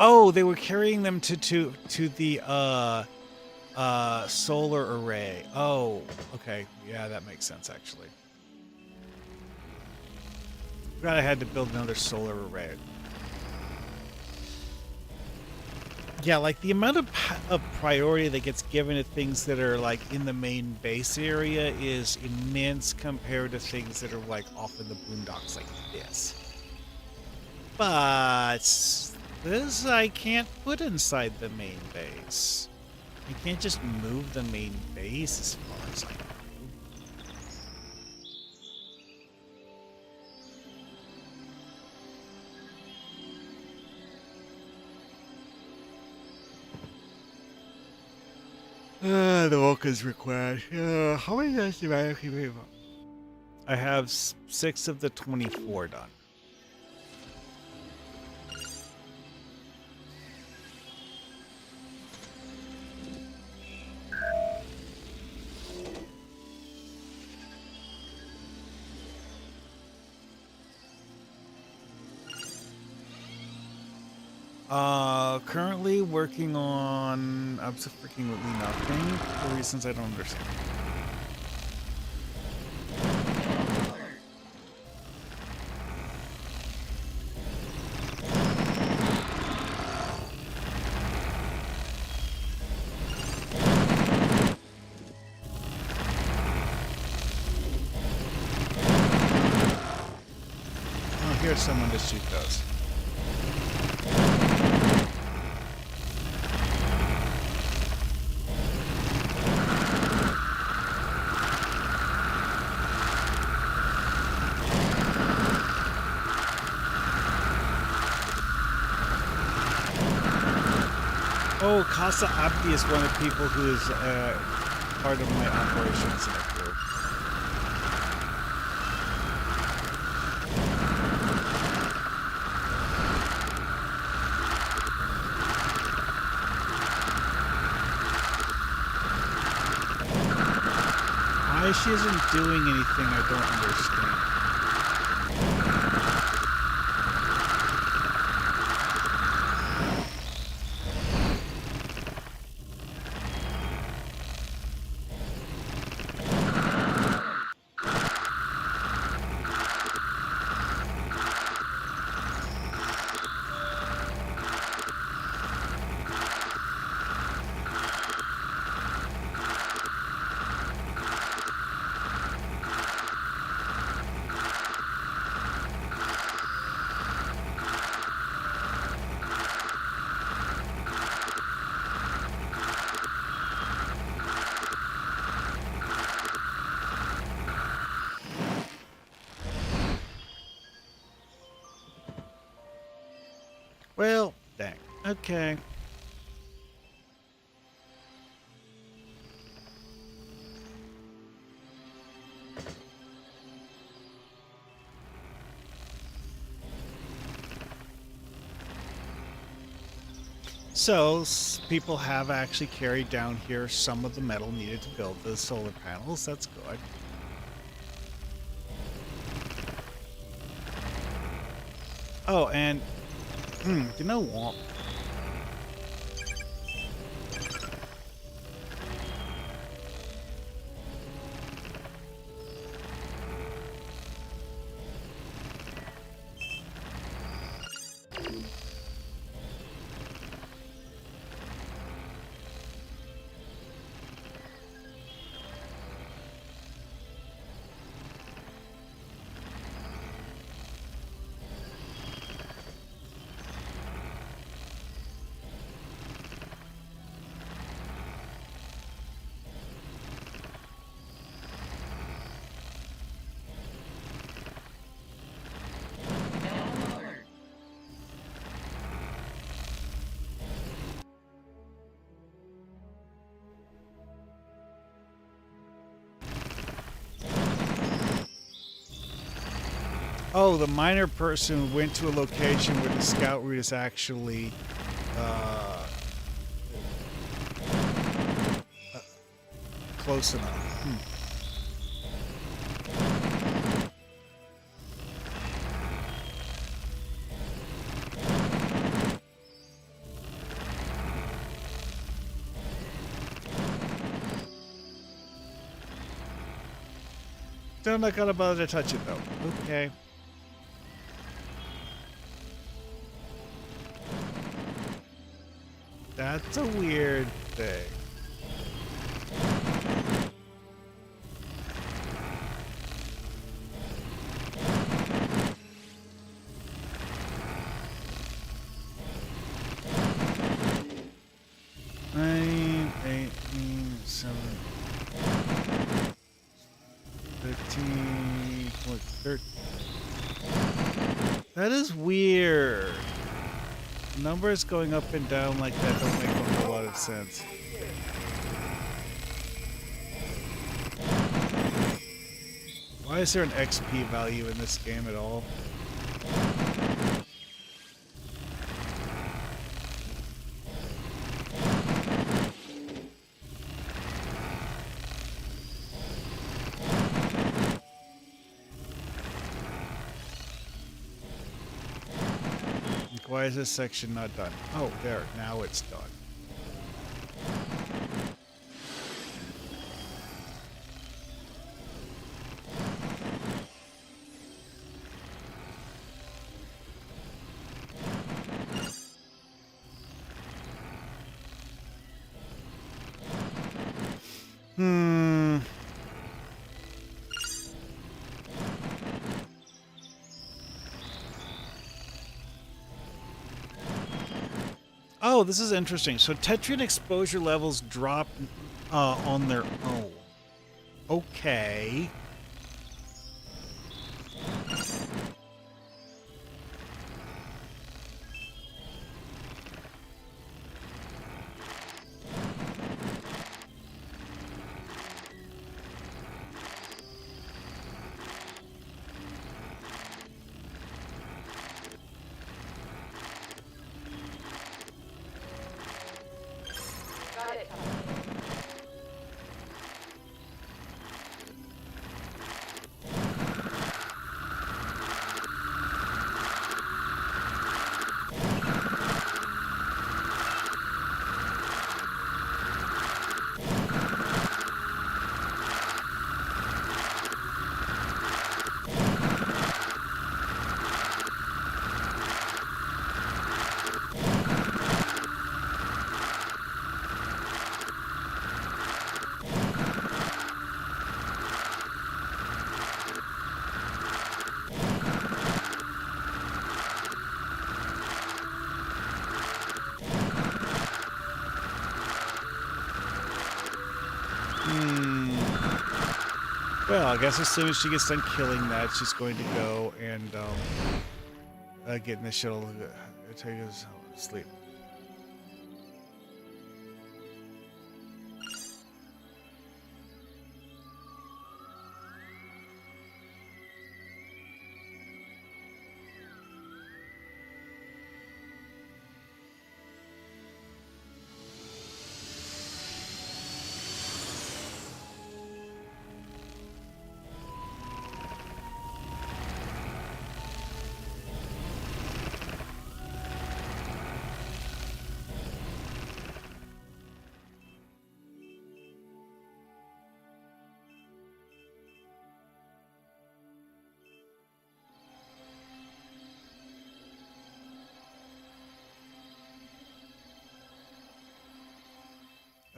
Oh, they were carrying them to the solar array. Oh, okay. Yeah, that makes sense actually. Forgot I had to build another solar array. Yeah, like the amount of priority that gets given to things that are like in the main base area is immense compared to things that are like off in the boondocks like this. But this I can't put inside the main base. I can't just move the main base as far as I know. The Vulcan's required. How many does do I actually have? I have 6 of the 24 done. Currently working on absolutely nothing for reasons I don't understand. Oh, here's someone to shoot those. Oh, Casa Abdi is one of the people who is part of my operations in the crew. Why she isn't doing anything I don't understand. Well, dang. Okay. So, people have actually carried down here some of the metal needed to build the solar panels. That's good. Oh, and you know what? Oh, the miner person went to a location where the scout route is actually close enough. Still not gonna bother to touch it though. Okay. That's a weird thing. That is weird. Numbers going up and down like that don't make a whole lot of sense. Why is there an XP value in this game at all? Why is this section not done? Oh, there. Now it's done. Oh, this is interesting. So Tetrian exposure levels drop on their own. Okay. Got it. Well, I guess as soon as she gets done killing that, she's going to go and get in the shuttle to take us to sleep.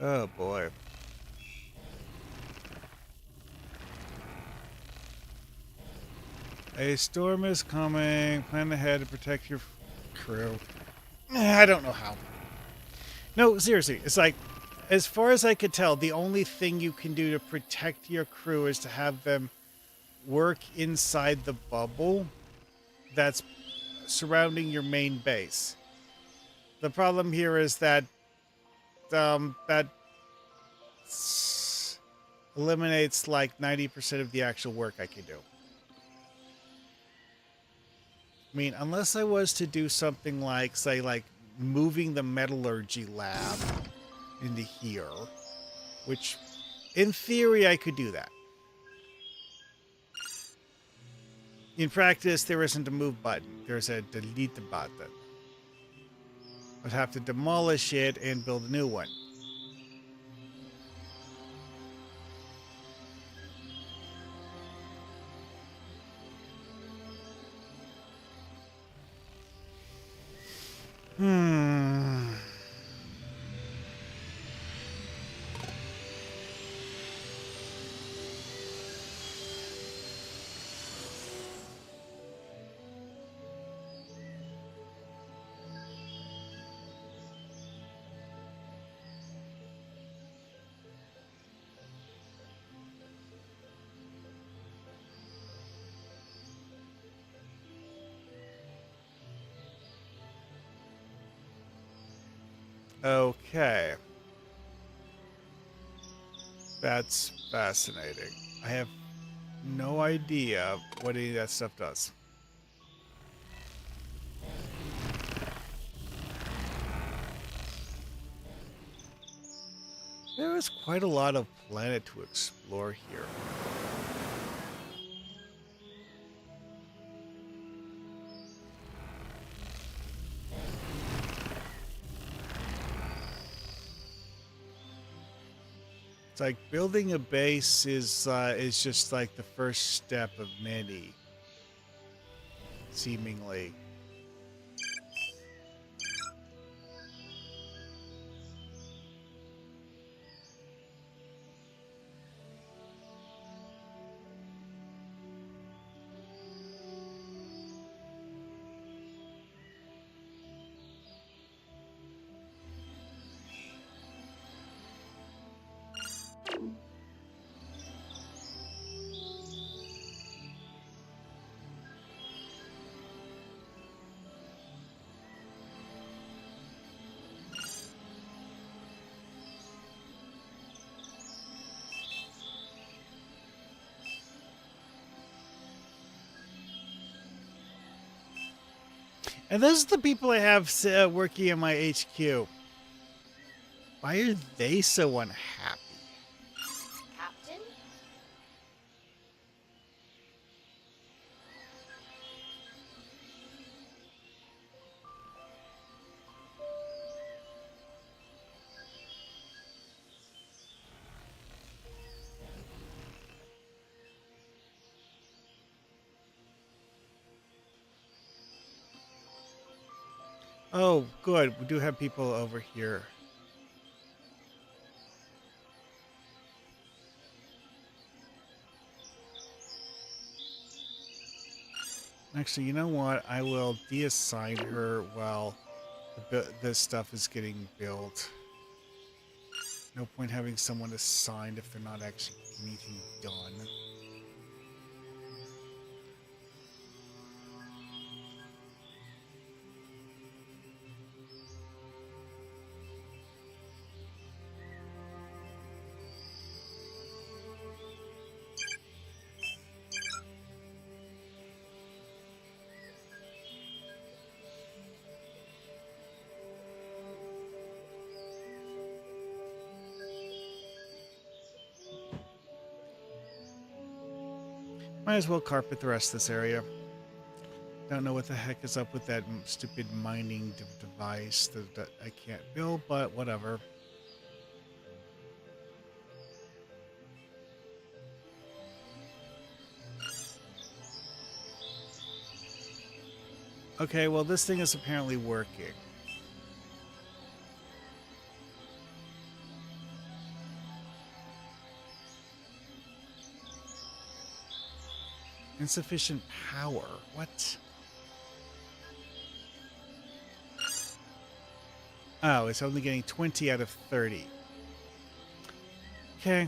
Oh boy. A storm is coming. Plan ahead to protect your crew. I don't know how. No, seriously. It's like, as far as I could tell, the only thing you can do to protect your crew is to have them work inside the bubble that's surrounding your main base. The problem here is that that eliminates like 90% of the actual work I can do. I mean, unless I was to do something like, say, like moving the metallurgy lab into here, which in theory I could do that. In practice, there isn't a move button. There's a delete button. I'd have to demolish it and build a new one. Okay. That's fascinating. I have no idea what any of that stuff does. There is quite a lot of planet to explore here. It's like building a base is just like the first step of many, seemingly. And those are the people I have working in my HQ. Why are they so unhappy? Captain? Oh, good. We do have people over here. Actually, you know what? I will deassign her while this stuff is getting built. No point having someone assigned if they're not actually getting anything done. Might as well carpet the rest of this area. Don't know what the heck is up with that stupid mining device that I can't build, but whatever. Okay, well, this thing is apparently working. Insufficient power. What? Oh, it's only getting 20 out of 30. Okay.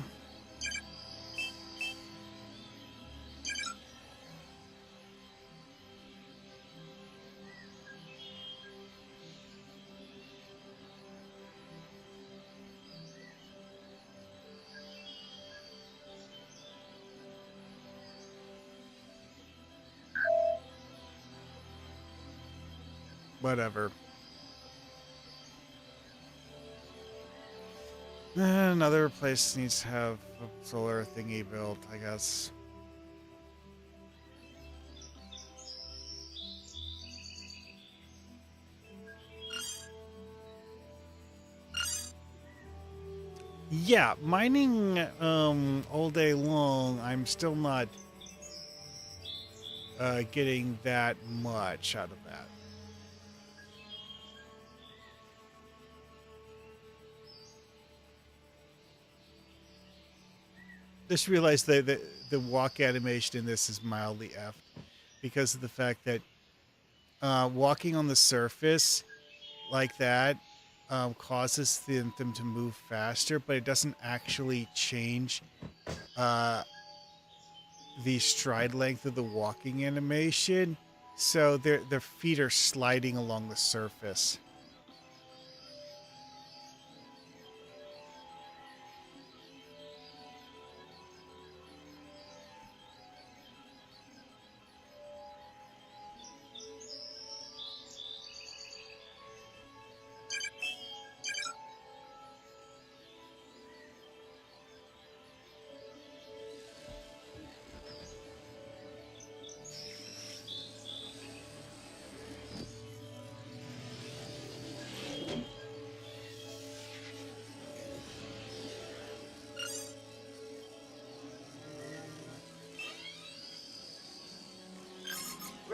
Whatever. Another place needs to have a solar thingy built, I guess. Yeah, mining all day long, I'm still not getting that much out of that. Just realized that the walk animation in this is mildly effed because of the fact that walking on the surface like that causes them to move faster, but it doesn't actually change uh, the stride length of the walking animation. So their feet are sliding along the surface.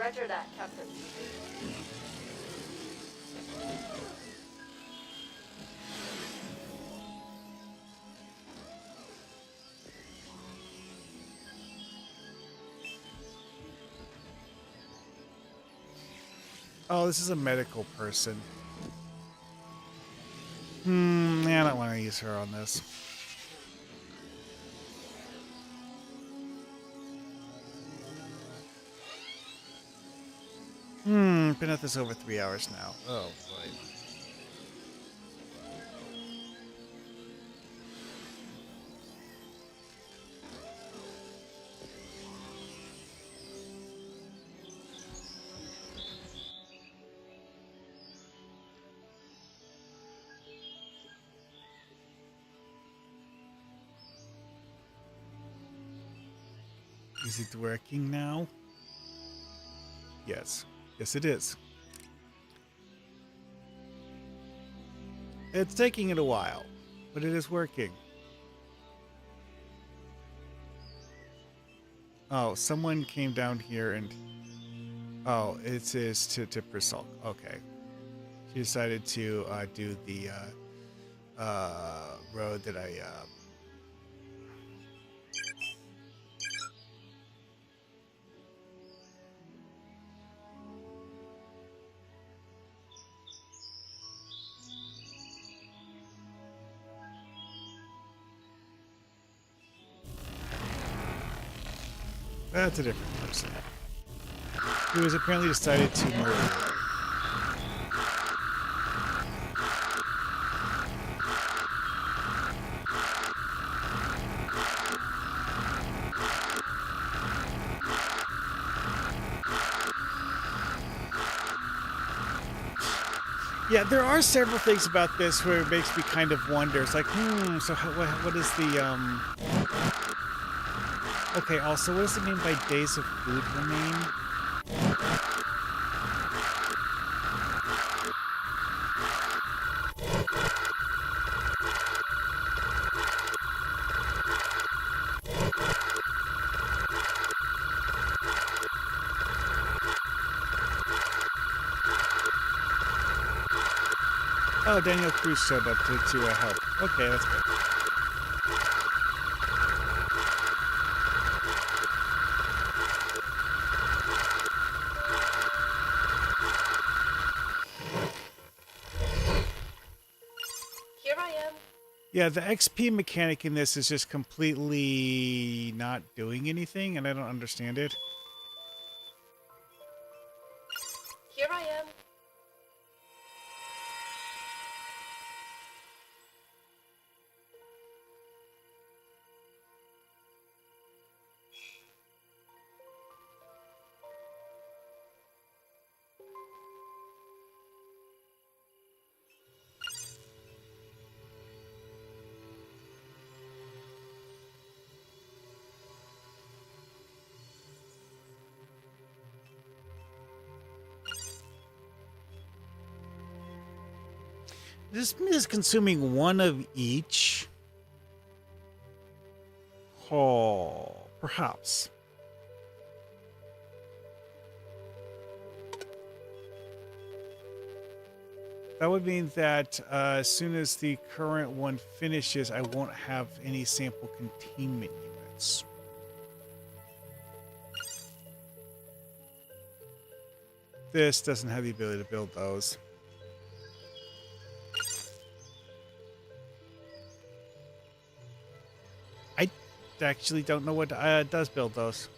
Roger that, Captain. Oh, this is a medical person. Yeah, I don't want to use her on this. Been at this over 3 hours now. Oh, boy. Is it working now? Yes. Yes, it is. It's taking it a while, but it is working. Oh, someone came down here and... Oh, it is to Persulk. Okay. She decided to do the road that I... That's a different person. Who has apparently decided to murder. Yeah, there are several things about this where it makes me kind of wonder. It's like, so what is the, Okay, also, what does it mean by days of food remain? Oh, Daniel Cruz showed up to help. Okay, that's good. Here I am. Yeah, the XP mechanic in this is just completely not doing anything, and I don't understand it. Here I am. This is consuming one of each. Oh, perhaps. That would mean that as soon as the current one finishes, I won't have any sample containment units. This doesn't have the ability to build those. I actually don't know what does build those.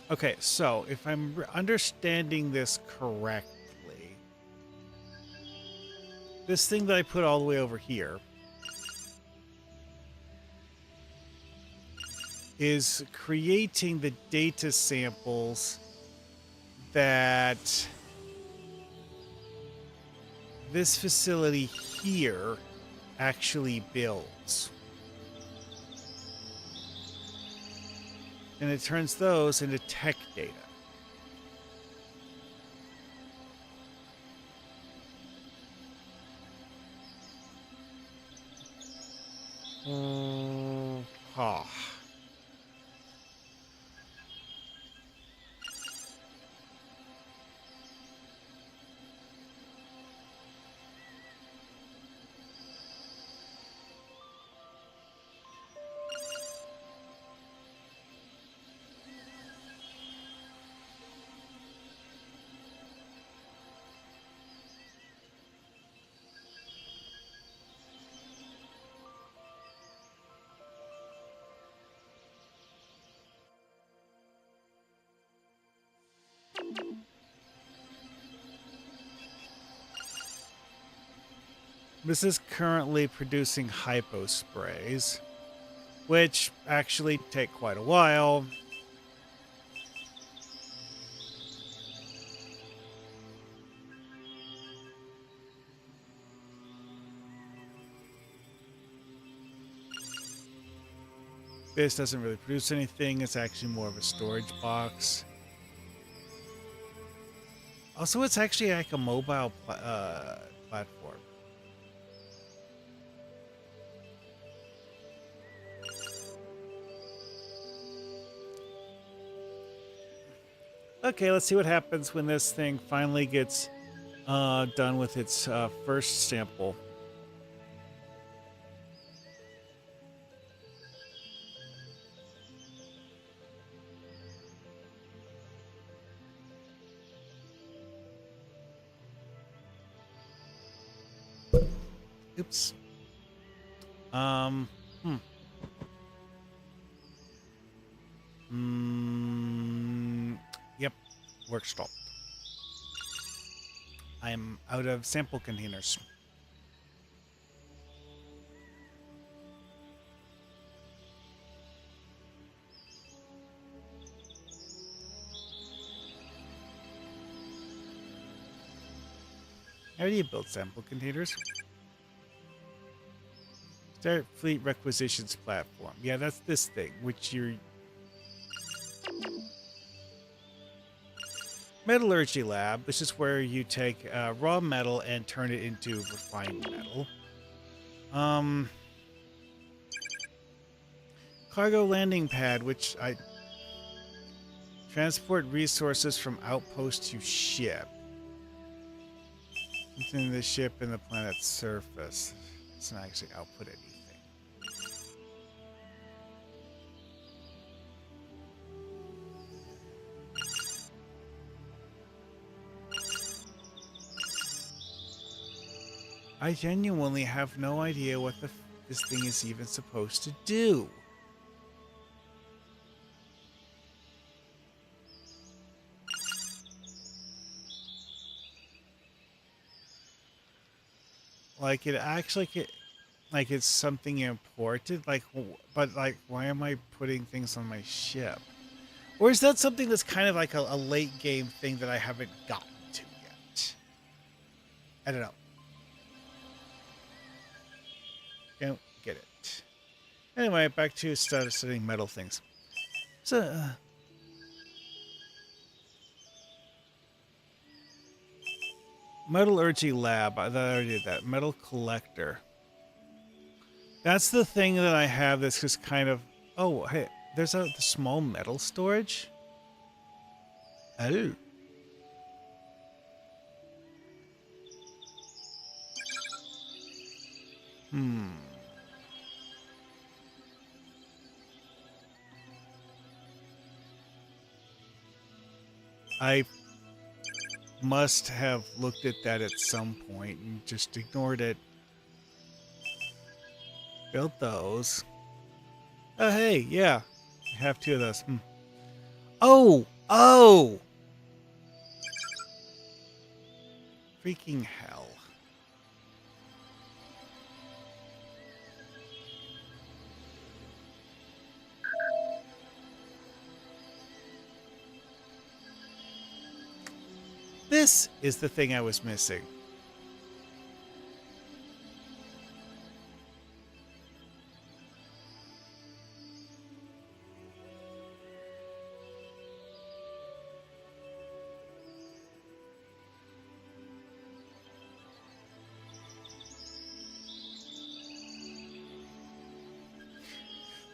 Okay, so if I'm understanding this correctly, this thing that I put all the way over here is creating the data samples that this facility here actually builds. And it turns those into tech data. Huh. This is currently producing hypo sprays, which actually take quite a while. This doesn't really produce anything. It's actually more of a storage box. Also, it's actually like a mobile platform. Okay, let's see what happens when this thing finally gets done with its first sample. Oops. Yep. Work stopped. I am out of sample containers. How do you build sample containers? Start fleet requisitions platform. Yeah, that's this thing, which you're... Metallurgy lab. This is where you take raw metal and turn it into refined metal. Cargo landing pad, which I... Transport resources from outpost to ship. Between the ship and the planet's surface. It's not actually output anything. I genuinely have no idea what this thing is even supposed to do. Like, it actually, like, it's something important. Like, but, like, why am I putting things on my ship? Or is that something that's kind of like a late game thing that I haven't gotten to yet? I don't know. Don't get it. Anyway, back to studying metal things. So, metallurgy lab. I already did that. Metal collector. That's the thing that I have that's just kind of... Oh, hey, there's the small metal storage? Oh. I must have looked at that at some point and just ignored it. Built those. Oh, hey, yeah. I have two of those. Oh, Oh! Freaking hell. This is the thing I was missing.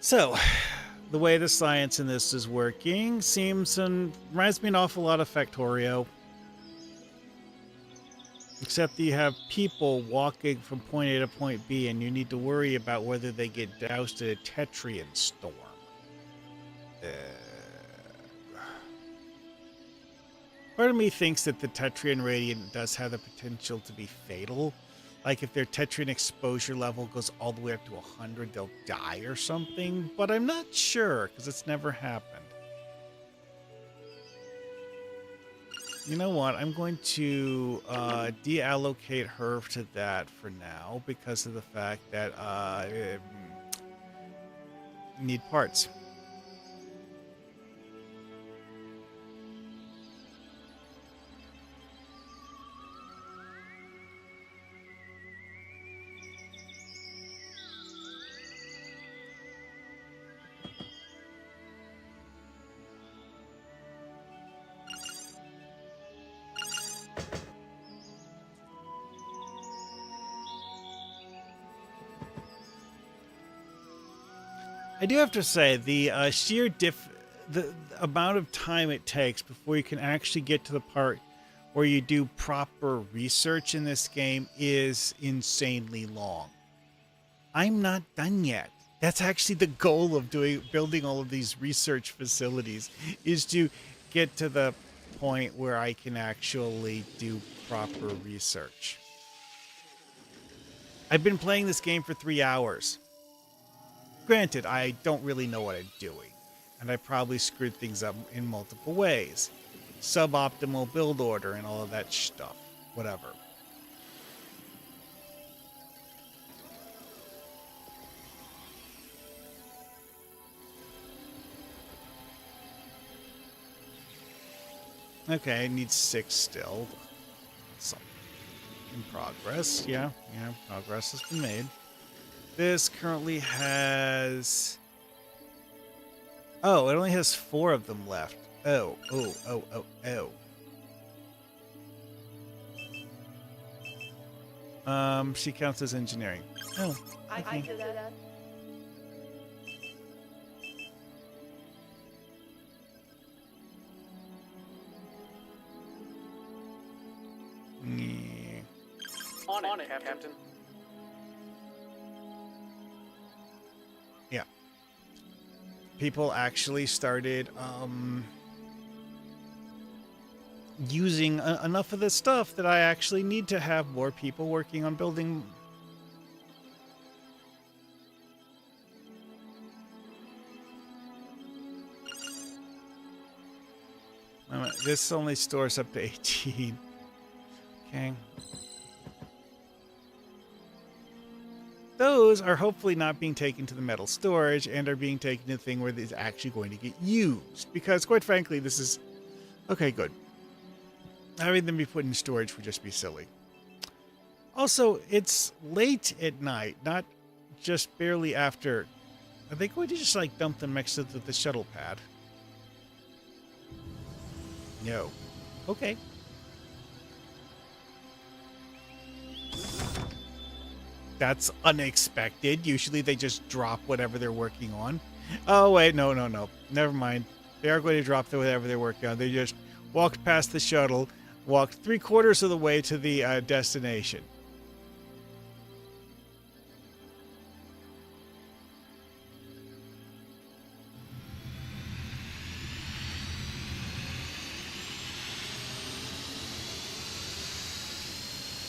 So, the way the science in this is working seems and reminds me an awful lot of Factorio. Except that you have people walking from point A to point B, and you need to worry about whether they get doused in a Tetrian storm. Part of me thinks that the Tetrian radiant does have the potential to be fatal. Like if their Tetrian exposure level goes all the way up to 100, they'll die or something. But I'm not sure, because it's never happened. You know what? I'm going to deallocate her to that for now because of the fact that need parts. I do have to say, the the amount of time it takes before you can actually get to the part where you do proper research in this game is insanely long. I'm not done yet. That's actually the goal of building all of these research facilities, is to get to the point where I can actually do proper research. I've been playing this game for 3 hours. Granted, I don't really know what I'm doing, and I probably screwed things up in multiple ways. Suboptimal build order and all of that stuff. Whatever. Okay, I need 6 still. So, in progress. Yeah, progress has been made. This currently has... Oh, it only has 4 of them left. Oh. She counts as engineering. Oh, I okay. do that. Yeah. On it, Captain. Yeah. People actually started using enough of this stuff that I actually need to have more people working on building. This only stores up to 18. Okay. Those are hopefully not being taken to the metal storage and are being taken to the thing where it's actually going to get used. Because, quite frankly, this is... Okay, good. Having them be put in storage would just be silly. Also, it's late at night, not just barely after. Are they going to just, like, dump them next to the shuttle pad? No. Okay. That's unexpected. Usually they just drop whatever they're working on. Oh, wait. No. Never mind. They are going to drop whatever they're working on. They just walked past the shuttle, walked 3/4 of the way to the destination.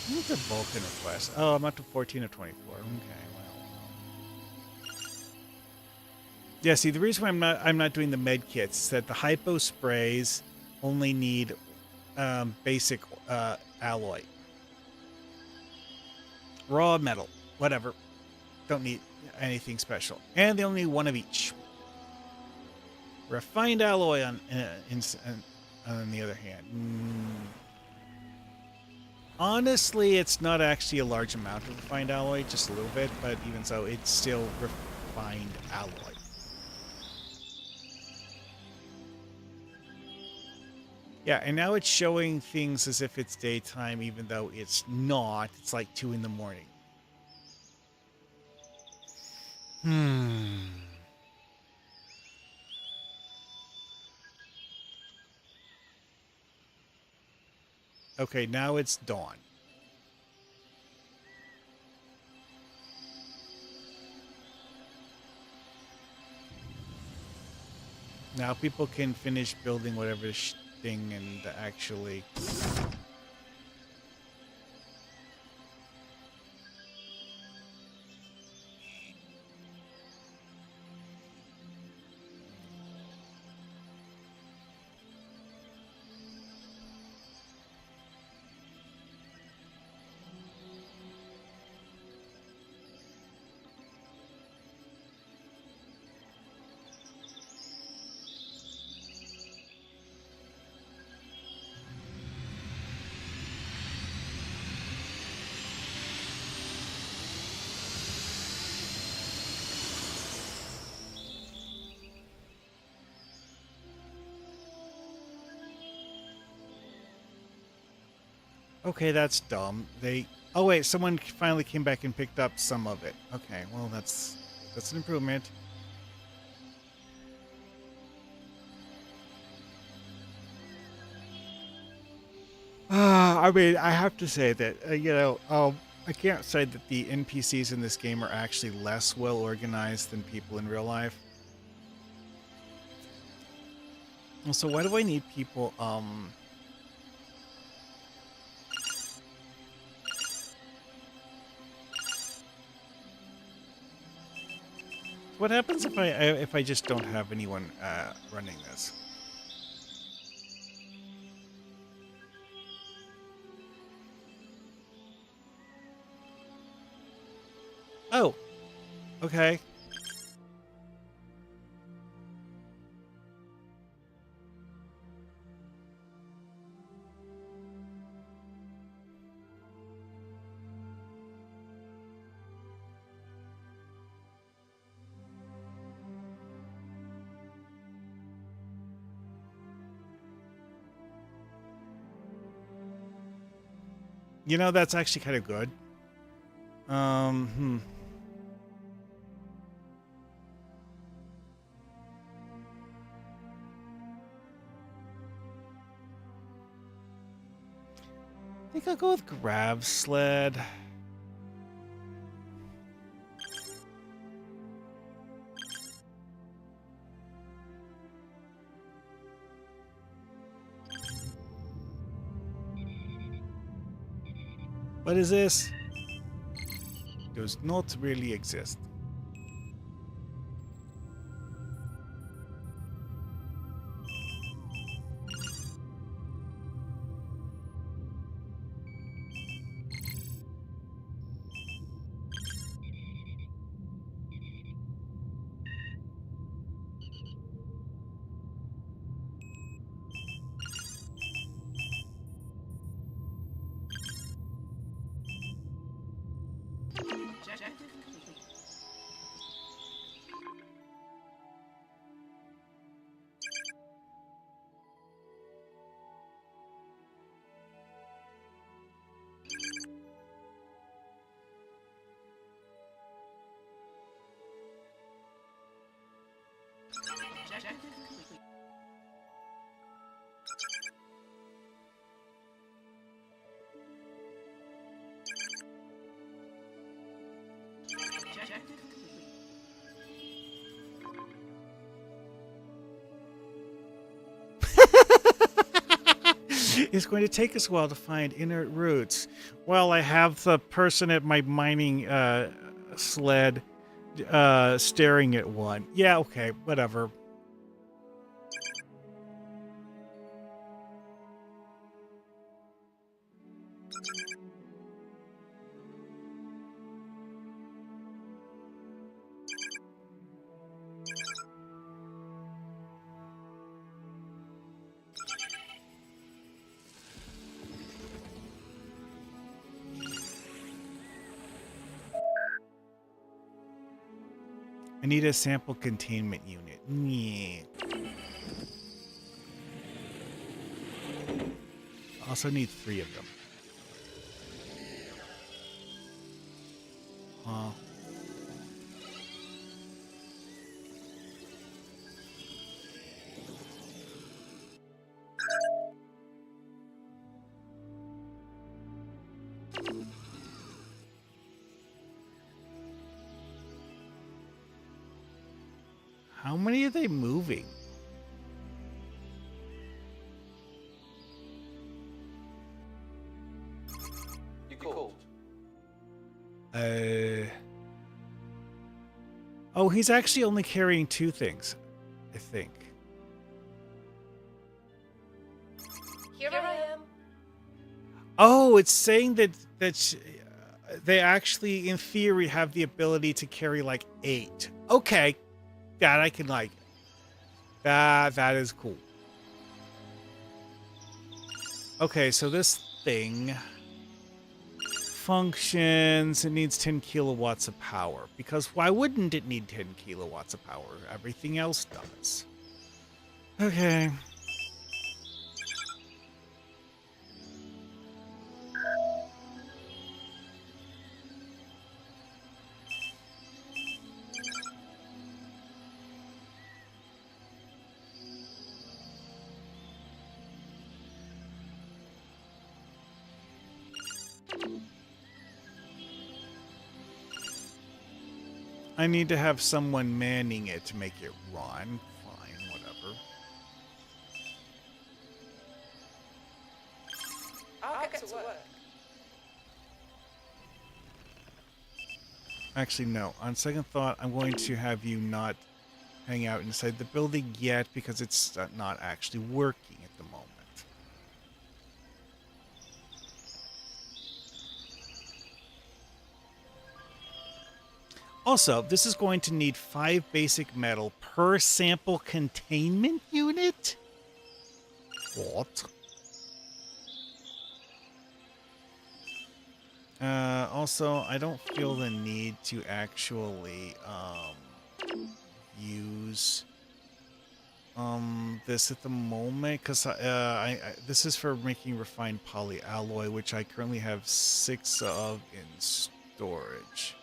What's a Vulcan request? Oh, I'm up to 14 of 24. Okay, well. Yeah, see, the reason why I'm not doing the med kits is that the hypo sprays only need basic alloy. Raw metal, whatever. Don't need anything special. And they only need one of each. Refined alloy on the other hand. Honestly, it's not actually a large amount of refined alloy, just a little bit, but even so, it's still refined alloy. Yeah, and now it's showing things as if it's daytime, even though it's not. It's like 2 in the morning. Okay, now it's dawn. Now people can finish building whatever thing and actually... Okay, that's dumb. Oh wait, someone finally came back and picked up some of it. Okay, well that's an improvement. I mean, I have to say that I can't say that the NPCs in this game are actually less well organized than people in real life. Also, why do I need people What happens if I just don't have anyone running this? Oh, okay. You know, that's actually kind of good. I think I'll go with Grab Sled. What is this? Does not really exist. It's going to take us a while to find inert roots. Well, I have the person at my mining sled staring at one. Yeah, okay, whatever. I need a sample containment unit. Yeah. Also need 3 of them. Huh. How many are they moving? You called. Oh, he's actually only carrying 2 things, I think. Here I am. Oh, it's saying that they actually, in theory, have the ability to carry like 8. Okay, that I can like. That is cool. Okay, so this thing functions. It needs 10 kilowatts of power because why wouldn't it need 10 kilowatts of power? Everything else does. Okay. I need to have someone manning it to make it run. Fine, whatever. I'll get to work. Actually, no. On second thought, I'm going to have you not hang out inside the building yet because it's not actually working at the moment. Also, this is going to need 5 basic metal per sample containment unit? What? Also, I don't feel the need to actually use this at the moment because this is for making refined polyalloy, which I currently have 6 of in storage.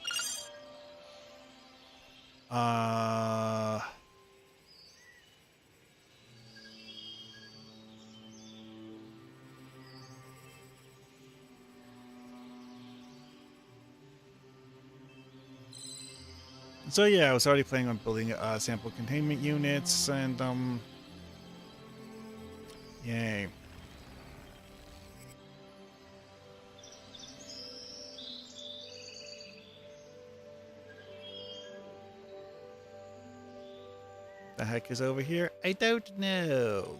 So yeah, I was already planning on building sample containment units, and yay. The heck is over here? I don't know.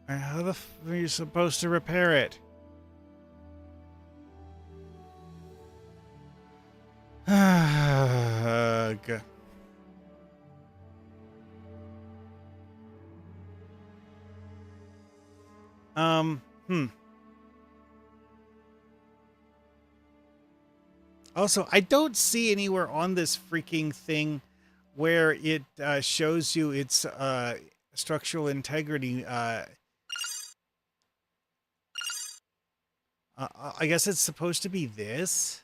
How the f are you supposed to repair it? Ugh. Hmm. Also, I don't see anywhere on this freaking thing where it shows you its structural integrity. I guess it's supposed to be this.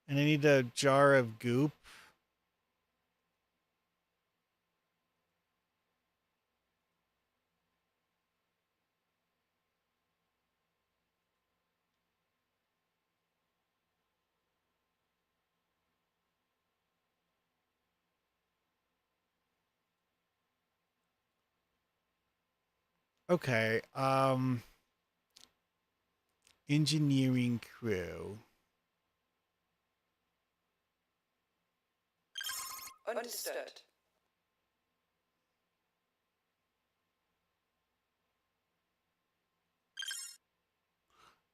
And I need a jar of goop. Okay. Engineering crew. Understood.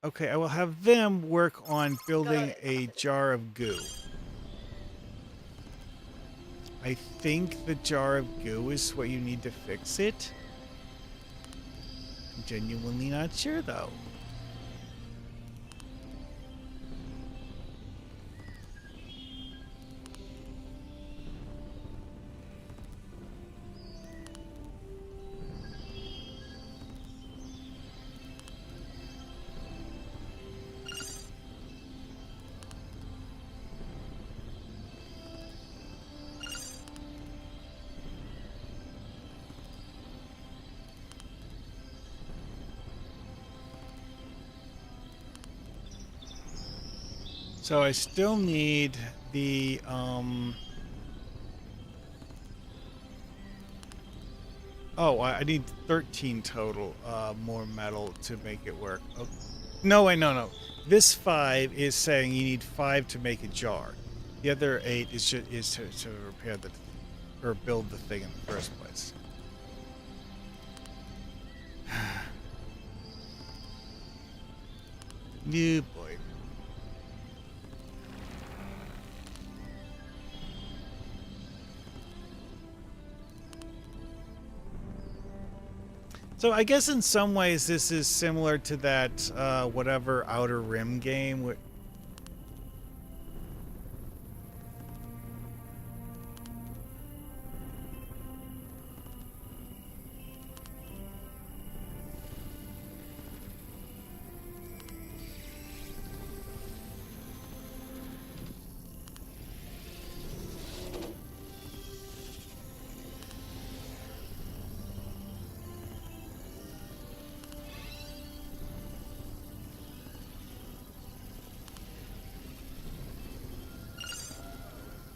Okay, I will have them work on building Got it. a jar of goo. I think the jar of goo is what you need to fix it. I'm genuinely not sure though. So I still need the oh, I need 13 total more metal to make it work. Oh, no, wait, no. This 5 is saying you need 5 to make a jar. The other 8 is to repair the or build the thing in the first place. New boy. So I guess in some ways this is similar to that whatever Outer Rim game.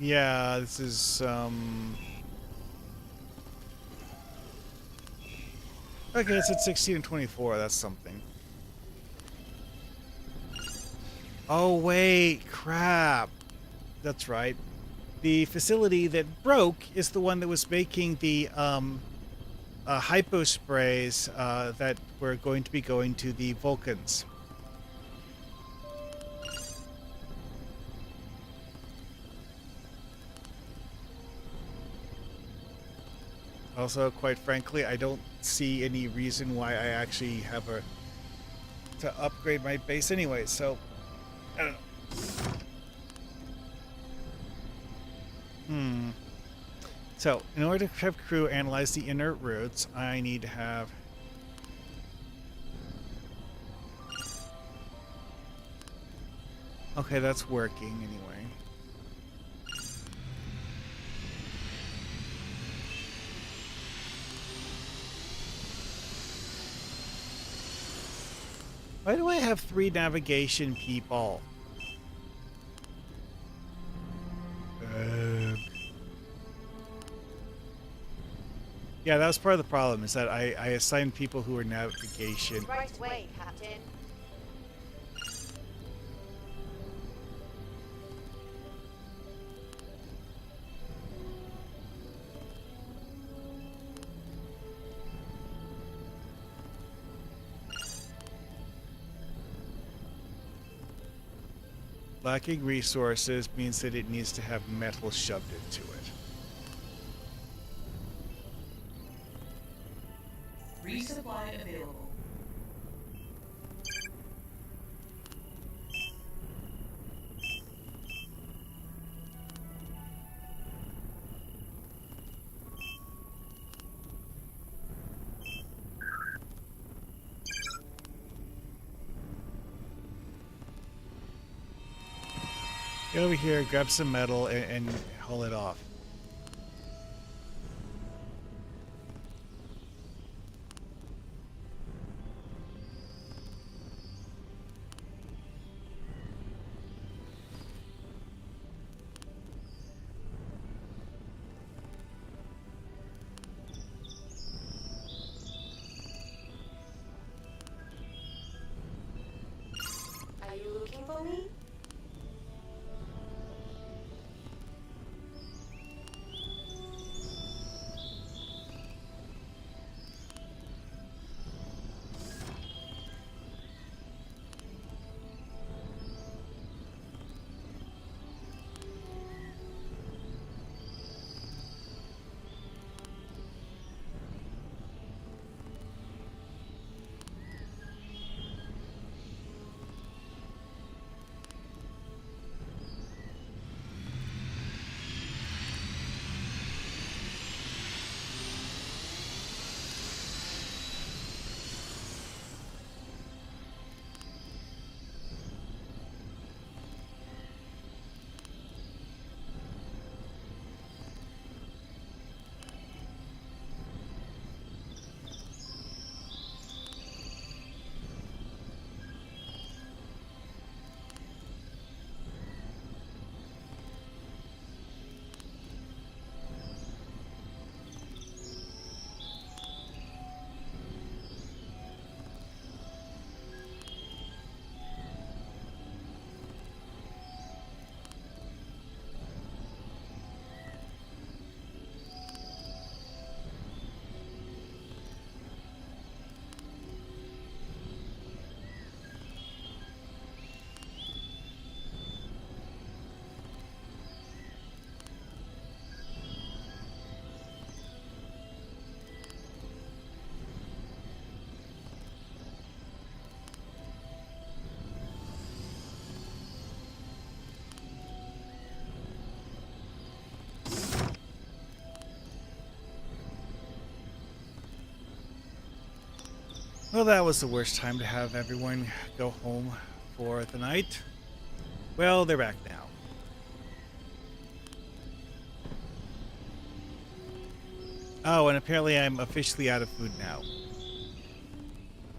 Yeah, this is okay, it's at 16 and 24, that's something. Oh wait, crap. That's right. The facility that broke is the one that was making the hypo sprays that were going to be going to the Vulcans. Also, quite frankly, I don't see any reason why I actually have to upgrade my base anyway, so I don't know. So, in order to have crew analyze the inert routes, I need to have okay, that's working anyway. Why do I have 3 navigation people? Yeah, that was part of the problem, is that I assigned people who were navigation. Right away, Captain. Lacking resources means that it needs to have metal shoved into it. Resupply available. Get over here, grab some metal, and haul it off. Are you looking for me? Well, that was the worst time to have everyone go home for the night. Well, they're back now. Oh, and apparently I'm officially out of food now.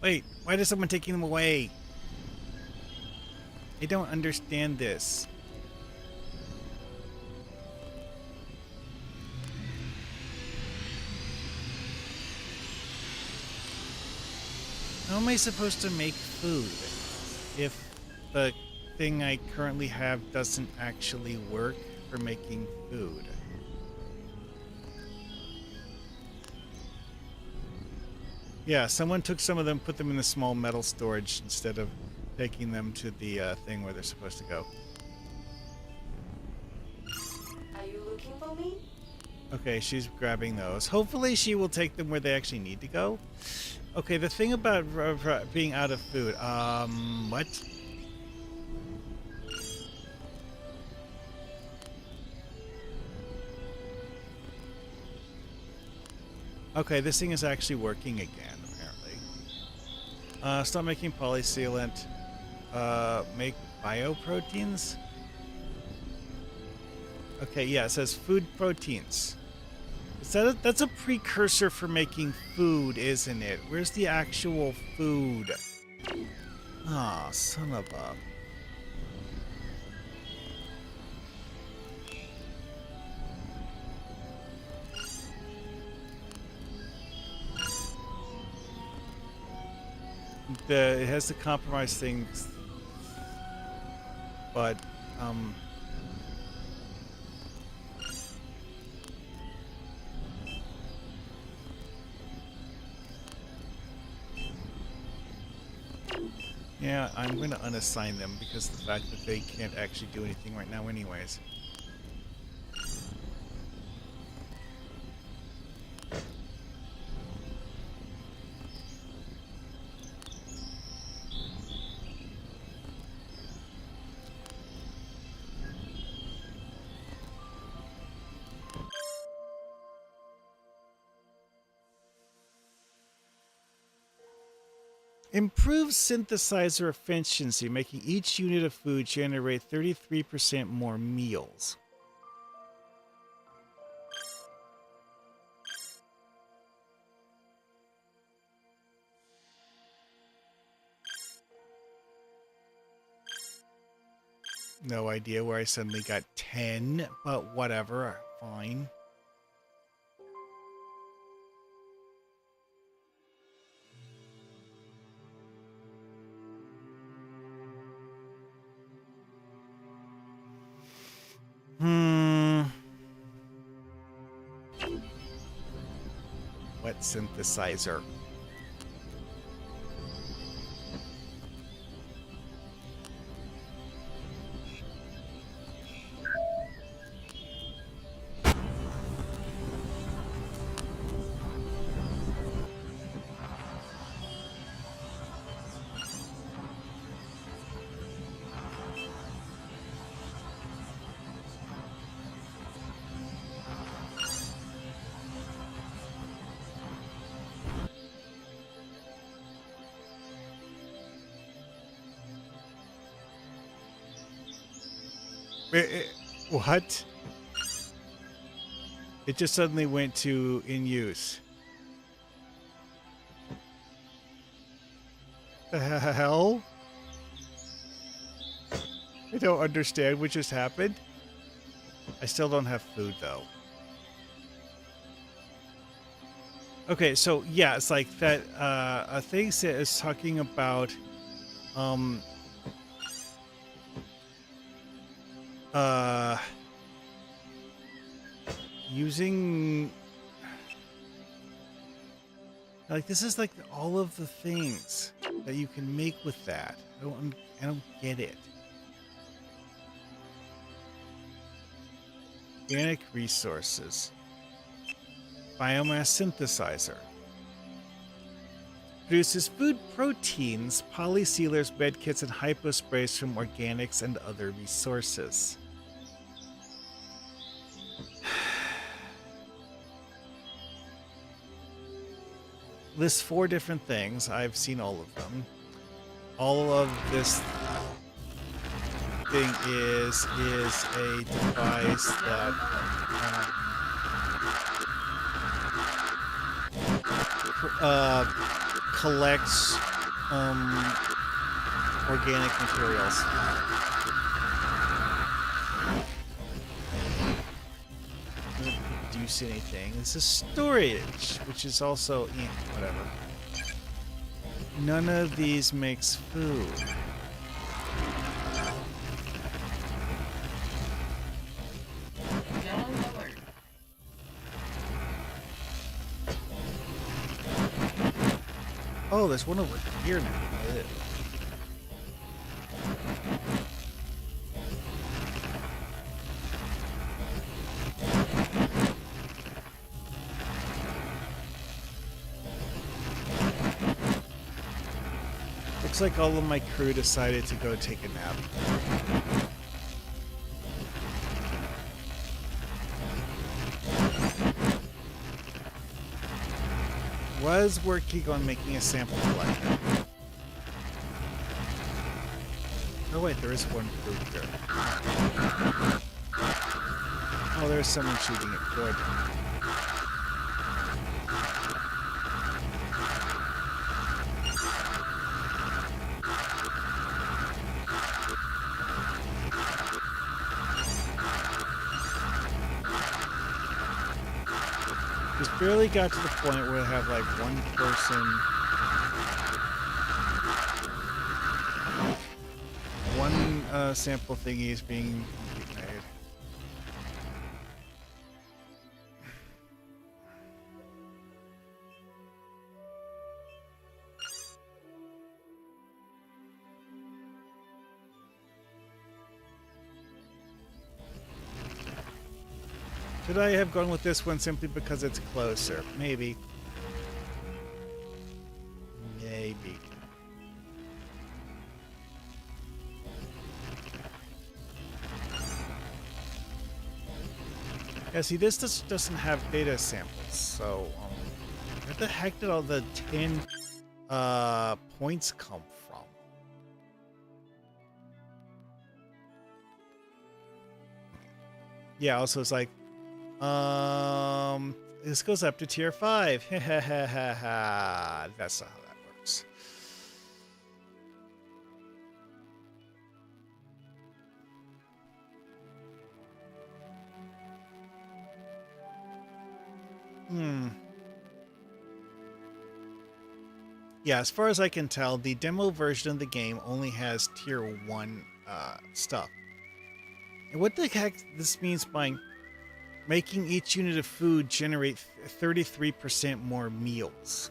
Wait, why is someone taking them away? I don't understand this. How am I supposed to make food if the thing I currently have doesn't actually work for making food? Yeah, someone took some of them, put them in the small metal storage instead of taking them to the thing where they're supposed to go. Are you looking for me? Okay, she's grabbing those. Hopefully she will take them where they actually need to go. Okay, the thing about being out of food, what? Okay, this thing is actually working again, apparently. Stop making polysealant. Make bioproteins? Okay, yeah, it says food proteins. That's a precursor for making food, isn't it? Where's the actual food? Ah, son of a... It has the compromise things, but Yeah, I'm going to unassign them because of the fact that they can't actually do anything right now anyways. Improves synthesizer efficiency, making each unit of food generate 33% more meals. No idea where I suddenly got 10, but whatever, fine. What synthesizer? What? It just suddenly went to in use. The hell? I don't understand what just happened. I still don't have food though. Okay, so yeah, it's like that a thing is talking about uh using like this is like all of the things that you can make with that. I don't get it. Organic resources. Biomass synthesizer. Produces food proteins, polysealers, medkits, and hyposprays from organics and other resources. Lists 4 different things. I've seen all of them. All of this thing is a device that collects organic materials. Doesn't produce anything. This is storage, which is also whatever. None of these makes food. Yellow alert. Oh, there's one over here now. Ew. Looks like all of my crew decided to go take a nap. Was working on making a sample collector. Oh wait, there is one crew here. Oh, there's someone shooting it. Good. Just barely got to the point where I have like one person, one sample thingy is being made. Should I have gone with this one simply because it's closer? Maybe. Maybe. Yeah, see, this doesn't have data samples, so where the heck did all the 10 points come from? Yeah, also it's like, this goes up to tier 5. That's not how that works. Yeah, as far as I can tell, the demo version of the game only has tier 1 stuff. And what the heck this means by making each unit of food generate 33% more meals?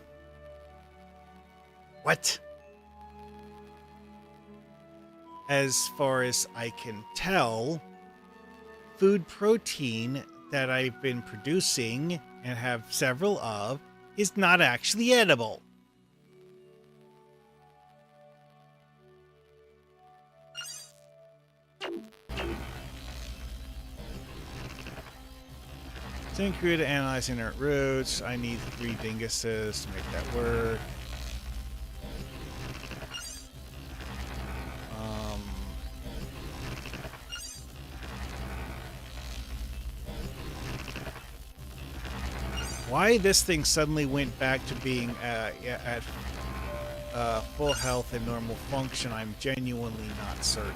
What? As far as I can tell, food protein that I've been producing and have several of is not actually edible. Sync crew to analyze inert roots. I need 3 dinguses to make that work. Why this thing suddenly went back to being at full health and normal function, I'm genuinely not certain.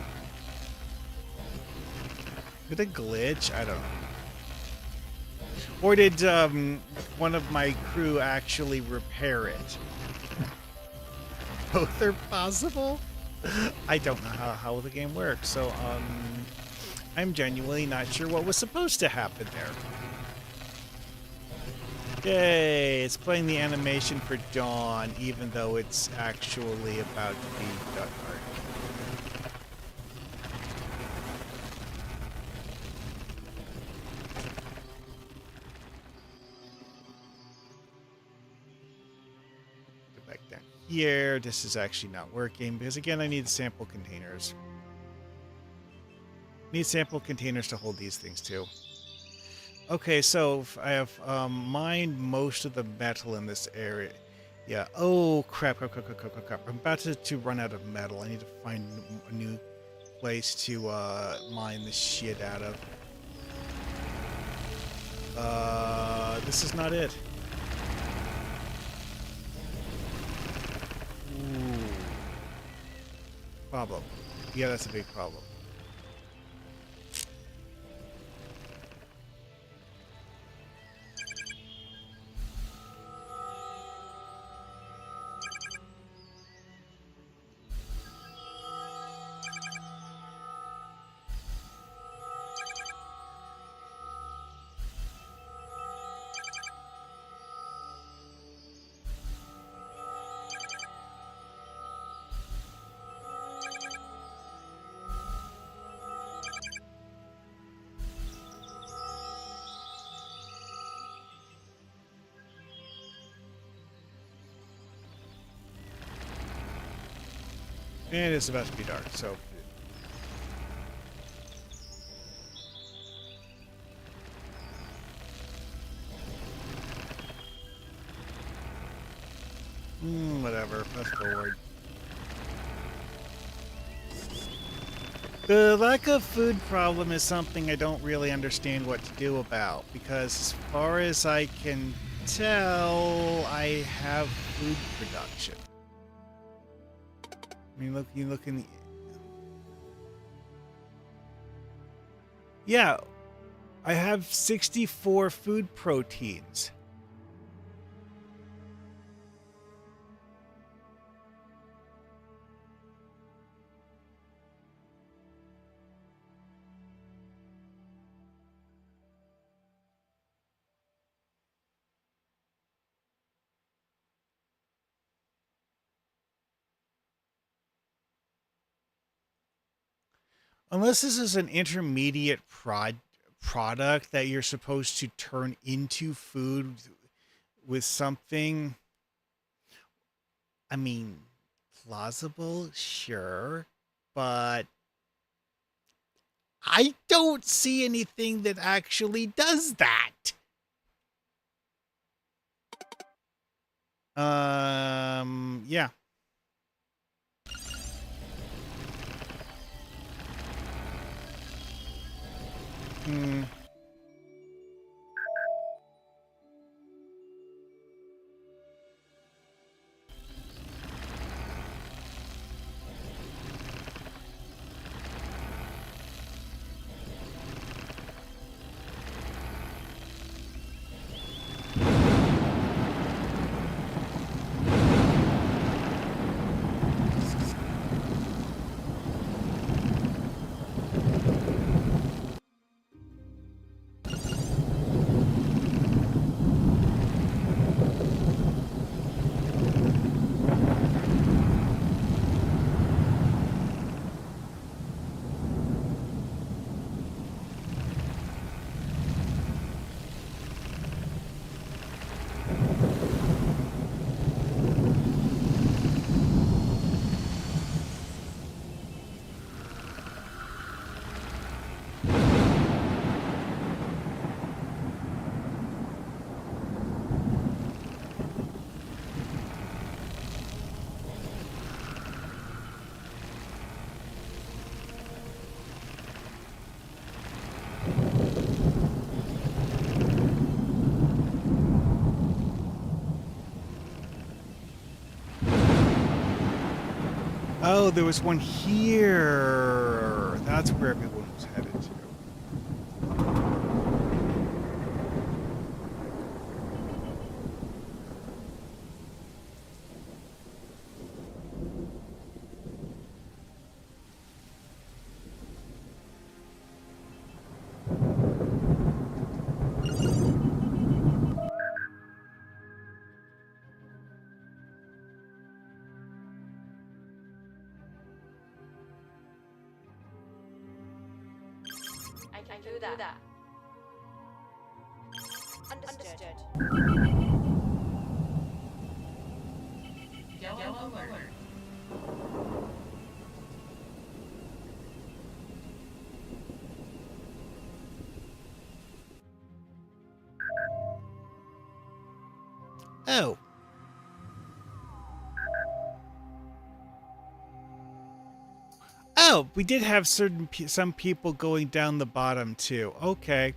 Did it glitch? I don't know. Or did one of my crew actually repair it? Both are possible? I don't know how the game works, so I'm genuinely not sure what was supposed to happen there. Yay, it's playing the animation for dawn, even though it's actually about to be dark. Go back down here. This is actually not working because, again, I need sample containers. Need sample containers to hold these things too. Okay, so I have mined most of the metal in this area. Yeah. Oh, crap. I'm about to run out of metal. I need to find a new place to mine the shit out of. This is not it. Ooh. Problem. Yeah, that's a big problem. And it's about to be dark, so... whatever. Fast forward. The lack of food problem is something I don't really understand what to do about, because as far as I can tell, I have food production. I mean, you look in the... Yeah, I have 64 food proteins. Unless this is an intermediate product that you're supposed to turn into food with something. I mean, plausible, sure, but I don't see anything that actually does that. Yeah. Hmm. Oh, there was one here. That's where everyone was headed to. I can do that. Understood. Yellow alert. Oh. Oh, we did have some people going down the bottom too. Okay.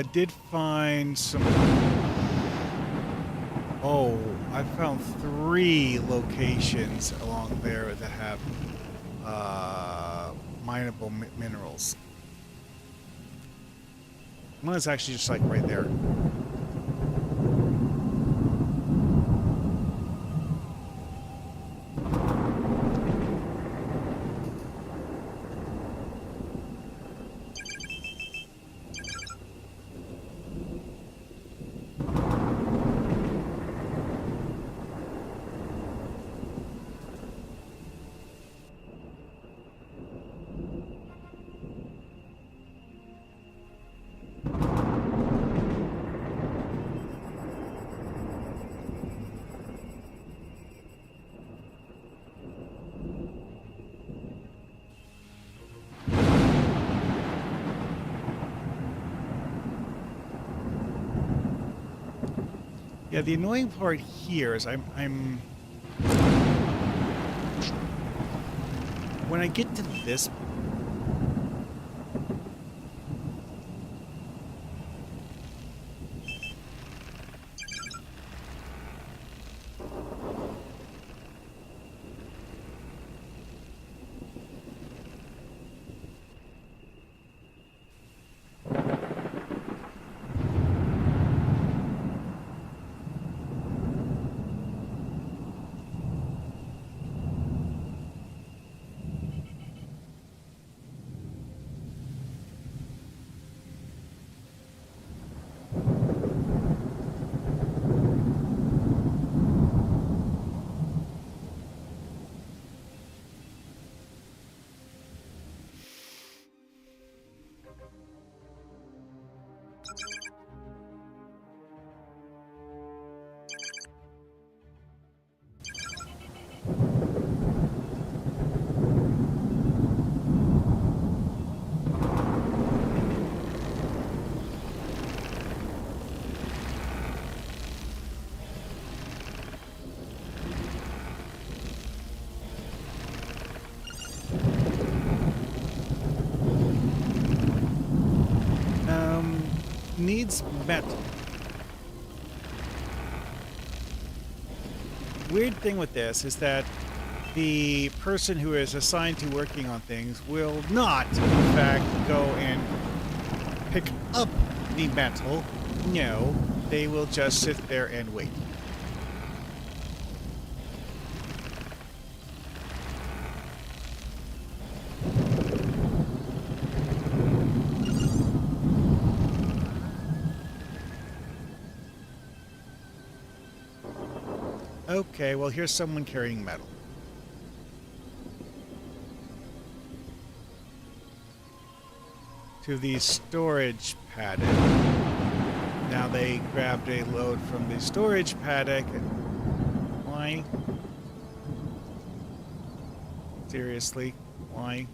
did find some... Oh, I found 3 locations along there that have mineable minerals. One is actually just like right there. Yeah, the annoying part here is I'm when I get to this needs metal. Weird thing with this is that the person who is assigned to working on things will not, in fact, go and pick up the metal. No, they will just sit there and wait. Okay, well, here's someone carrying metal. To the storage paddock. Now they grabbed a load from the storage paddock. Why? Seriously? Why?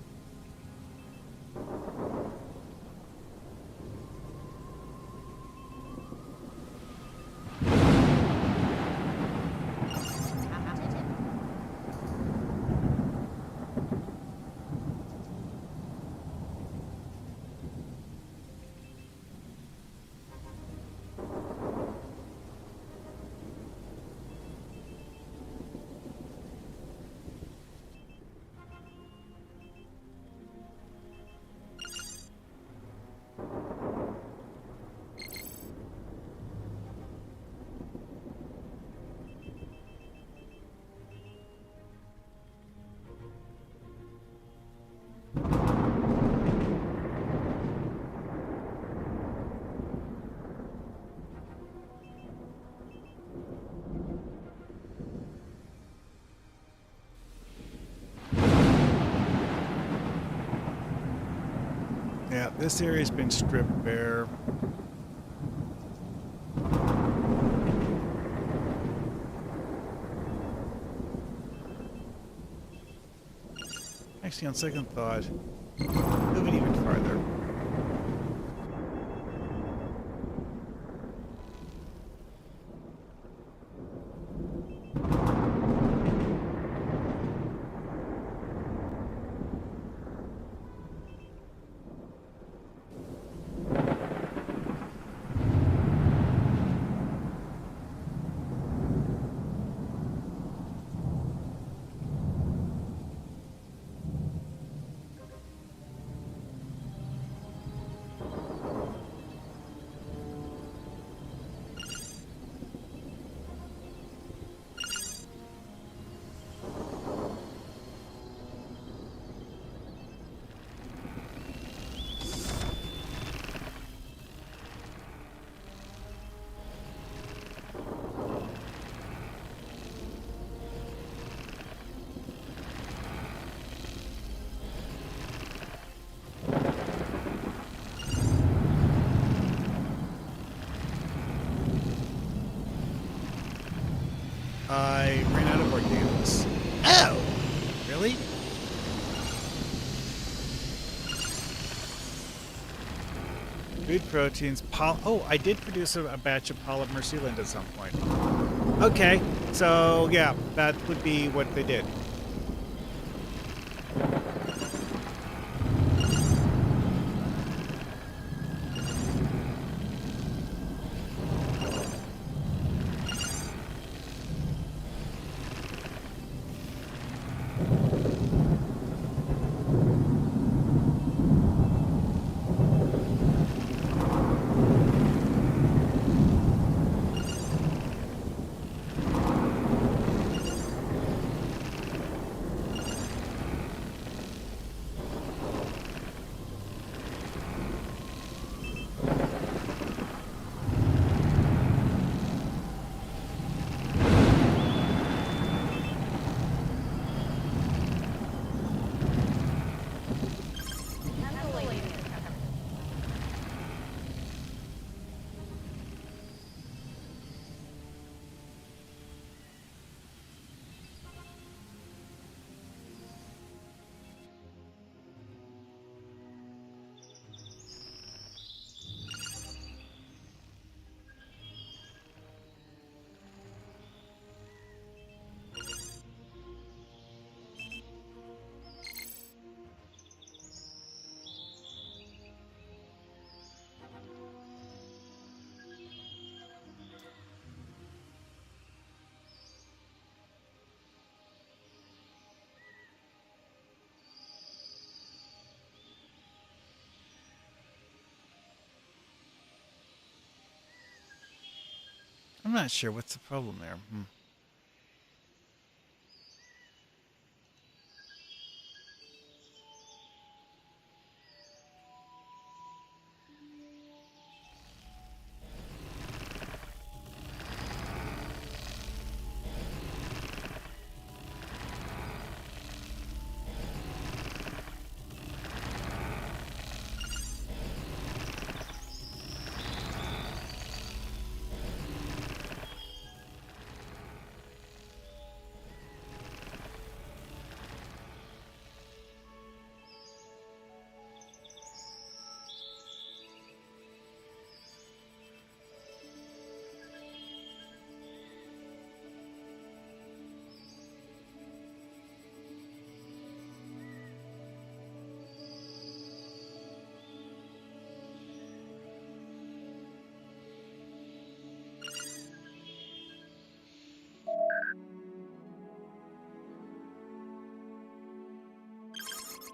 Yeah, this area's been stripped bare. Actually, on second thought, move it even farther. I ran out of organics. Oh! Really? Food proteins, oh, I did produce a batch of polymer sealant at some point. Okay, so yeah, that would be what they did. I'm not sure what's the problem there.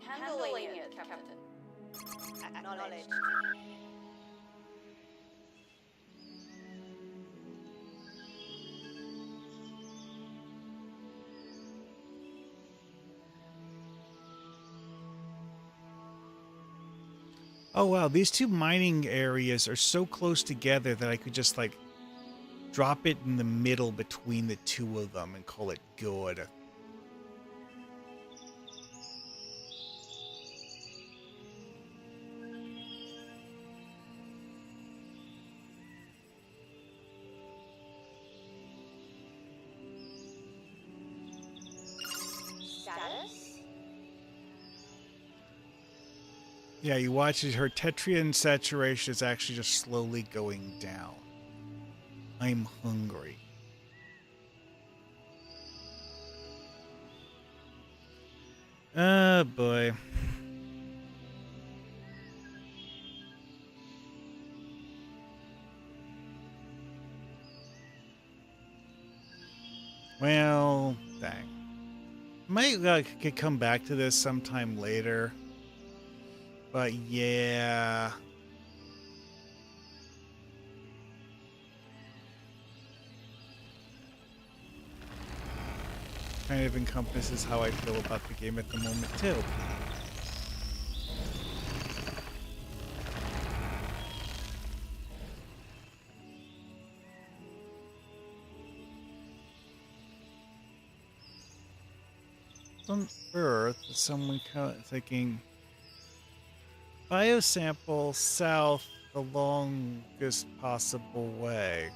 Handling it, Captain. Acknowledged. Oh wow, these two mining areas are so close together that I could just like drop it in the middle between the two of them and call it good. Status? Yeah, you watch it, her tetrian saturation is actually just slowly going down. I'm hungry. Oh boy. Well, dang. Might could come back to this sometime later. But yeah. Kind of encompasses how I feel about the game at the moment too. On Earth, someone thinking biosample south the longest possible way.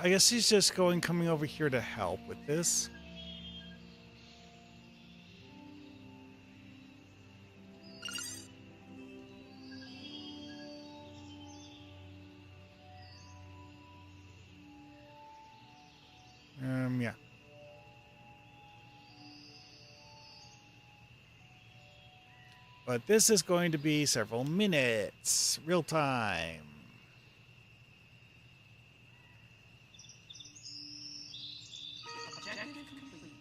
I guess he's just coming over here to help with this. Yeah. But this is going to be several minutes, real time. Objective complete.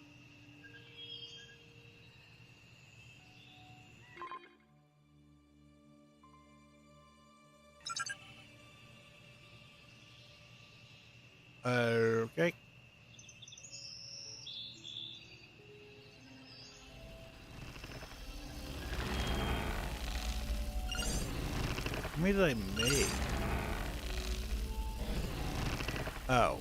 Okay. How many did I make? Oh.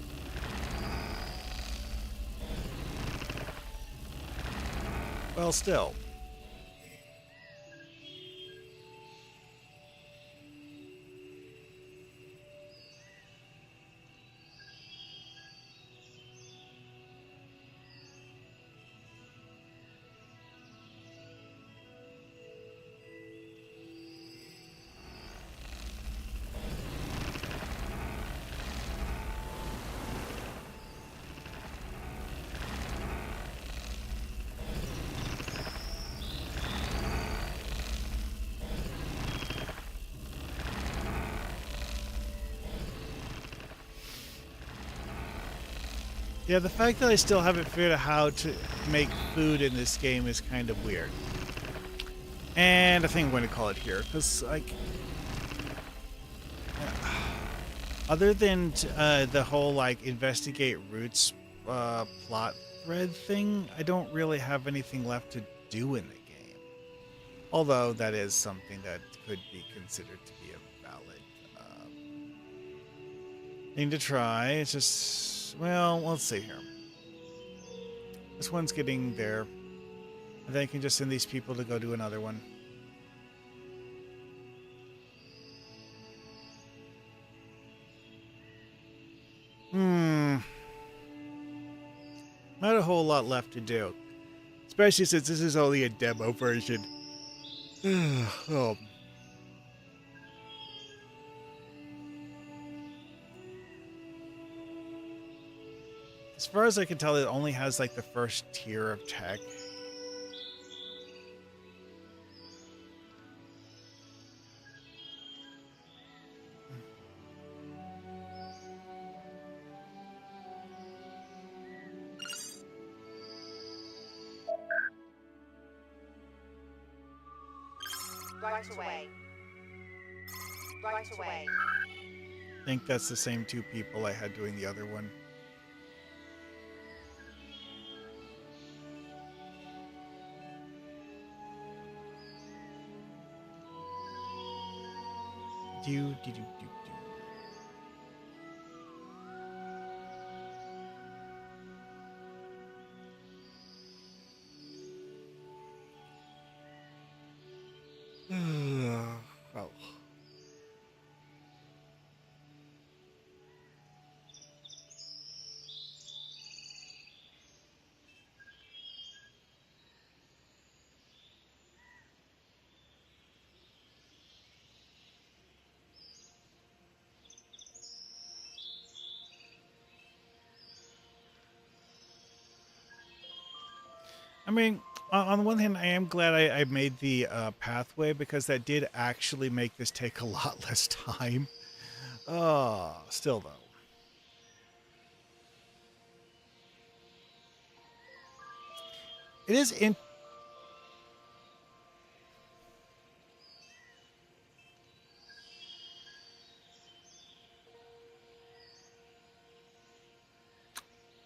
Well, still. Yeah, the fact that I still haven't figured out how to make food in this game is kind of weird. And I think I'm going to call it here, because, like, other than the whole, like, investigate roots plot thread thing, I don't really have anything left to do in the game. Although that is something that could be considered to be a valid thing to try. It's just, well, let's see here. This one's getting there. And then I can just send these people to go do another one. Not a whole lot left to do. Especially since this is only a demo version. Oh. As far as I can tell, it only has like the first tier of tech. Right away. Right away. I think that's the same two people I had doing the other one. Do. Oh. I mean, on the one hand, I am glad I made the pathway, because that did actually make this take a lot less time. Still though. It is in.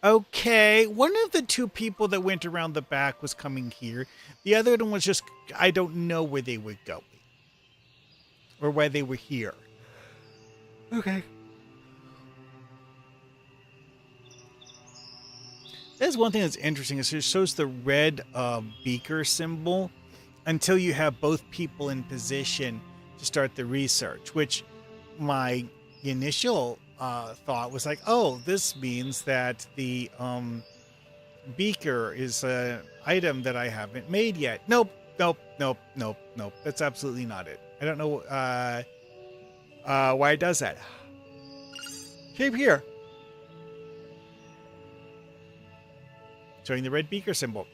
Okay, one of the two people that went around the back was coming here. The other one was just, I don't know where they were going. Or why they were here. Okay. That's one thing that's interesting, is it shows the red beaker symbol until you have both people in position to start the research, which my initial thought was like, oh, this means that the beaker is an item that I haven't made yet. Nope, nope, nope, nope, nope. That's absolutely not it. I don't know why it does that. Same here. Showing the red beaker symbol.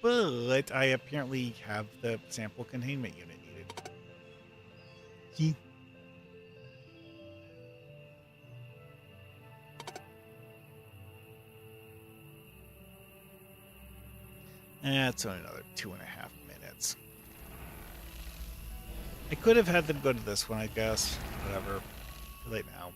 But I apparently have the sample containment unit needed. Gee. That's only another 2.5 minutes. I could have had them go to this one, I guess. Whatever. Too late now.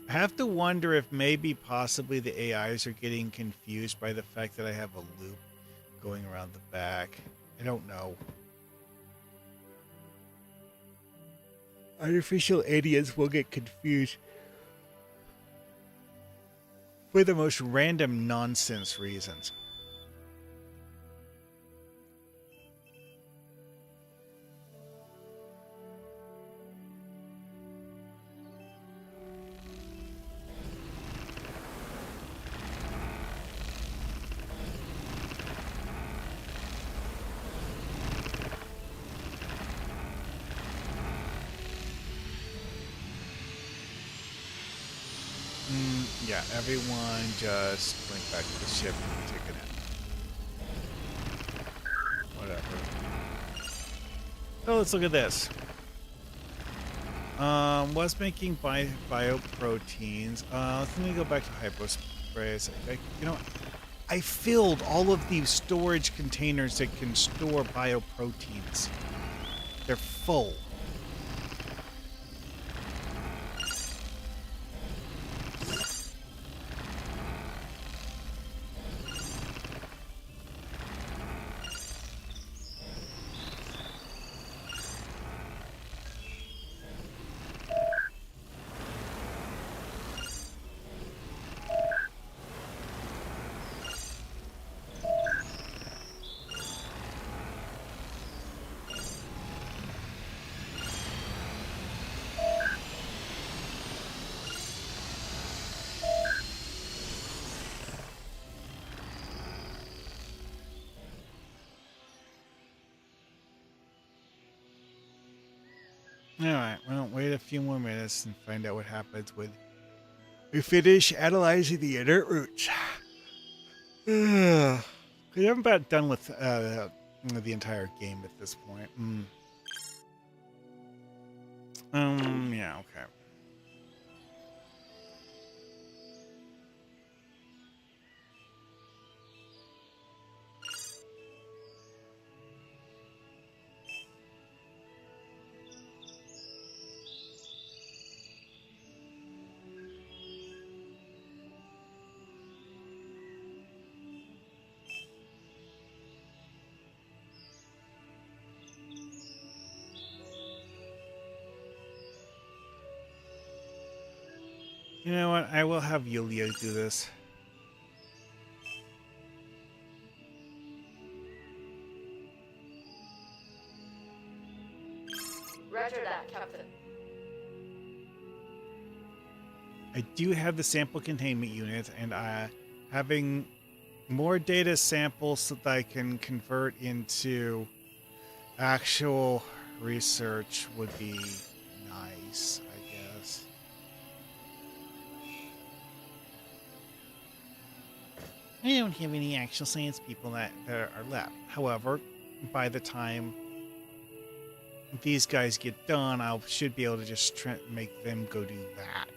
I have to wonder if maybe possibly the AIs are getting confused by the fact that I have a loop going around the back. I don't know. Artificial idiots will get confused for the most random nonsense reasons. Yeah, everyone just went back to the ship and take a nap. Whatever. So let's look at this. Was making bioproteins. Let me go back to hypospace. I filled all of these storage containers that can store bioproteins. They're full. Alright, well, wait a few more minutes and find out what happens when we finish analyzing the inert roots. I'm about done with the entire game at this point. Yeah, okay. You know what? I will have Yulia do this. Roger that, Captain. I do have the sample containment unit, and having more data samples so that I can convert into actual research would be nice, I guess. I don't have any actual science people that are left. However, by the time these guys get done, I should be able to just make them go do that.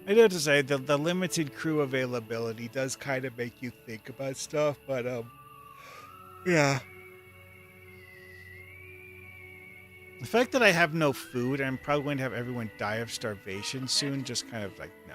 I do have to say, the limited crew availability does kind of make you think about stuff, but, yeah. The fact that I have no food, I'm probably going to have everyone die of starvation soon, just kind of like, no.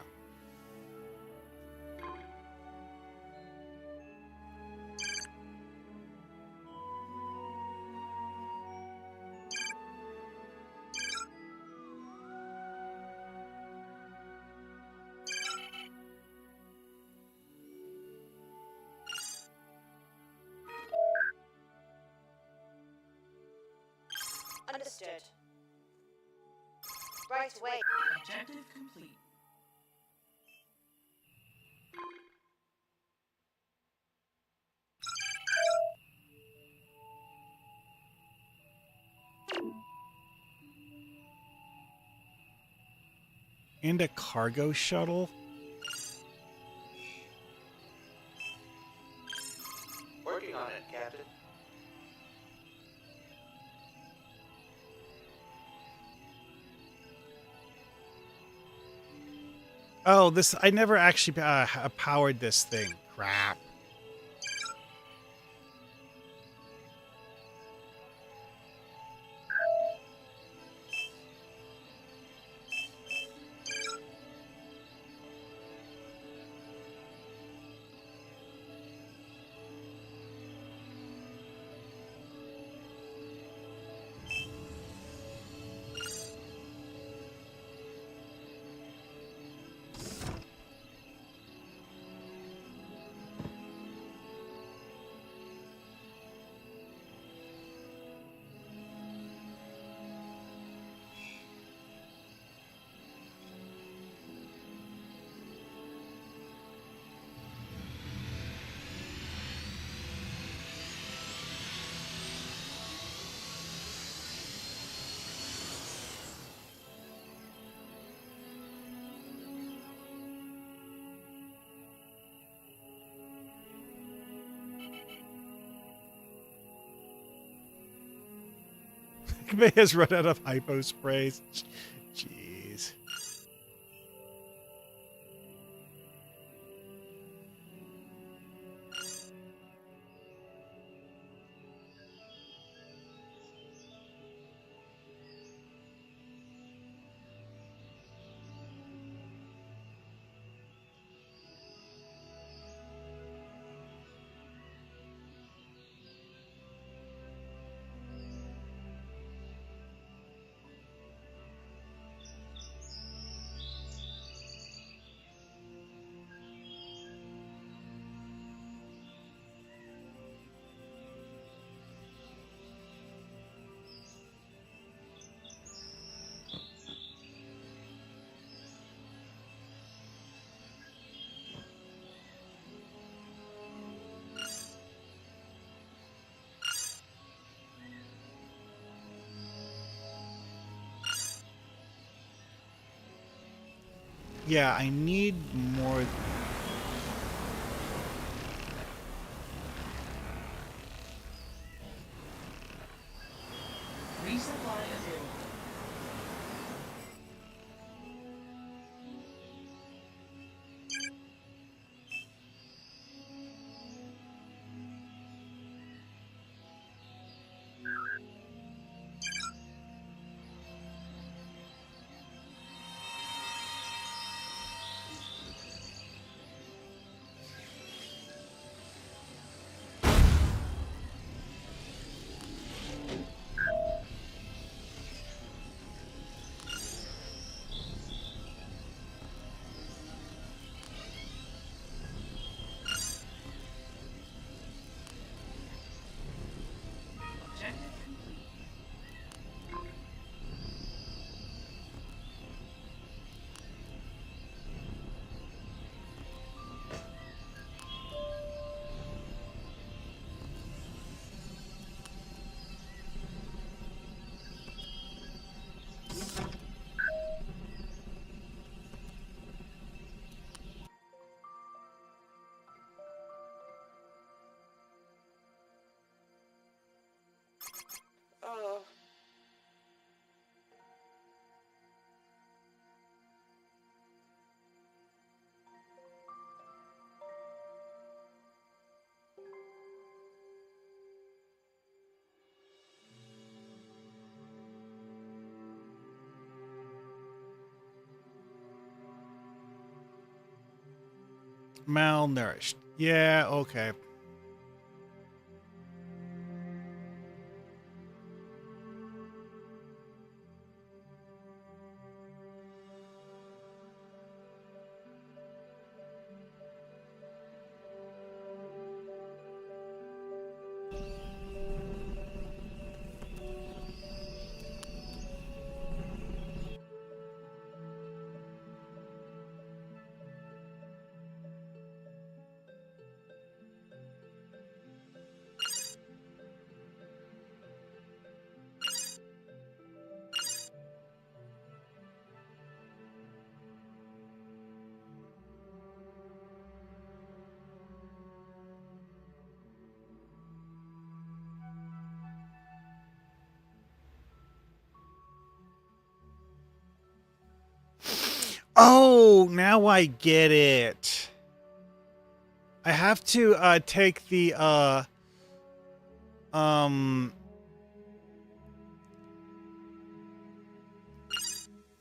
Understood. Right away. Objective complete. And a cargo shuttle? Working on it, Captain. Oh, this, I never actually powered this thing. Crap. May has run out of hypo sprays. Jeez. Yeah, I need more. Resupply available. Objective complete. Oh. Malnourished. Yeah, okay. Oh, now I get it. I have to take the I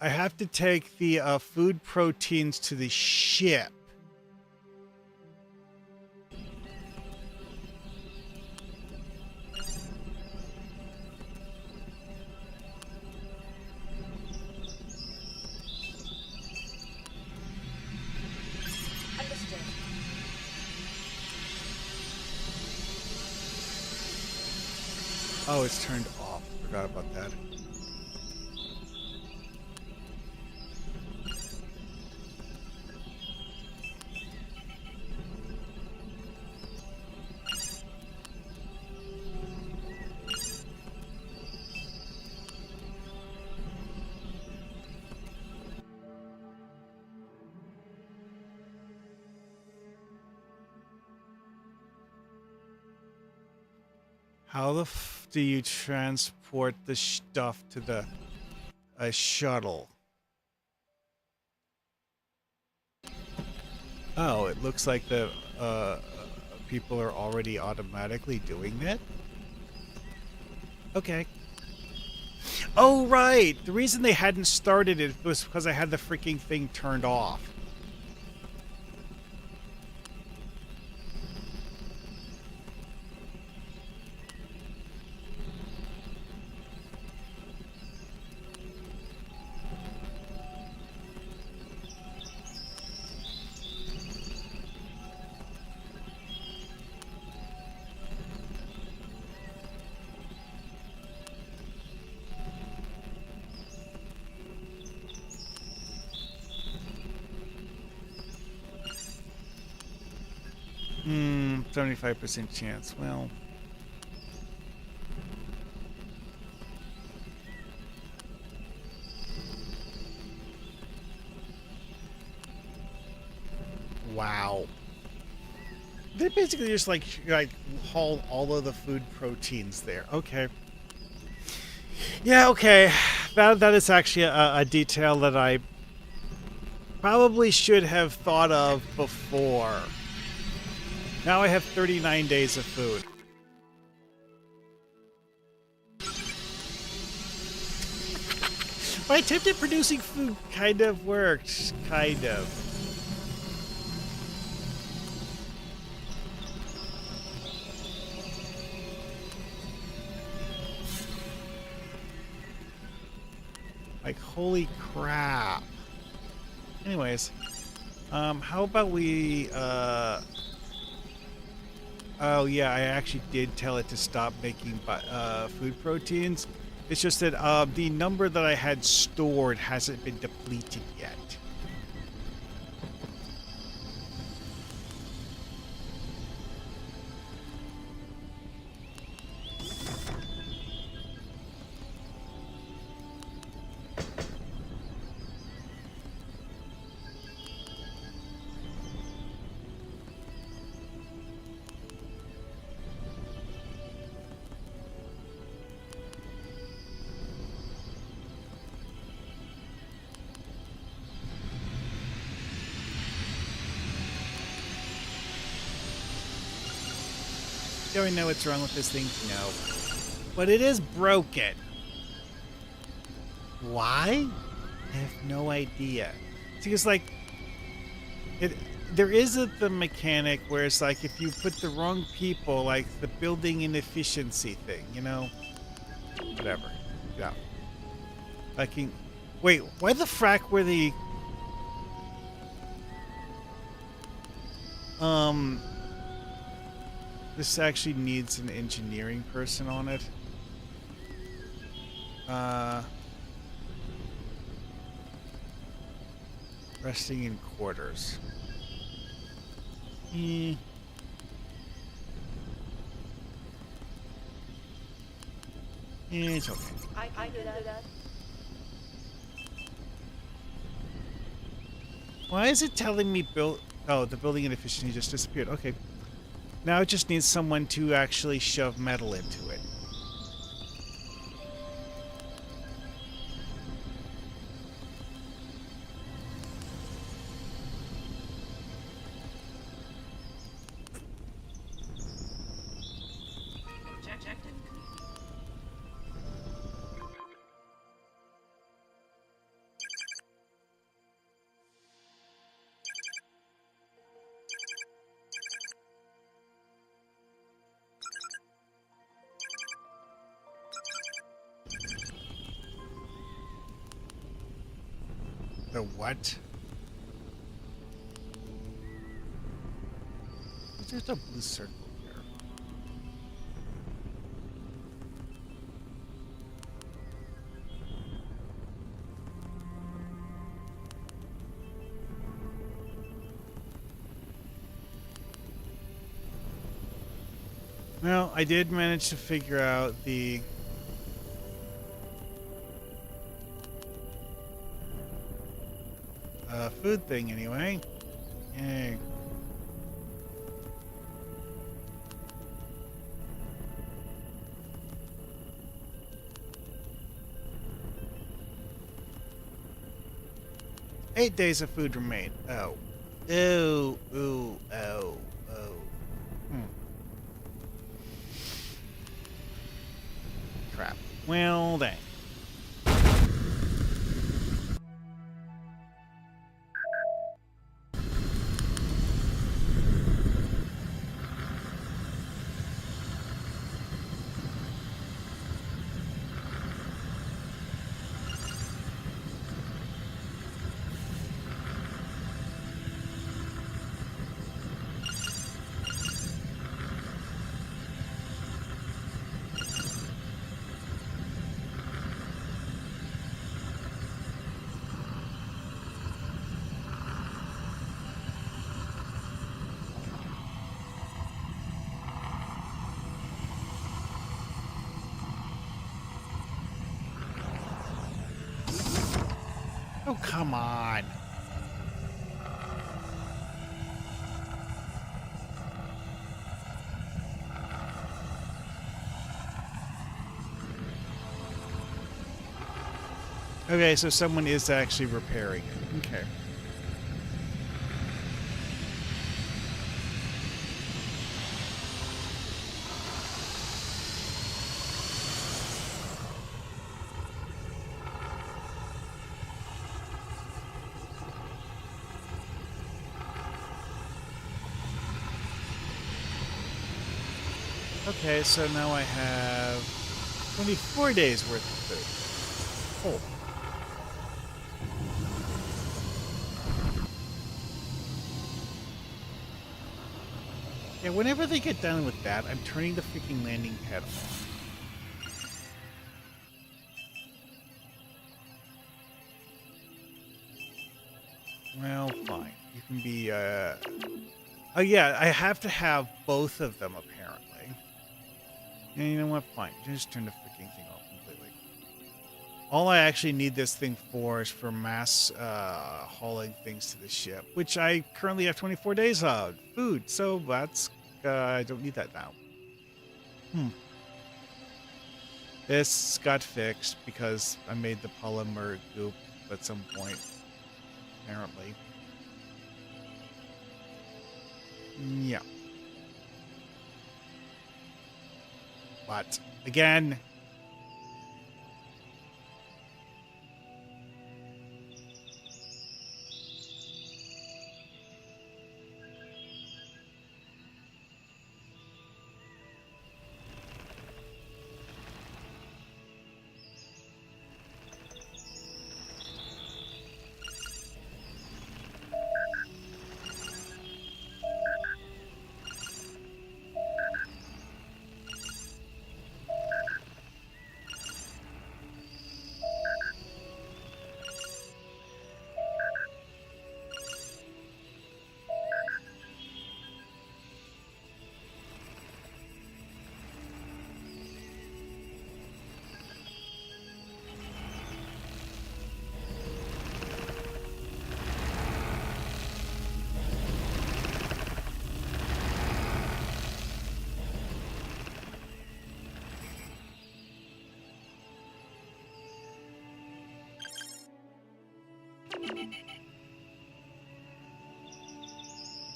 have to take the food proteins to the ship. Understood. Oh, it's turned off. Forgot about that. How the f do you transport the stuff to the shuttle? Oh, it looks like the people are already automatically doing that. Okay. Oh, right. The reason they hadn't started it was because I had the freaking thing turned off. Hmm, 75% chance. Well, wow. They basically just like haul all of the food proteins there. Okay. Yeah, okay. That is actually a detail that I probably should have thought of before. Now I have 39 days of food. My attempt at producing food kind of worked. Kind of. Like, holy crap. Anyways, how about we, oh yeah, I actually did tell it to stop making food proteins. It's just that the number that I had stored hasn't been depleted yet. Do I know what's wrong with this thing? No. But it is broken. Why? I have no idea. See, it's like there isn't the mechanic where it's like if you put the wrong people, like the building inefficiency thing, you know? Whatever. Yeah. I can... Wait, why the frack were the... This actually needs an engineering person on it. Resting in quarters. Yeah, it's okay. I do that. Why is it telling me build... Oh, the building inefficiency just disappeared. Okay. Now it just needs someone to actually shove metal into it. Objective complete. The what? There's a blue circle here. Well, I did manage to figure out the food thing anyway. Yay. Eight days of food remain. Oh. Ooh, ooh, oh, oh. Crap. Well, dang. Oh, come on. Okay, so someone is actually repairing it. Okay. Okay, so now I have 24 days worth of food. Oh. Yeah, whenever they get done with that, I'm turning the freaking landing pad off. Well, fine. You can be, Oh, yeah, I have to have both of them, apparently. And you know what? Fine. Just turn the freaking thing off completely. All I actually need this thing for is for mass hauling things to the ship, which I currently have 24 days of food. So that's I don't need that now. This got fixed because I made the polymer goop at some point, apparently. Yeah. But again,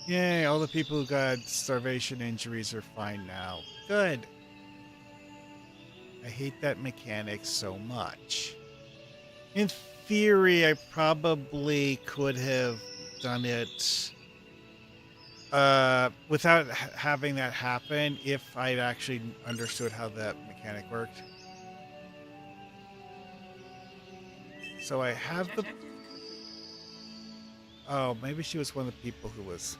yay, all the people who got starvation injuries are fine now. Good. I hate that mechanic so much. In theory, I probably could have done it without having that happen if I'd actually understood how that mechanic worked. So I have the... Objective complete. Oh, maybe she was one of the people who was...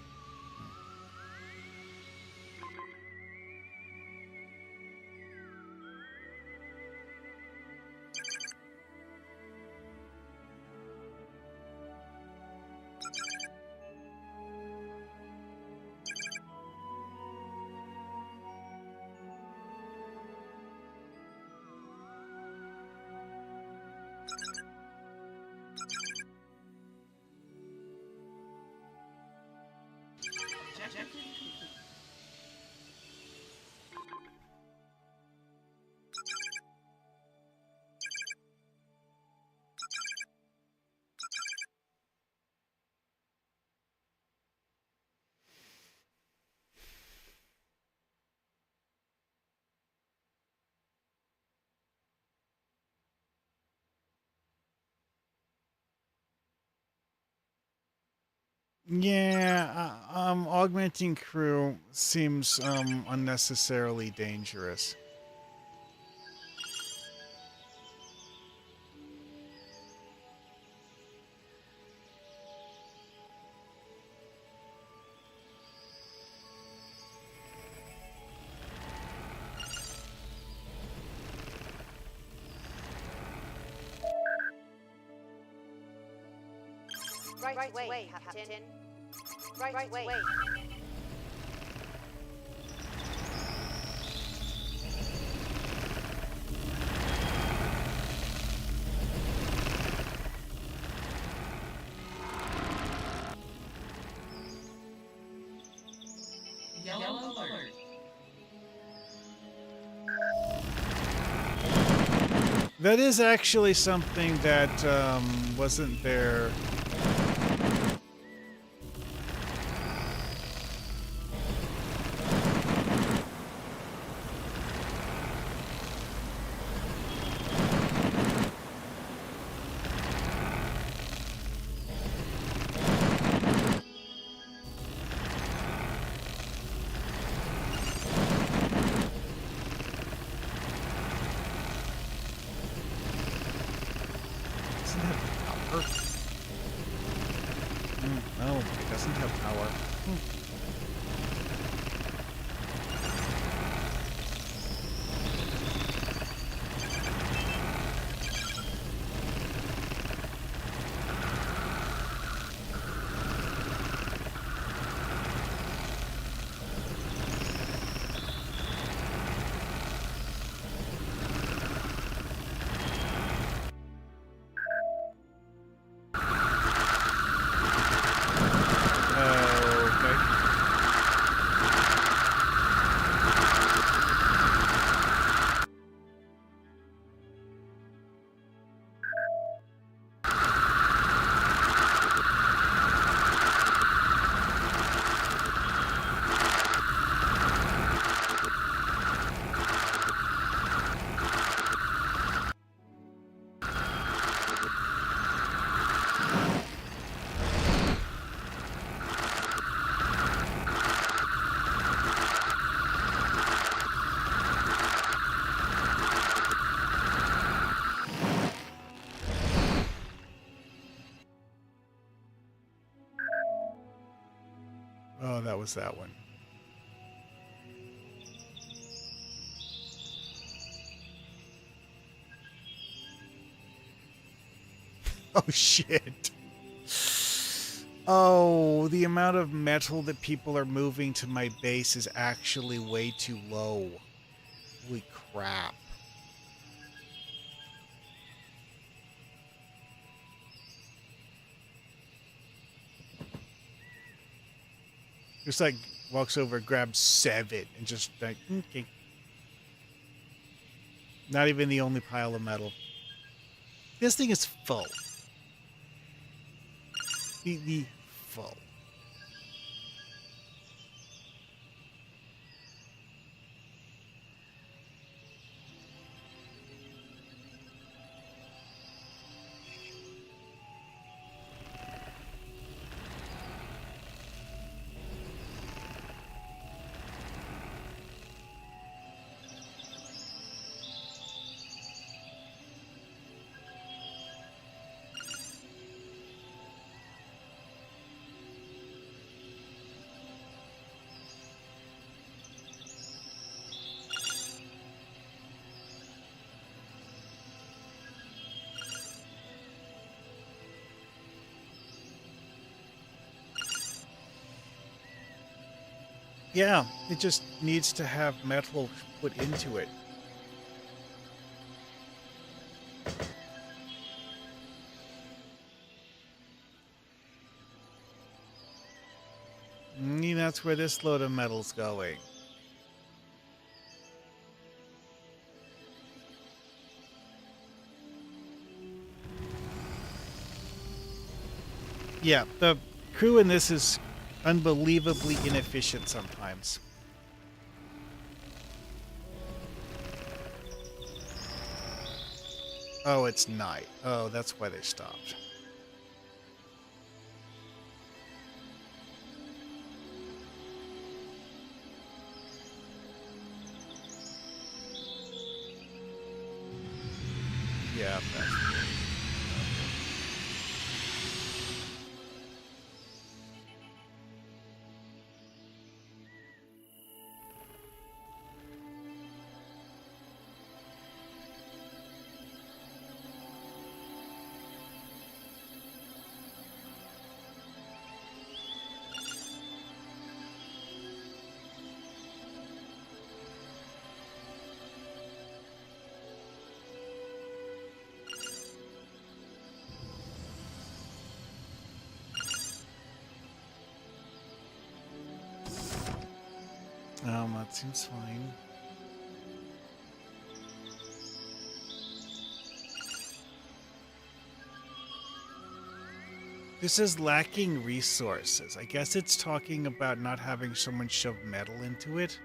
Objective complete. Yeah, augmenting crew seems unnecessarily dangerous. Right way, Captain. Right way. Yellow alert. That is actually something that wasn't there. Doesn't have power. No, it doesn't have power. Okay. Oh, that was that one. Oh, shit. Oh, the amount of metal that people are moving to my base is actually way too low. Holy crap. Just like walks over, grabs 7, and just like, okay. Not even the only pile of metal. This thing is full. Completely full. Yeah, it just needs to have metal put into it. That's where this load of metal's going. Yeah, the crew in this is unbelievably inefficient sometimes. Oh, it's night. Oh, that's why they stopped. Yeah, that's... that seems fine. This is lacking resources. I guess it's talking about not having someone shove metal into it.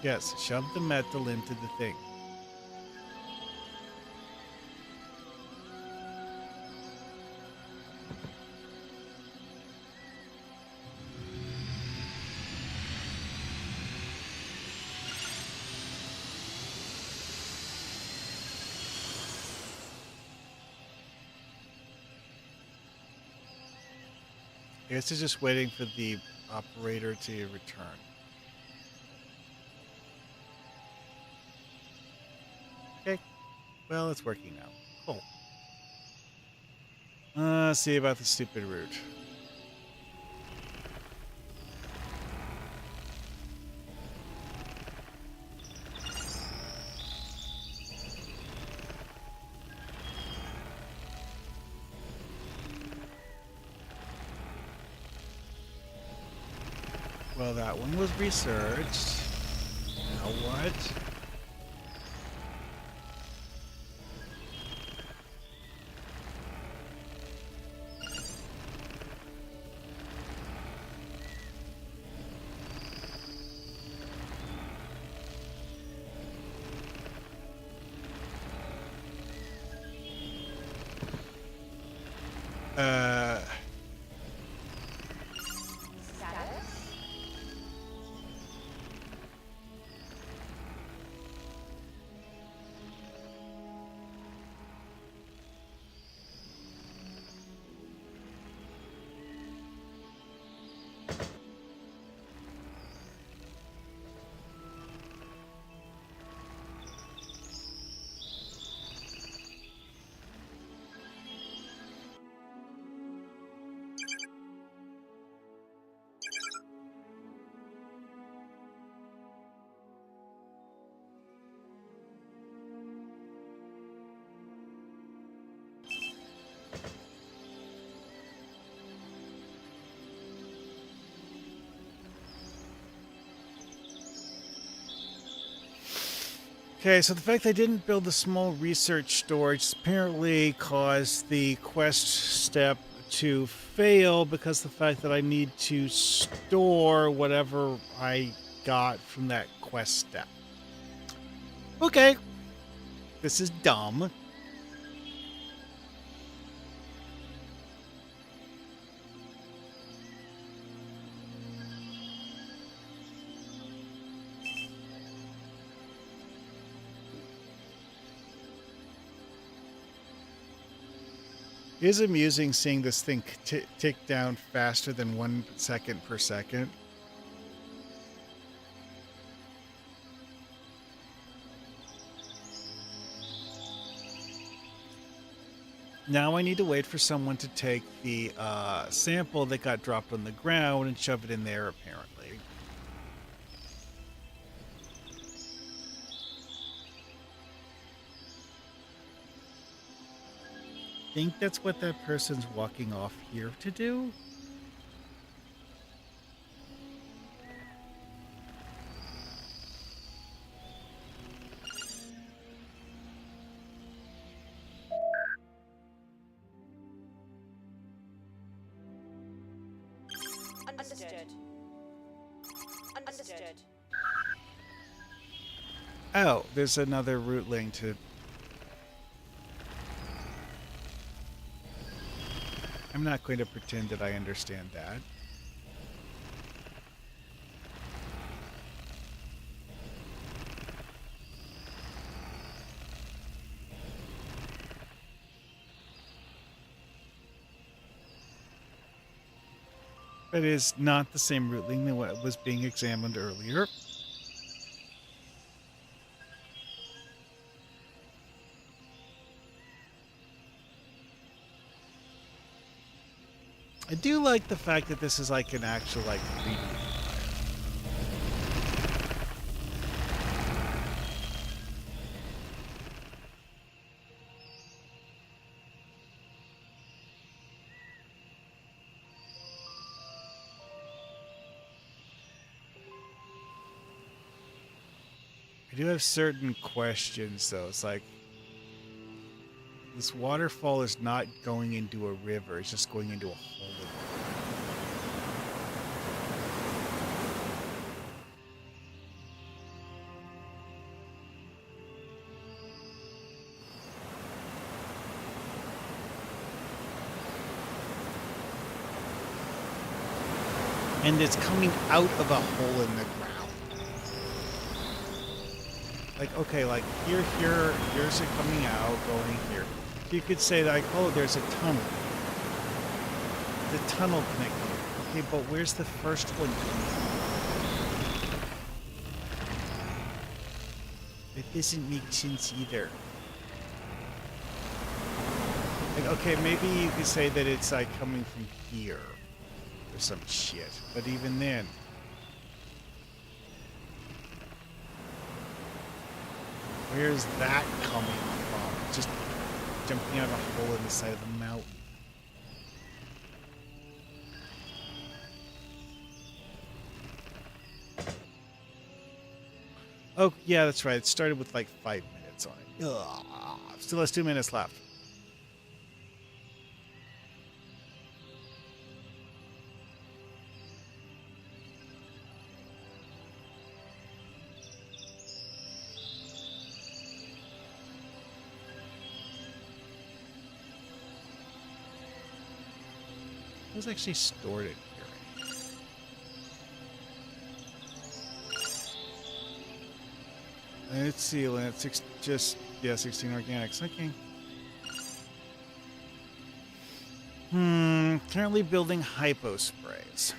Yes, shove the metal into the thing. I guess it's just waiting for the operator to return. Okay. Well, it's working now. Cool. See about the stupid route. Well, that one was researched. Now what? Status? Okay, so the fact they didn't build a small research storage apparently caused the quest step to fail because the fact that I need to store whatever I got from that quest step. Okay. This is dumb. It is amusing seeing this thing tick down faster than 1 second per second. Now I need to wait for someone to take the sample that got dropped on the ground and shove it in there, apparently. Think that's what that person's walking off here to do? Understood. Understood. Oh, there's another route link to... I'm not going to pretend that I understand that. It is not the same route link that was being examined earlier. I do like the fact that this is like an actual like 3D. I do have certain questions though. It's like this waterfall is not going into a river, it's just going into a hole in the ground. And it's coming out of a hole in the ground. Like, okay, like here's it coming out, going here. So you could say like, oh, there's a tunnel. The tunnel connecting. Okay, but where's the first one coming out? It doesn't make sense either. Like, okay, maybe you could say that it's like coming from here. Or some shit. But even then... where's that coming from? Just jumping out of a hole in the side of the mountain. Oh, yeah, that's right. It started with like 5 minutes on it. Ugh. Still has 2 minutes left. It was actually stored in here. Let's see, let's just, yeah, 16 organics. Okay. Currently building hypo sprays.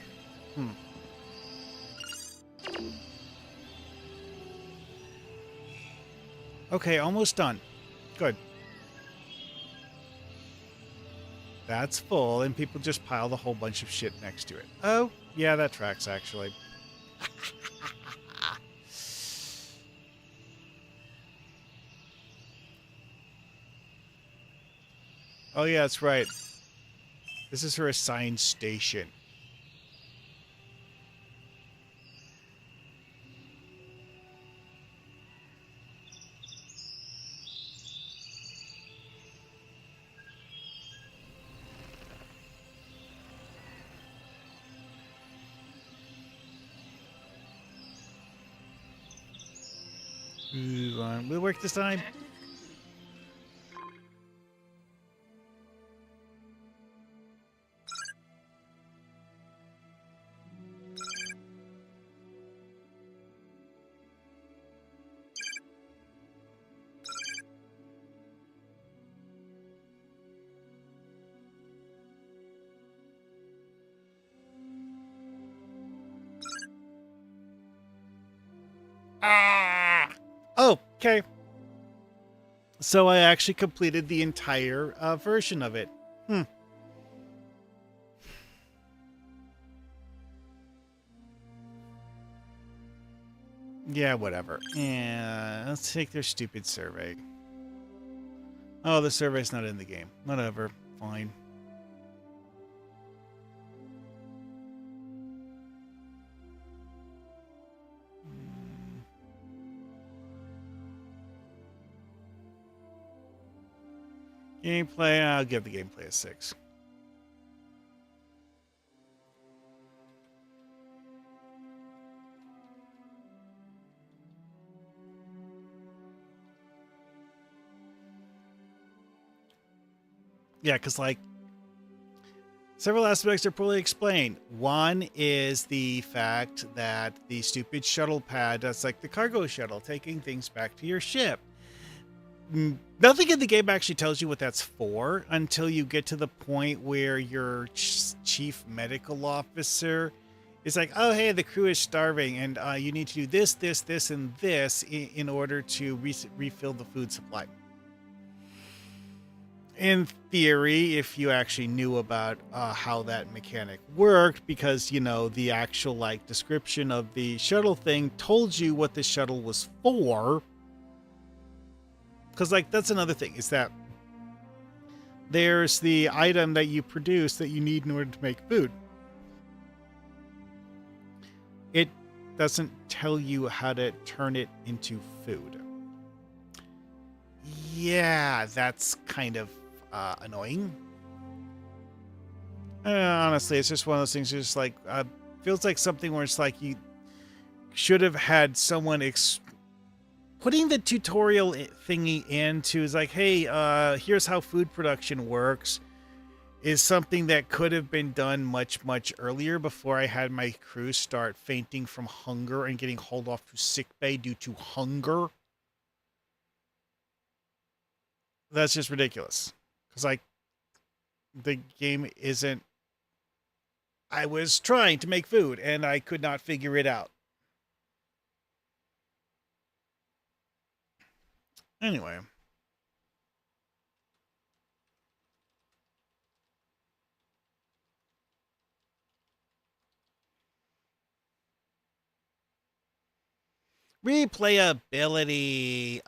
Okay, almost done. Good. That's full, and people just piled a whole bunch of shit next to it. Oh, yeah, that tracks, actually. Oh, yeah, that's right. This is her assigned station. Will it work this time? Objective complete. Ah! Oh, okay. So I actually completed the entire version of it. Yeah, whatever. Yeah, let's take their stupid survey. Oh, the survey's not in the game. Whatever. Fine. Gameplay, I'll give the gameplay a 6. Yeah, because, like, several aspects are poorly explained. One is the fact that the stupid shuttle pad, that's like the cargo shuttle, taking things back to your ship. Nothing in the game actually tells you what that's for until you get to the point where your chief medical officer is like, oh, hey, the crew is starving and you need to do this, this, this, and this in order to refill the food supply. In theory, if you actually knew about how that mechanic worked, because, you know, the actual, like, description of the shuttle thing told you what the shuttle was for. Because, like, that's another thing, is that there's the item that you produce that you need in order to make food. It doesn't tell you how to turn it into food. Yeah, that's kind of annoying. Honestly, it's just one of those things. Just like feels like something where it's like you should have had someone putting the tutorial thingy into is like, hey, here's how food production works. Is something that could have been done much, much earlier before I had my crew start fainting from hunger and getting hauled off to sickbay due to hunger. That's just ridiculous. Because, like, the game isn't... I was trying to make food, and I could not figure it out. Anyway. Replayability.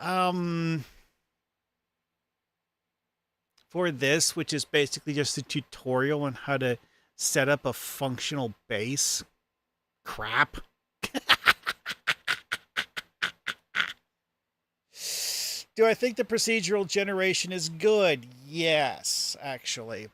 For this, which is basically just a tutorial on how to set up a functional base. Crap. Do I think the procedural generation is good? Yes, actually.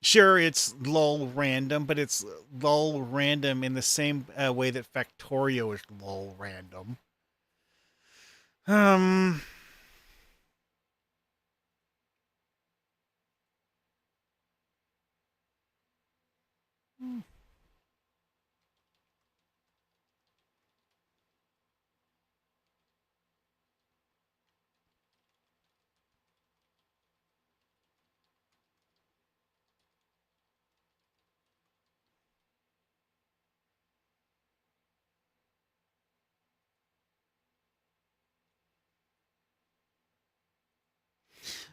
Sure, it's lol random, but it's lol random in the same way that Factorio is lol random.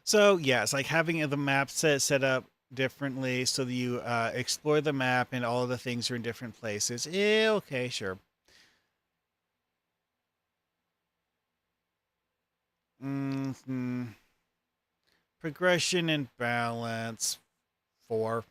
So yeah, it's like having the map set up differently so that you explore the map and all of the things are in different places. Okay, sure. Progression and balance, 4.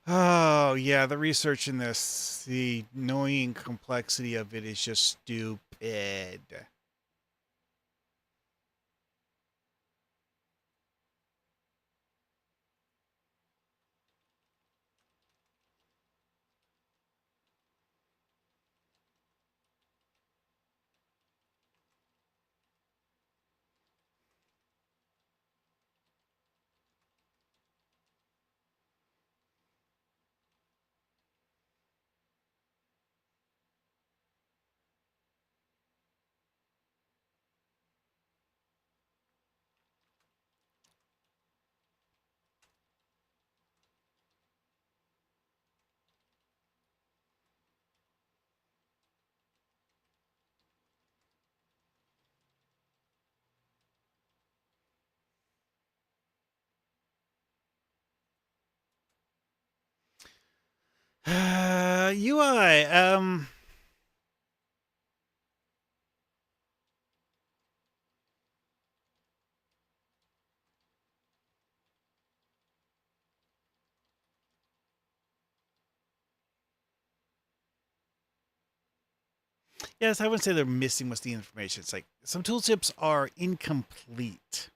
Oh, yeah, the research in this, the annoying complexity of it is just stupid. UI, yes, I wouldn't say they're missing most of the information. It's like some tool tips are incomplete.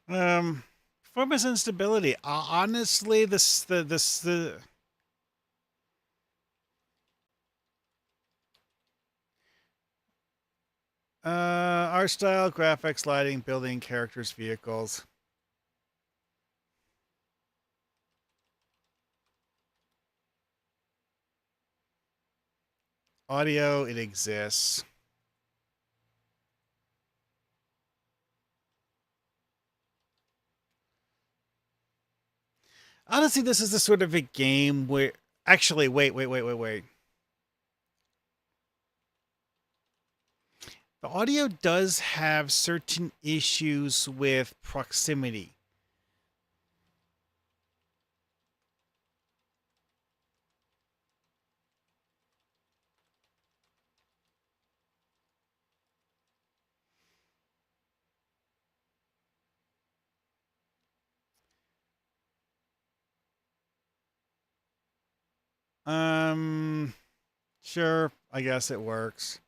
Um, Performance instability. Honestly, the art style, graphics, lighting, building, characters, vehicles, audio. It exists. Honestly, this is the sort of a game where actually, wait. The audio does have certain issues with proximity. Um, sure, I guess it works.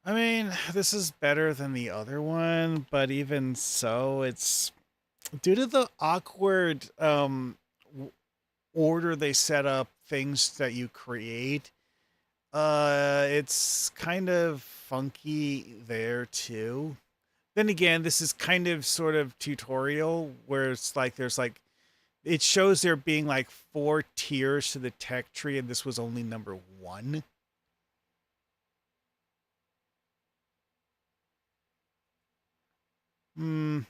I mean, this is better than the other one, but even so, it's due to the awkward order they set up things that you create. It's kind of funky there too. Then again, this is kind of sort of tutorial where it's like there's like it shows there being like 4 tiers to the tech tree, and this was only number one. Hmm.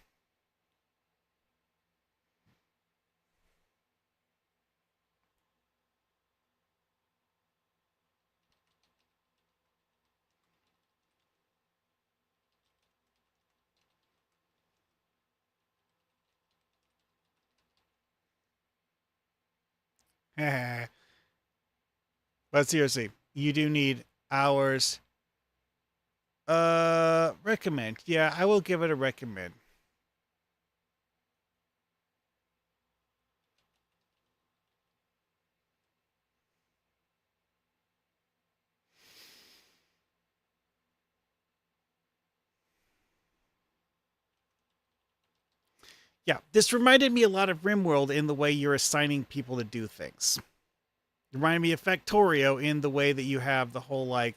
But seriously, you do need hours. Recommend. Yeah, I will give it a recommend. Yeah, this reminded me a lot of RimWorld in the way you're assigning people to do things. It reminded me of Factorio in the way that you have the whole like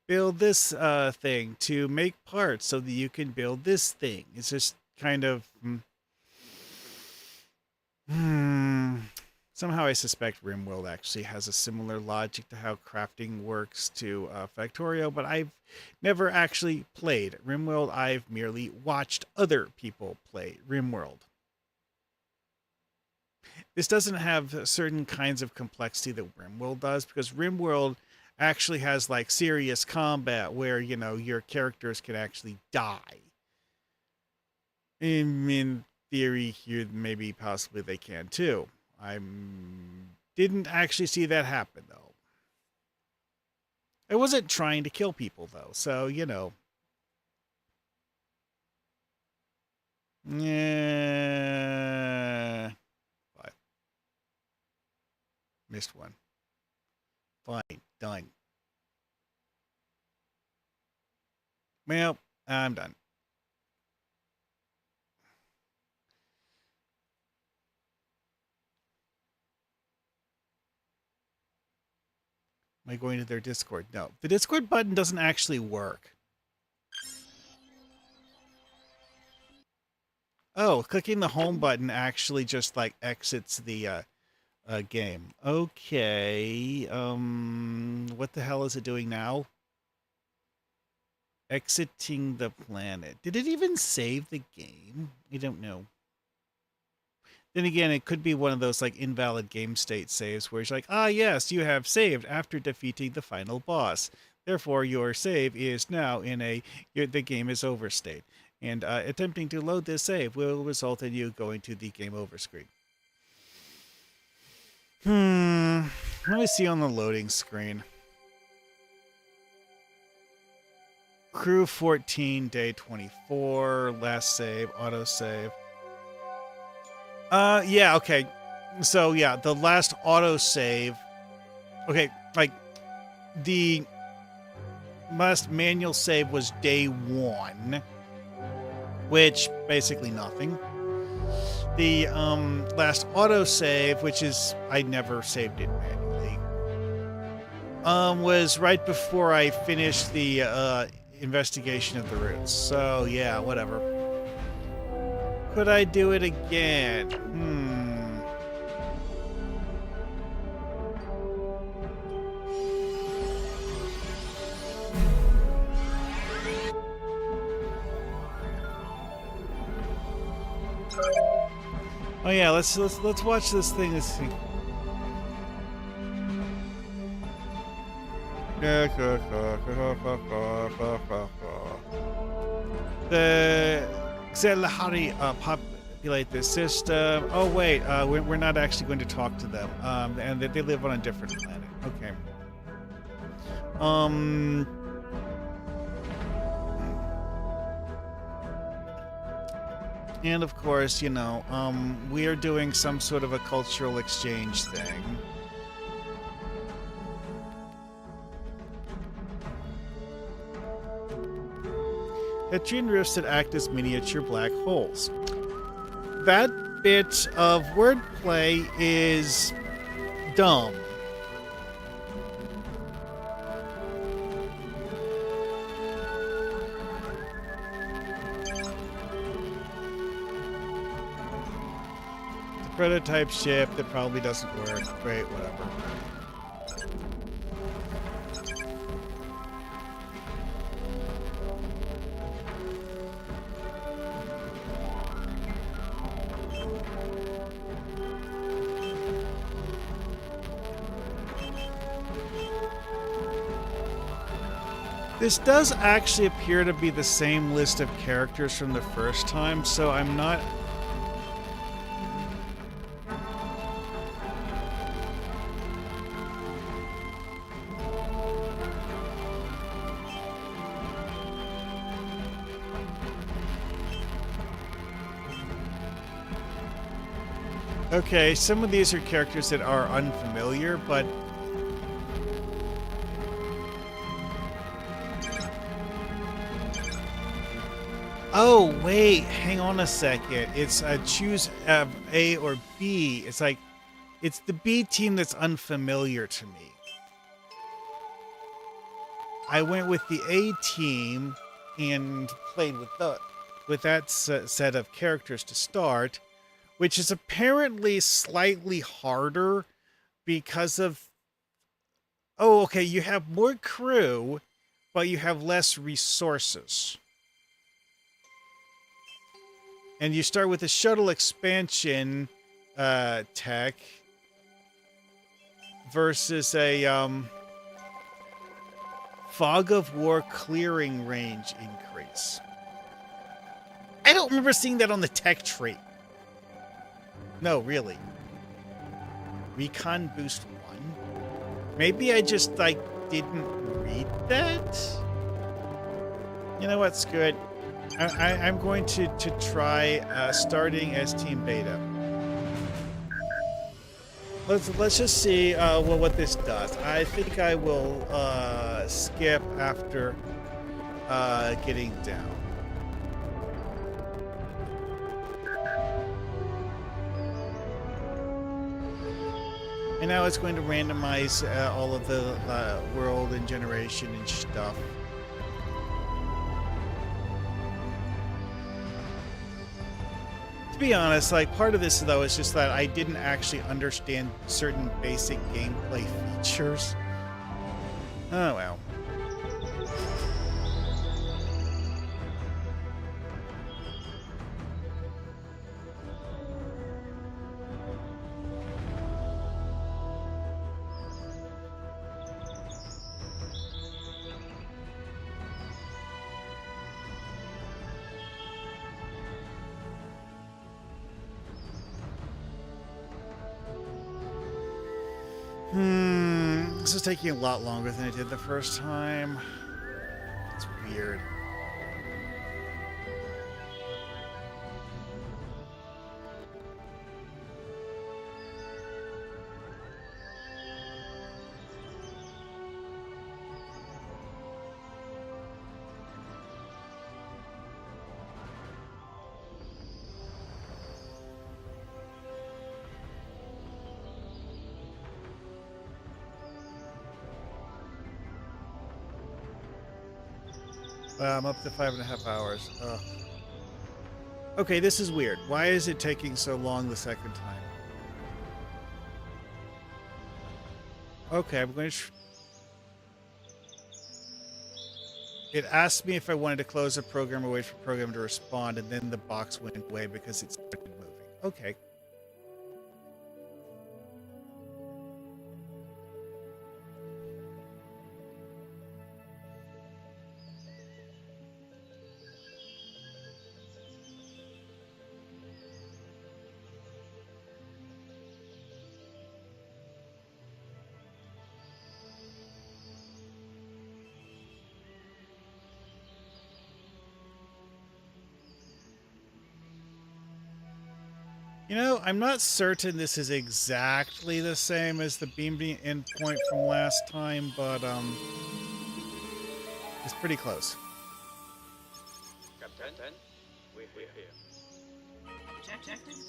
build this thing to make parts so that you can build this thing. It's just kind of hmm. Somehow I suspect RimWorld actually has a similar logic to how crafting works to Factorio, but I've never actually played RimWorld. I've merely watched other people play RimWorld. This doesn't have certain kinds of complexity that RimWorld does, because RimWorld actually has like serious combat where, you know, your characters can actually die. In theory here, maybe possibly they can too. I didn't actually see that happen though. I wasn't trying to kill people though, so you know. Yeah. What? Missed one. Fine. Done. Well, I'm done. Am I going to their Discord? No. The Discord button doesn't actually work. Oh, clicking the home button actually just like exits the game. Okay. What the hell is it doing now? Exiting the planet. Did it even save the game? I don't know. Then again, it could be one of those like invalid game state saves where it's like, ah, yes, you have saved after defeating the final boss. Therefore, your save is now in the game is over state. And attempting to load this save will result in you going to the game over screen. Let me see on the loading screen. Crew 14, day 24, last save, autosave. Yeah, okay. So, yeah, the last autosave. Okay, like, the last manual save was day 1, which, basically nothing. The, last autosave, which is, I never saved it manually, was right before I finished the, investigation of the roots. So, yeah, whatever. Could I do it again? Oh yeah, let's watch this thing. Let's see. The Xelahari populate this system. Oh wait, we're not actually going to talk to them. And they live on a different planet. Okay. And of course, you know, we are doing some sort of a cultural exchange thing. Hetrian rifts that act as miniature black holes. That bit of wordplay is dumb. It's a prototype ship that probably doesn't work. Great, whatever. This does actually appear to be the same list of characters from the first time, so I'm not... Okay, some of these are characters that are unfamiliar, but... Oh, wait, hang on a second. It's choose A or B. It's like, it's the B team that's unfamiliar to me. I went with the A team and played with that set of characters to start, which is apparently slightly harder because of... Oh, okay, you have more crew, but you have less resources. And you start with a shuttle expansion tech versus a fog of war clearing range increase. I don't remember seeing that on the tech trait. No, really. Recon boost 1? Maybe I just, like, didn't read that? You know what's good? I'm going to try starting as Team Beta. Let's just see what this does. I think I will skip after getting down. And now it's going to randomize all of the world and generation and stuff. To be honest, like, part of this though is just that I didn't actually understand certain basic gameplay features. Oh well. This is taking a lot longer than it did the first time. It's weird. I'm up to 5.5 hours. Ugh. Okay, this is weird. Why is it taking so long the second time? Okay, I'm going to... It asked me if I wanted to close the program or wait for the program to respond, and then the box went away because it started moving. Okay. You know, I'm not certain this is exactly the same as the beam endpoint from last time, but it's pretty close. Captain, we're here. Objective complete.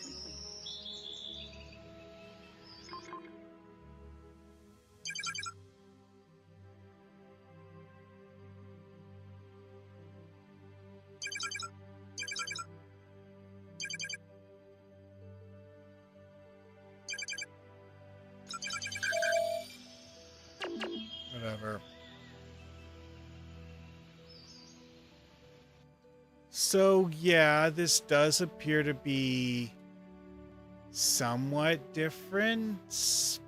Whatever. So, yeah, this does appear to be somewhat different.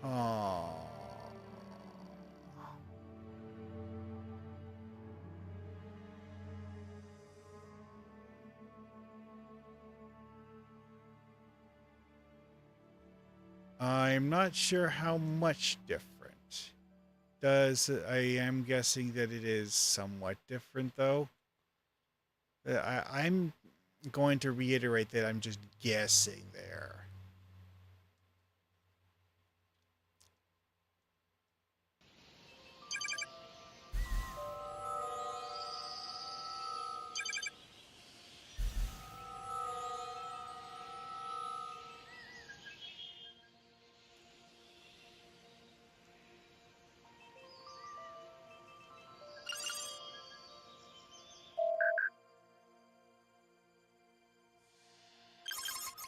Oh. I'm not sure how much different. I am guessing that it is somewhat different, though. I'm going to reiterate that I'm just guessing there.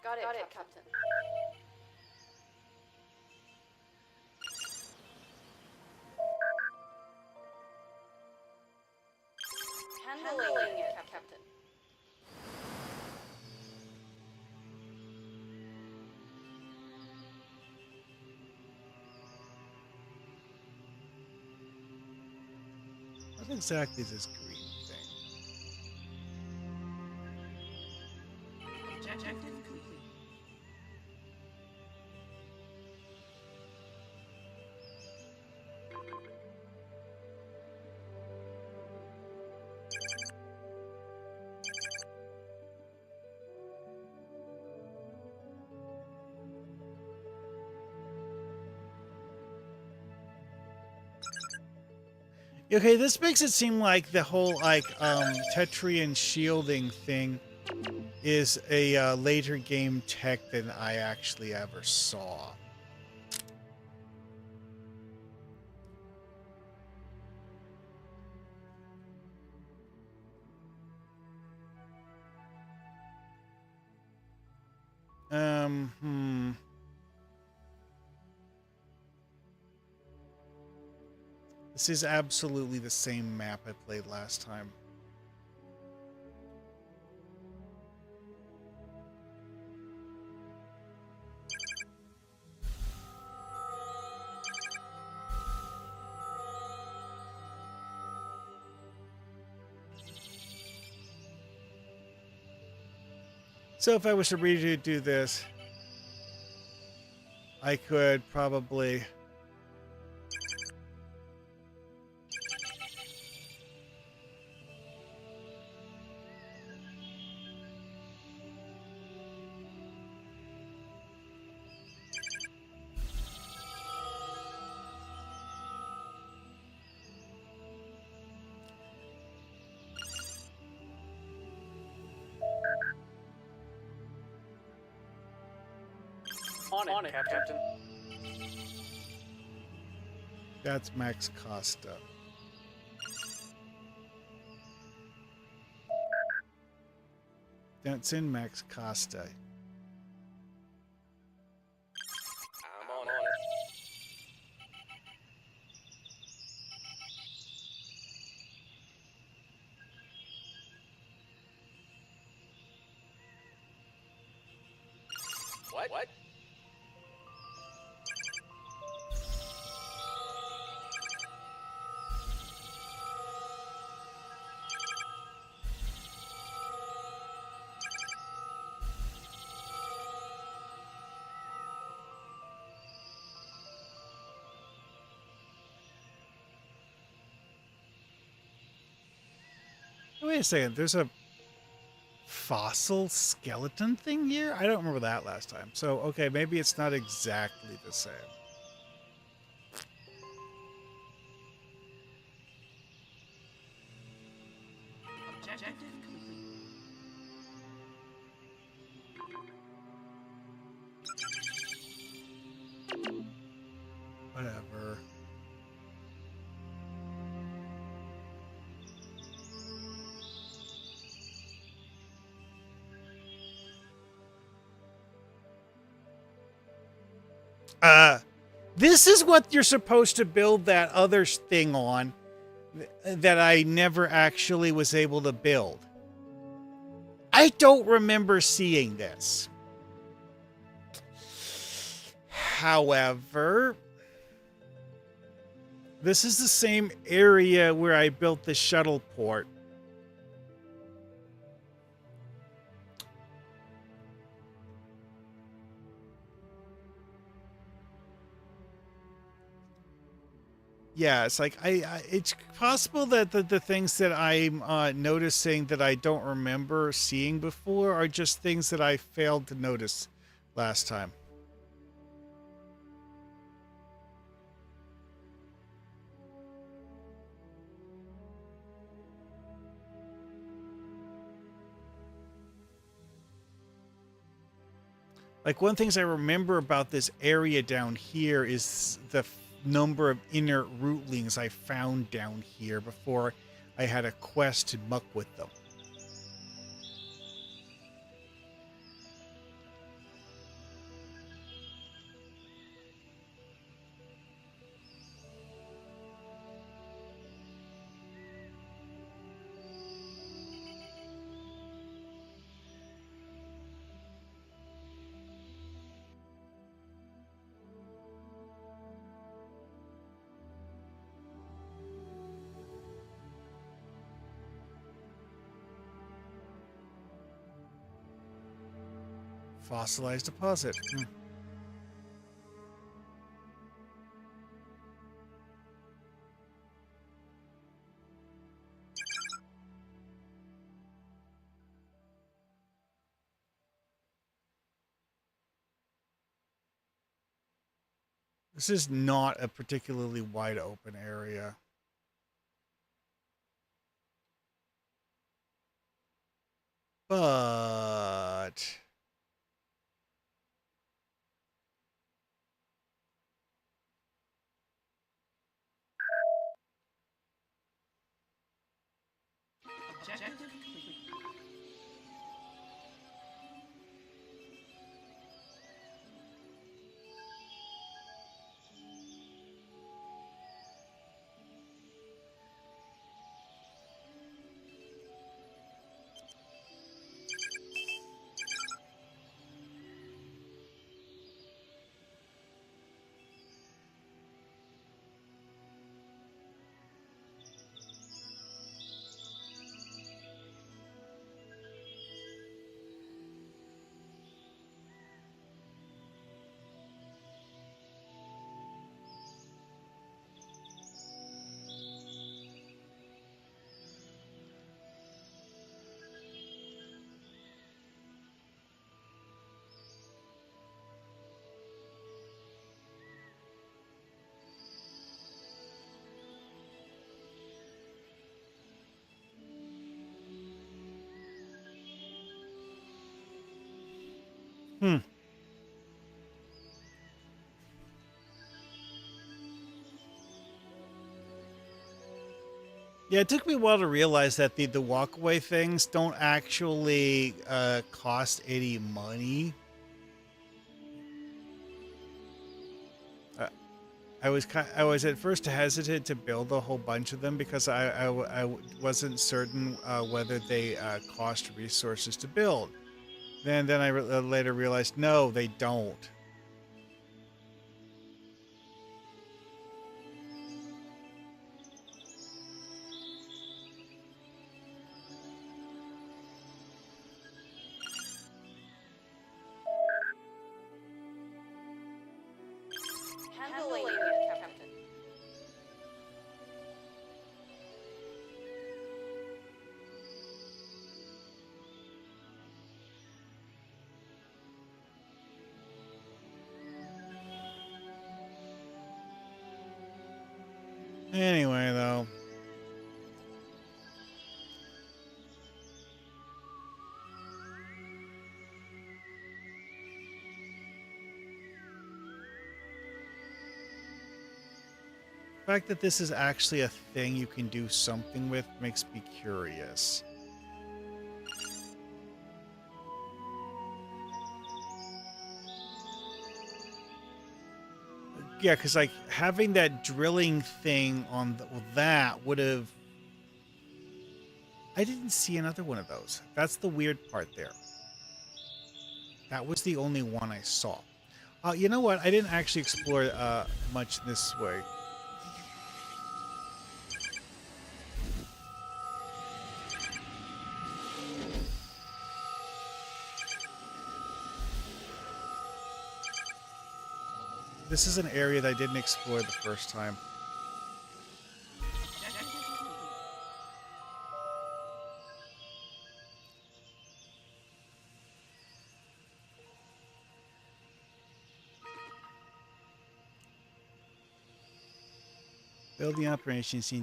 Got it, Captain. Handling it, Captain. What exactly is this green thing? Objective complete. Okay, this makes it seem like the whole Tetrian shielding thing is a later game tech than I actually ever saw. Hmm. This is absolutely the same map I played last time. So if I was to redo this, I could probably... On it, Captain. That's Max Costa. That's in Max Costa. I'm on it. What? Wait a second, there's a fossil skeleton thing here? I don't remember that last time. So, okay, maybe it's not exactly the same. Objective complete. Whatever. This is what you're supposed to build that other thing on that I never actually was able to build. I don't remember seeing this. However, this is the same area where I built the shuttle port. Yeah, it's like it's possible that the things that I'm noticing that I don't remember seeing before are just things that I failed to notice last time. Like, one things I remember about this area down here is the number of inner rootlings I found down here before I had a quest to muck with them. Fossilized deposit. Hmm. This is not a particularly wide open area. But Objective complete. hmm. Yeah, it took me a while to realize that the walkaway things don't actually cost any money. I was at first hesitant to build a whole bunch of them because I wasn't certain whether they cost resources to build. Then I later realized no, they don't. Handling it, Captain. Anyway, though. The fact that this is actually a thing you can do something with makes me curious. Yeah, because like having that drilling thing on that would have. I didn't see another one of those. That's the weird part there. That was the only one I saw. You know what? I didn't actually explore much this way. This is an area that I didn't explore the first time. Objective complete. Building operations. Yeah.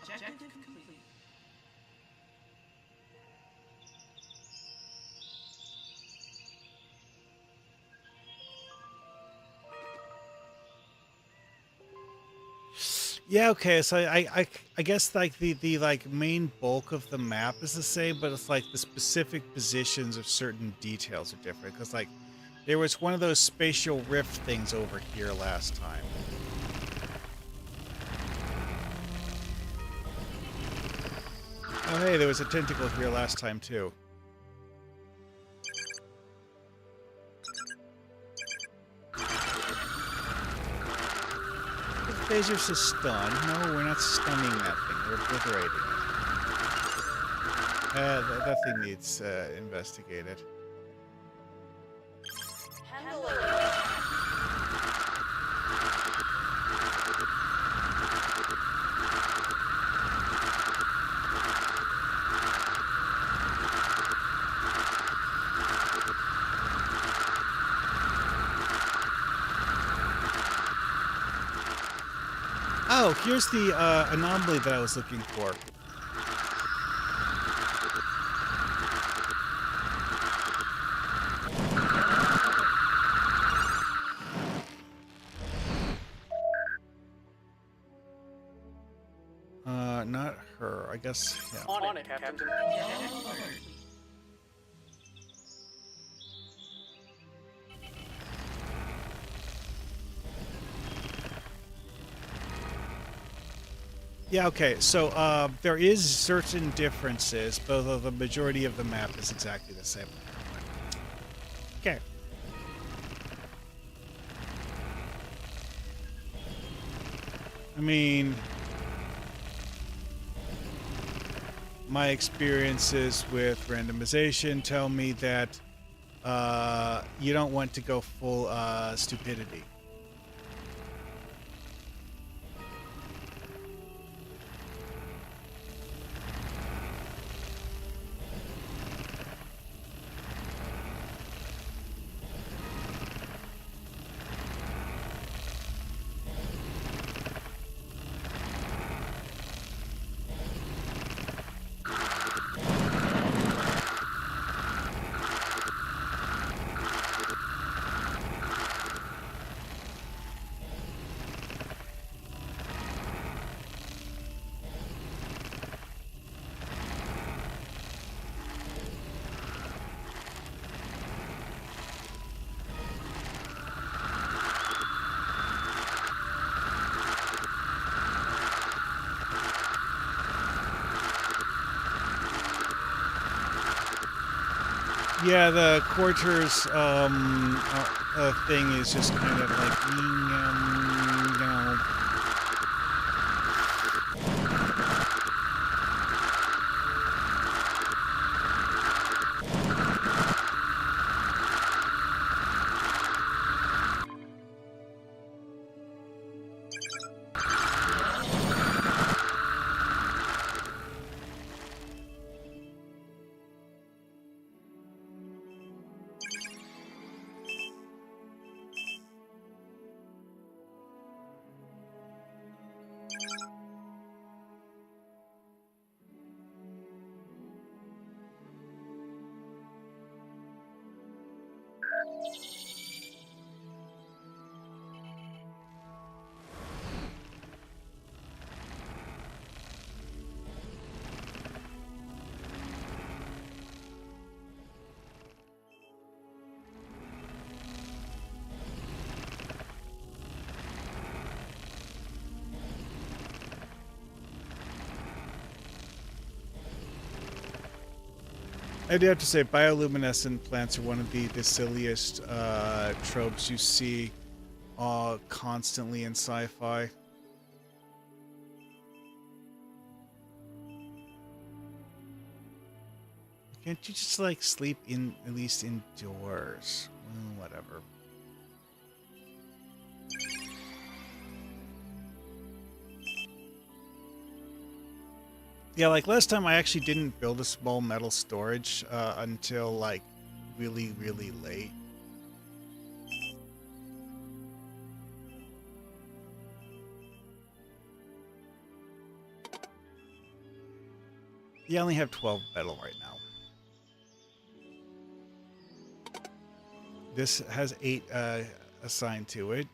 Objective complete. Yeah, okay, so I guess like the like main bulk of the map is the same, but it's like the specific positions of certain details are different. Because like there was one of those spatial rift things over here last time. Oh hey, there was a tentacle here last time too. Phasers is stunned. No, we're not stunning that thing. We're obliterating it. That thing needs investigated. Handling. Oh, here's the anomaly that I was looking for. Not her. I guess. Yeah. On it, Captain. Objective complete. Yeah, okay. So there is certain differences, but the majority of the map is exactly the same. Okay. I mean, my experiences with randomization tell me that you don't want to go full stupidity. Yeah, the quarters thing is just kind of like, you know. I do have to say, bioluminescent plants are one of the silliest tropes you see constantly in sci-fi. Can't you just like sleep in at least indoors? Well, whatever. Yeah, like last time I actually didn't build a small metal storage until like really, really late. Yeah, I only have 12 metal right now. This has 8 assigned to it.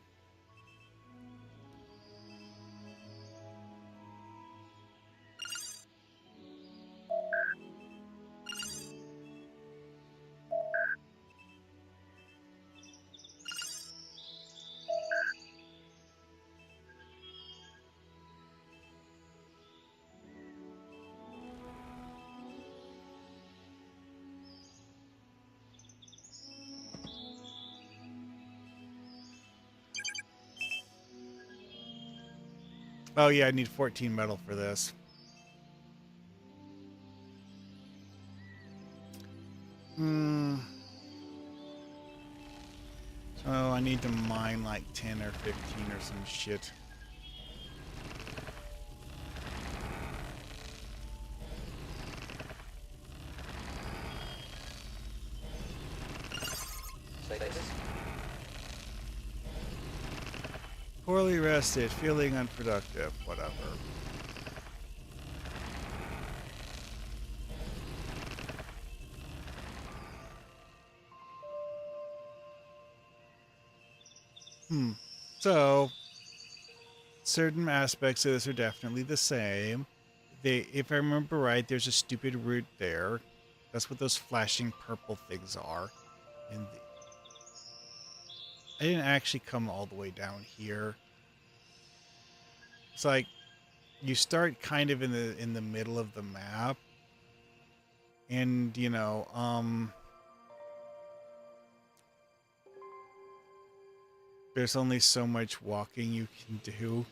Oh yeah, I need 14 metal for this. Hmm. So I need to mine like 10 or 15 or some shit. Status. Poorly rested, feeling unproductive, whatever. So, certain aspects of this are definitely the same. If I remember right, there's a stupid route there. That's what those flashing purple things are. And I didn't actually come all the way down here. It's like you start kind of in the middle of the map, and there's only so much walking you can do.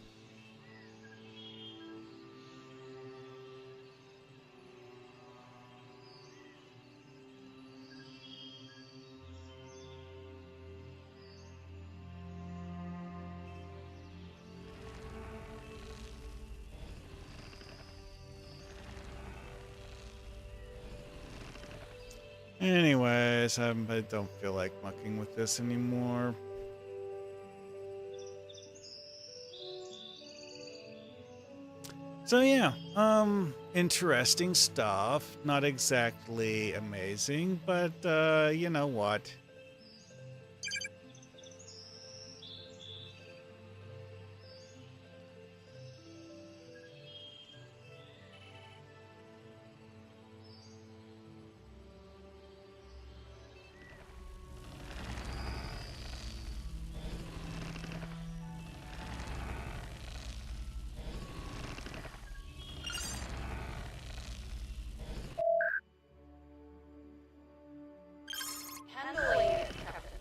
Anyways, I don't feel like mucking with this anymore. So yeah, interesting stuff. Not exactly amazing, but you know what? Handling it, Captain.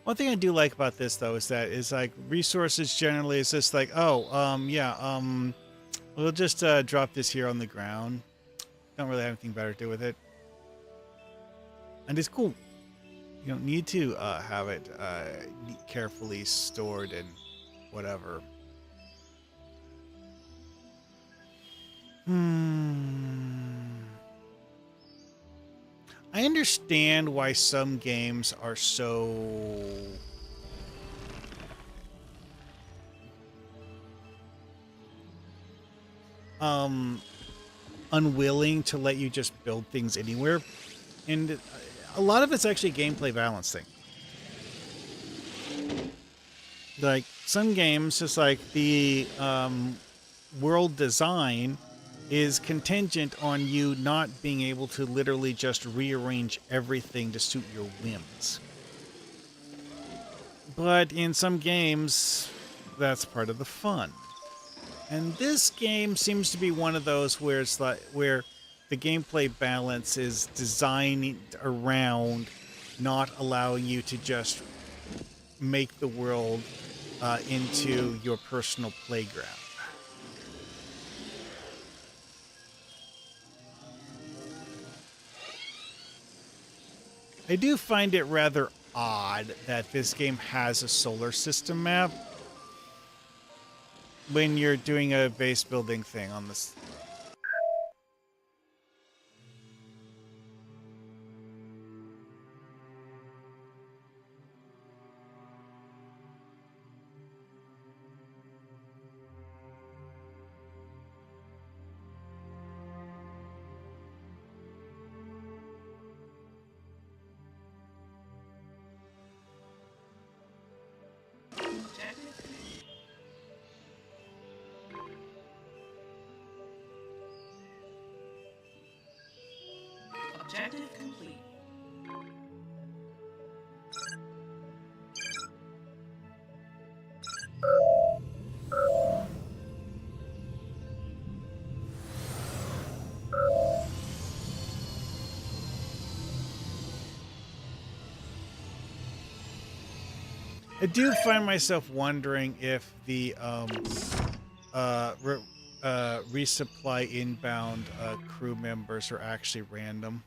One thing I do like about this though is that is like resources generally is just like, oh, yeah, we'll just drop this here on the ground. Don't really have anything better to do with it. And it's cool. You don't need to have it carefully stored and whatever. I understand why some games are so unwilling to let you just build things anywhere, and a lot of it's actually a gameplay balance thing. Like some games, just like the world design is contingent on you not being able to literally just rearrange everything to suit your whims. But in some games, that's part of the fun. And this game seems to be one of those where it's like where the gameplay balance is designed around not allowing you to just make the world into your personal playground. I do find it rather odd that this game has a solar system map when you're doing a base building thing on this. Objective complete. I do find myself wondering if the resupply inbound crew members are actually random.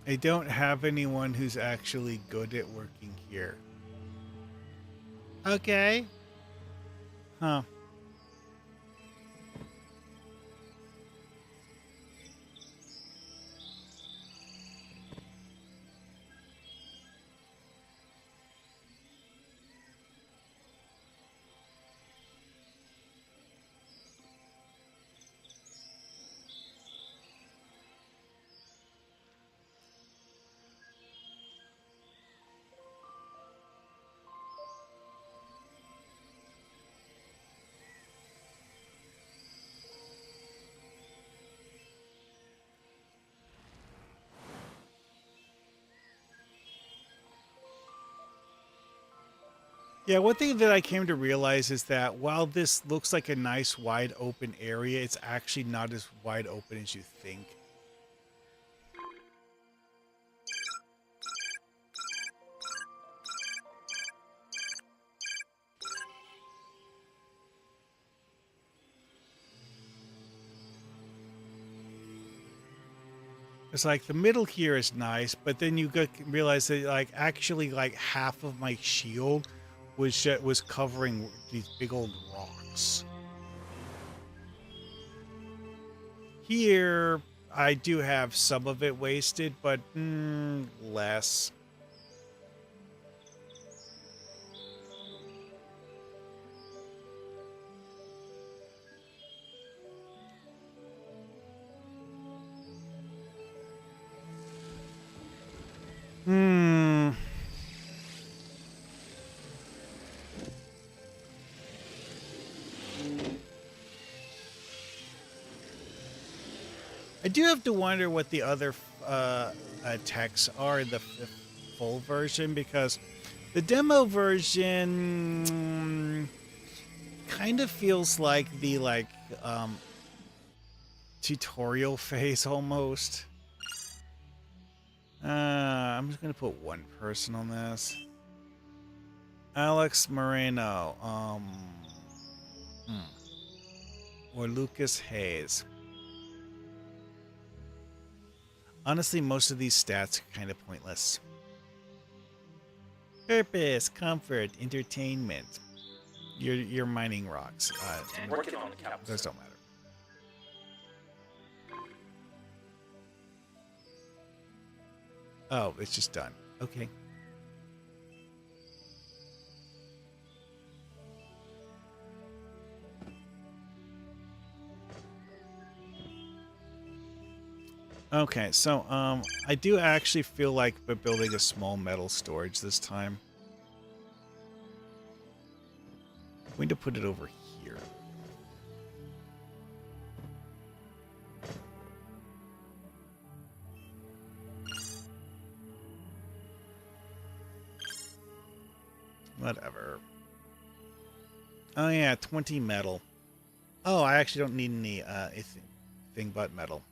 I don't have anyone who's actually good at working here. Okay. Huh. Yeah, one thing that I came to realize is that while this looks like a nice wide open area, it's actually not as wide open as you think. It's like the middle here is nice, but then you realize that like actually like half of my shield was covering these big old rocks. Here, I do have some of it wasted, but less. Hmm. I do have to wonder what the other techs are in the full version, because the demo version kind of feels like the tutorial phase almost. I'm just gonna put one person on this. Alex Moreno, or Lucas Hayes. Honestly, most of these stats are kind of pointless. Purpose, comfort, entertainment. You're mining rocks. Working on the captain. Those don't matter. Oh, it's just done. Okay. Okay, so I do actually feel like we're building a small metal storage this time. I'm going to put it over here. Whatever. Oh yeah, 20 metal. Oh, I actually don't need any anything but metal.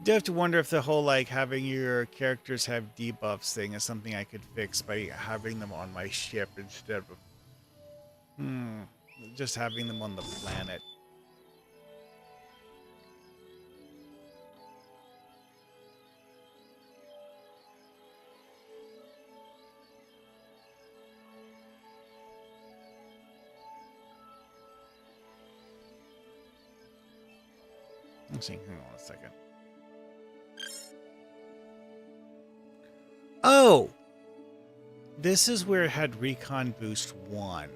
Do have to wonder if the whole like having your characters have debuffs thing is something I could fix by having them on my ship instead of Hmm. Just having them on the planet. Let's see. Hang on a second. Oh! This is where it had Recon Boost 1.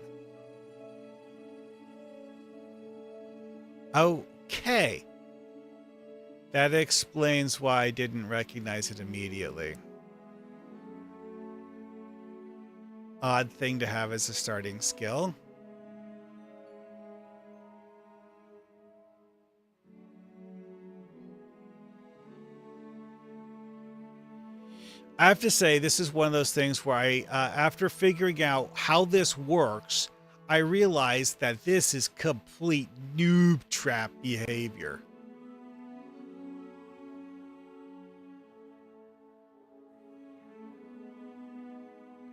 Okay. That explains why I didn't recognize it immediately. Odd thing to have as a starting skill. I have to say, this is one of those things where I, after figuring out how this works, I realized that this is complete noob trap behavior.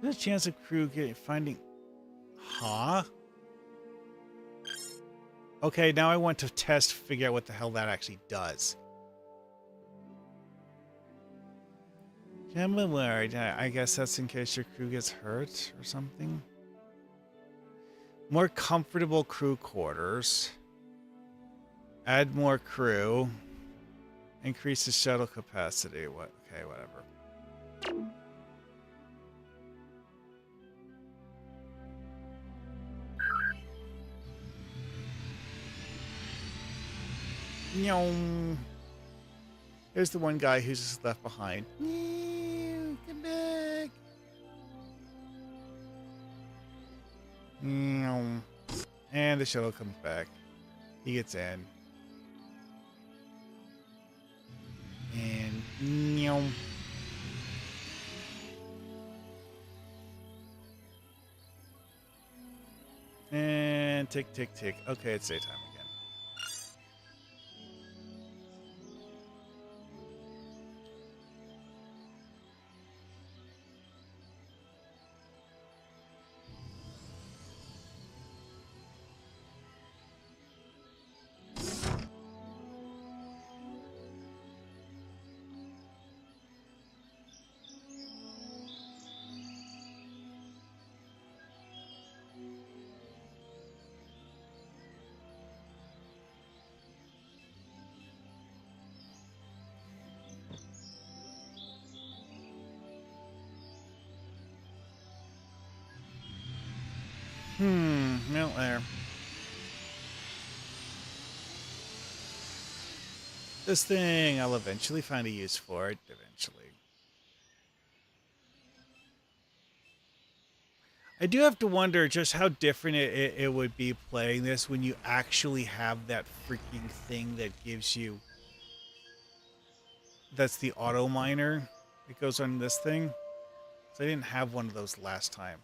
There's a chance of crew finding... Huh? Okay, now I want to figure out what the hell that actually does. I'm worried. I guess that's in case your crew gets hurt or something. More comfortable crew quarters. Add more crew. Increase the shuttle capacity. What? Okay, whatever. Nyong. Here's the one guy who's just left behind. Come back. And the shuttle comes back. He gets in. And and tick tick tick. Okay, it's daytime again. No there. This thing, I'll eventually find a use for it. Eventually. I do have to wonder just how different it would be playing this when you actually have that freaking thing that gives you... That's the auto miner. It goes on this thing. So I didn't have one of those last time.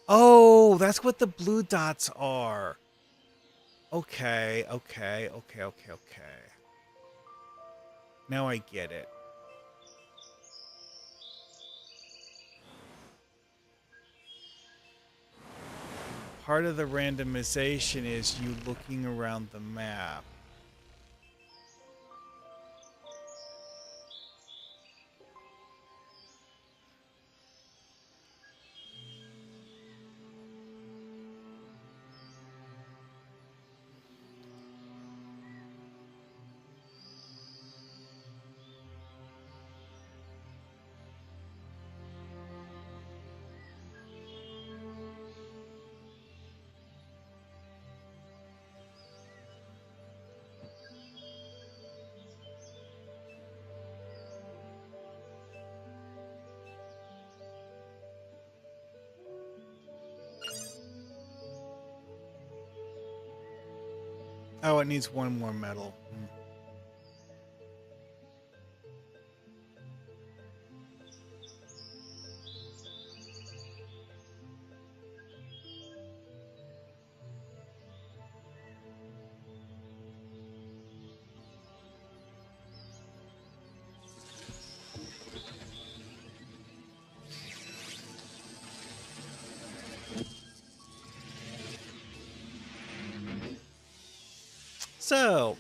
Oh, that's what the blue dots are. Okay. Now I get it. Part of the randomization is you looking around the map. Oh, it needs one more medal. So,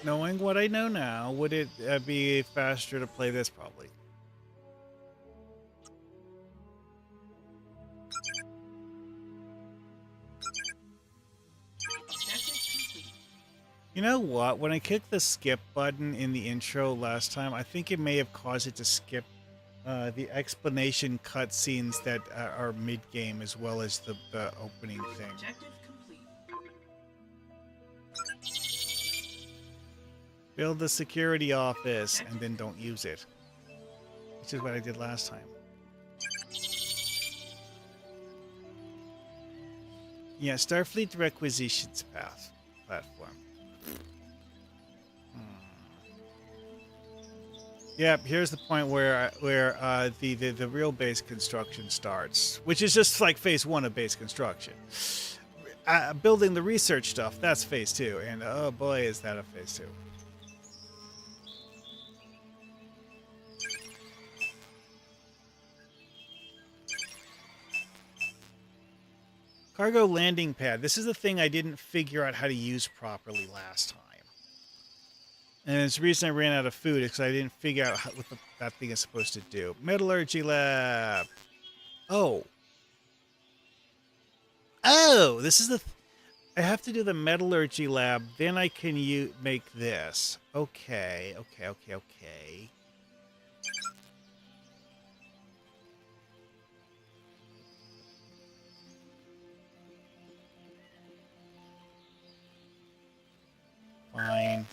knowing what I know now, would it be faster to play this? Probably. Objective complete. You know what? When I kicked the skip button in the intro last time, I think it may have caused it to skip the explanation cutscenes that are mid-game as well as the opening thing. Objective complete. Build the security office and then don't use it. Which is what I did last time. Yeah, Starfleet Requisitions Path platform. Yep, here's the point where the real base construction starts, which is just like phase 1 of base construction. Building the research stuff, that's phase 2, and oh boy, is that a phase 2. Cargo landing pad. This is the thing I didn't figure out how to use properly last time. And it's the reason I ran out of food is because I didn't figure out what that thing is supposed to do. Metallurgy lab. Oh. Oh, this is I have to do the metallurgy lab, then I can make this. Okay. Fine.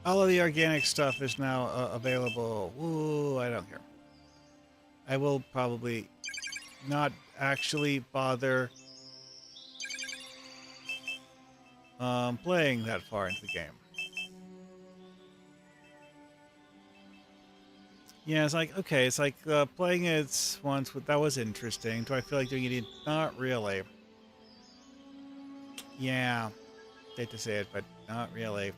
All of the organic stuff is now available. Ooh, I don't care. I will probably not actually bother playing that far into the game. Yeah, it's like, okay, it's like playing it once, that was interesting. Do I feel like doing it again? Not really. Yeah, hate to say it, but not really.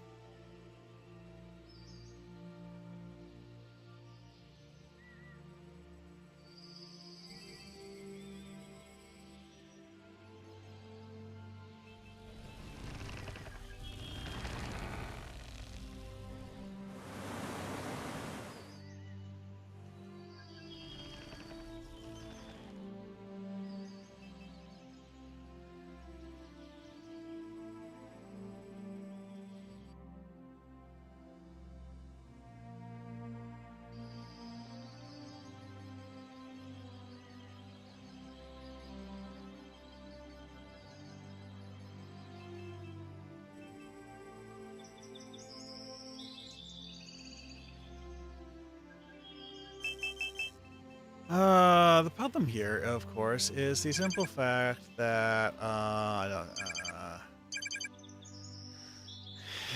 The problem here, of course, is the simple fact that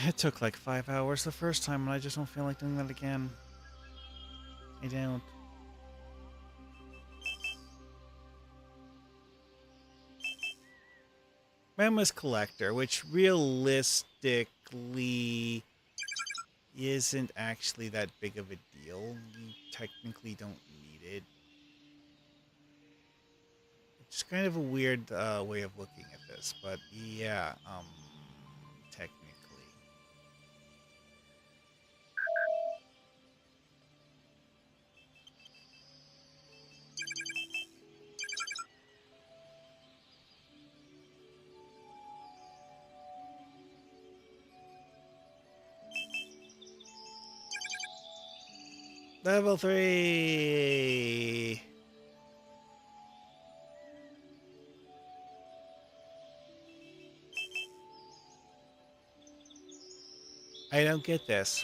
it took like 5 hours the first time, and I just don't feel like doing that again. I don't. Mammoth Collector, which realistically isn't actually that big of a deal. You technically don't need it. It's kind of a weird way of looking at this, but yeah, technically. Level 3. I don't get this.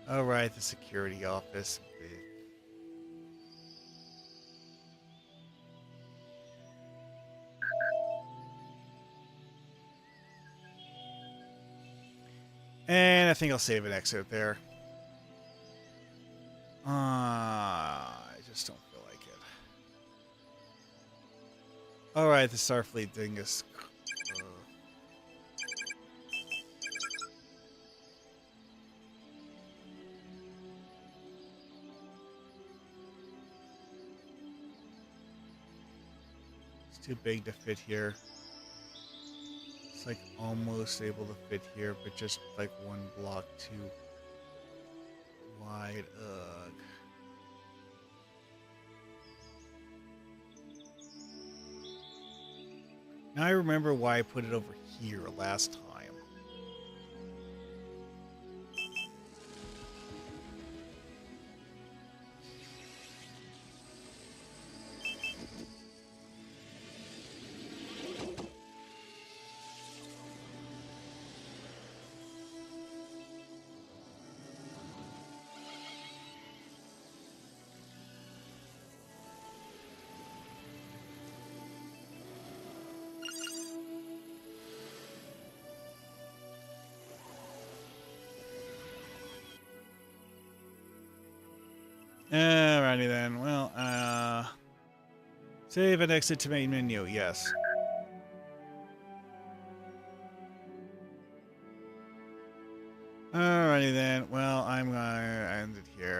All right, the security office. And I think I'll save an exit there. I just don't feel like it. All right, the Starfleet dingus. It's too big to fit here. It's like almost able to fit here, but just like one block too wide. Ugh. Now I remember why I put it over here last time. Alrighty then. Well, save and exit to main menu. Yes. Alrighty then. Well, I'm gonna end it here.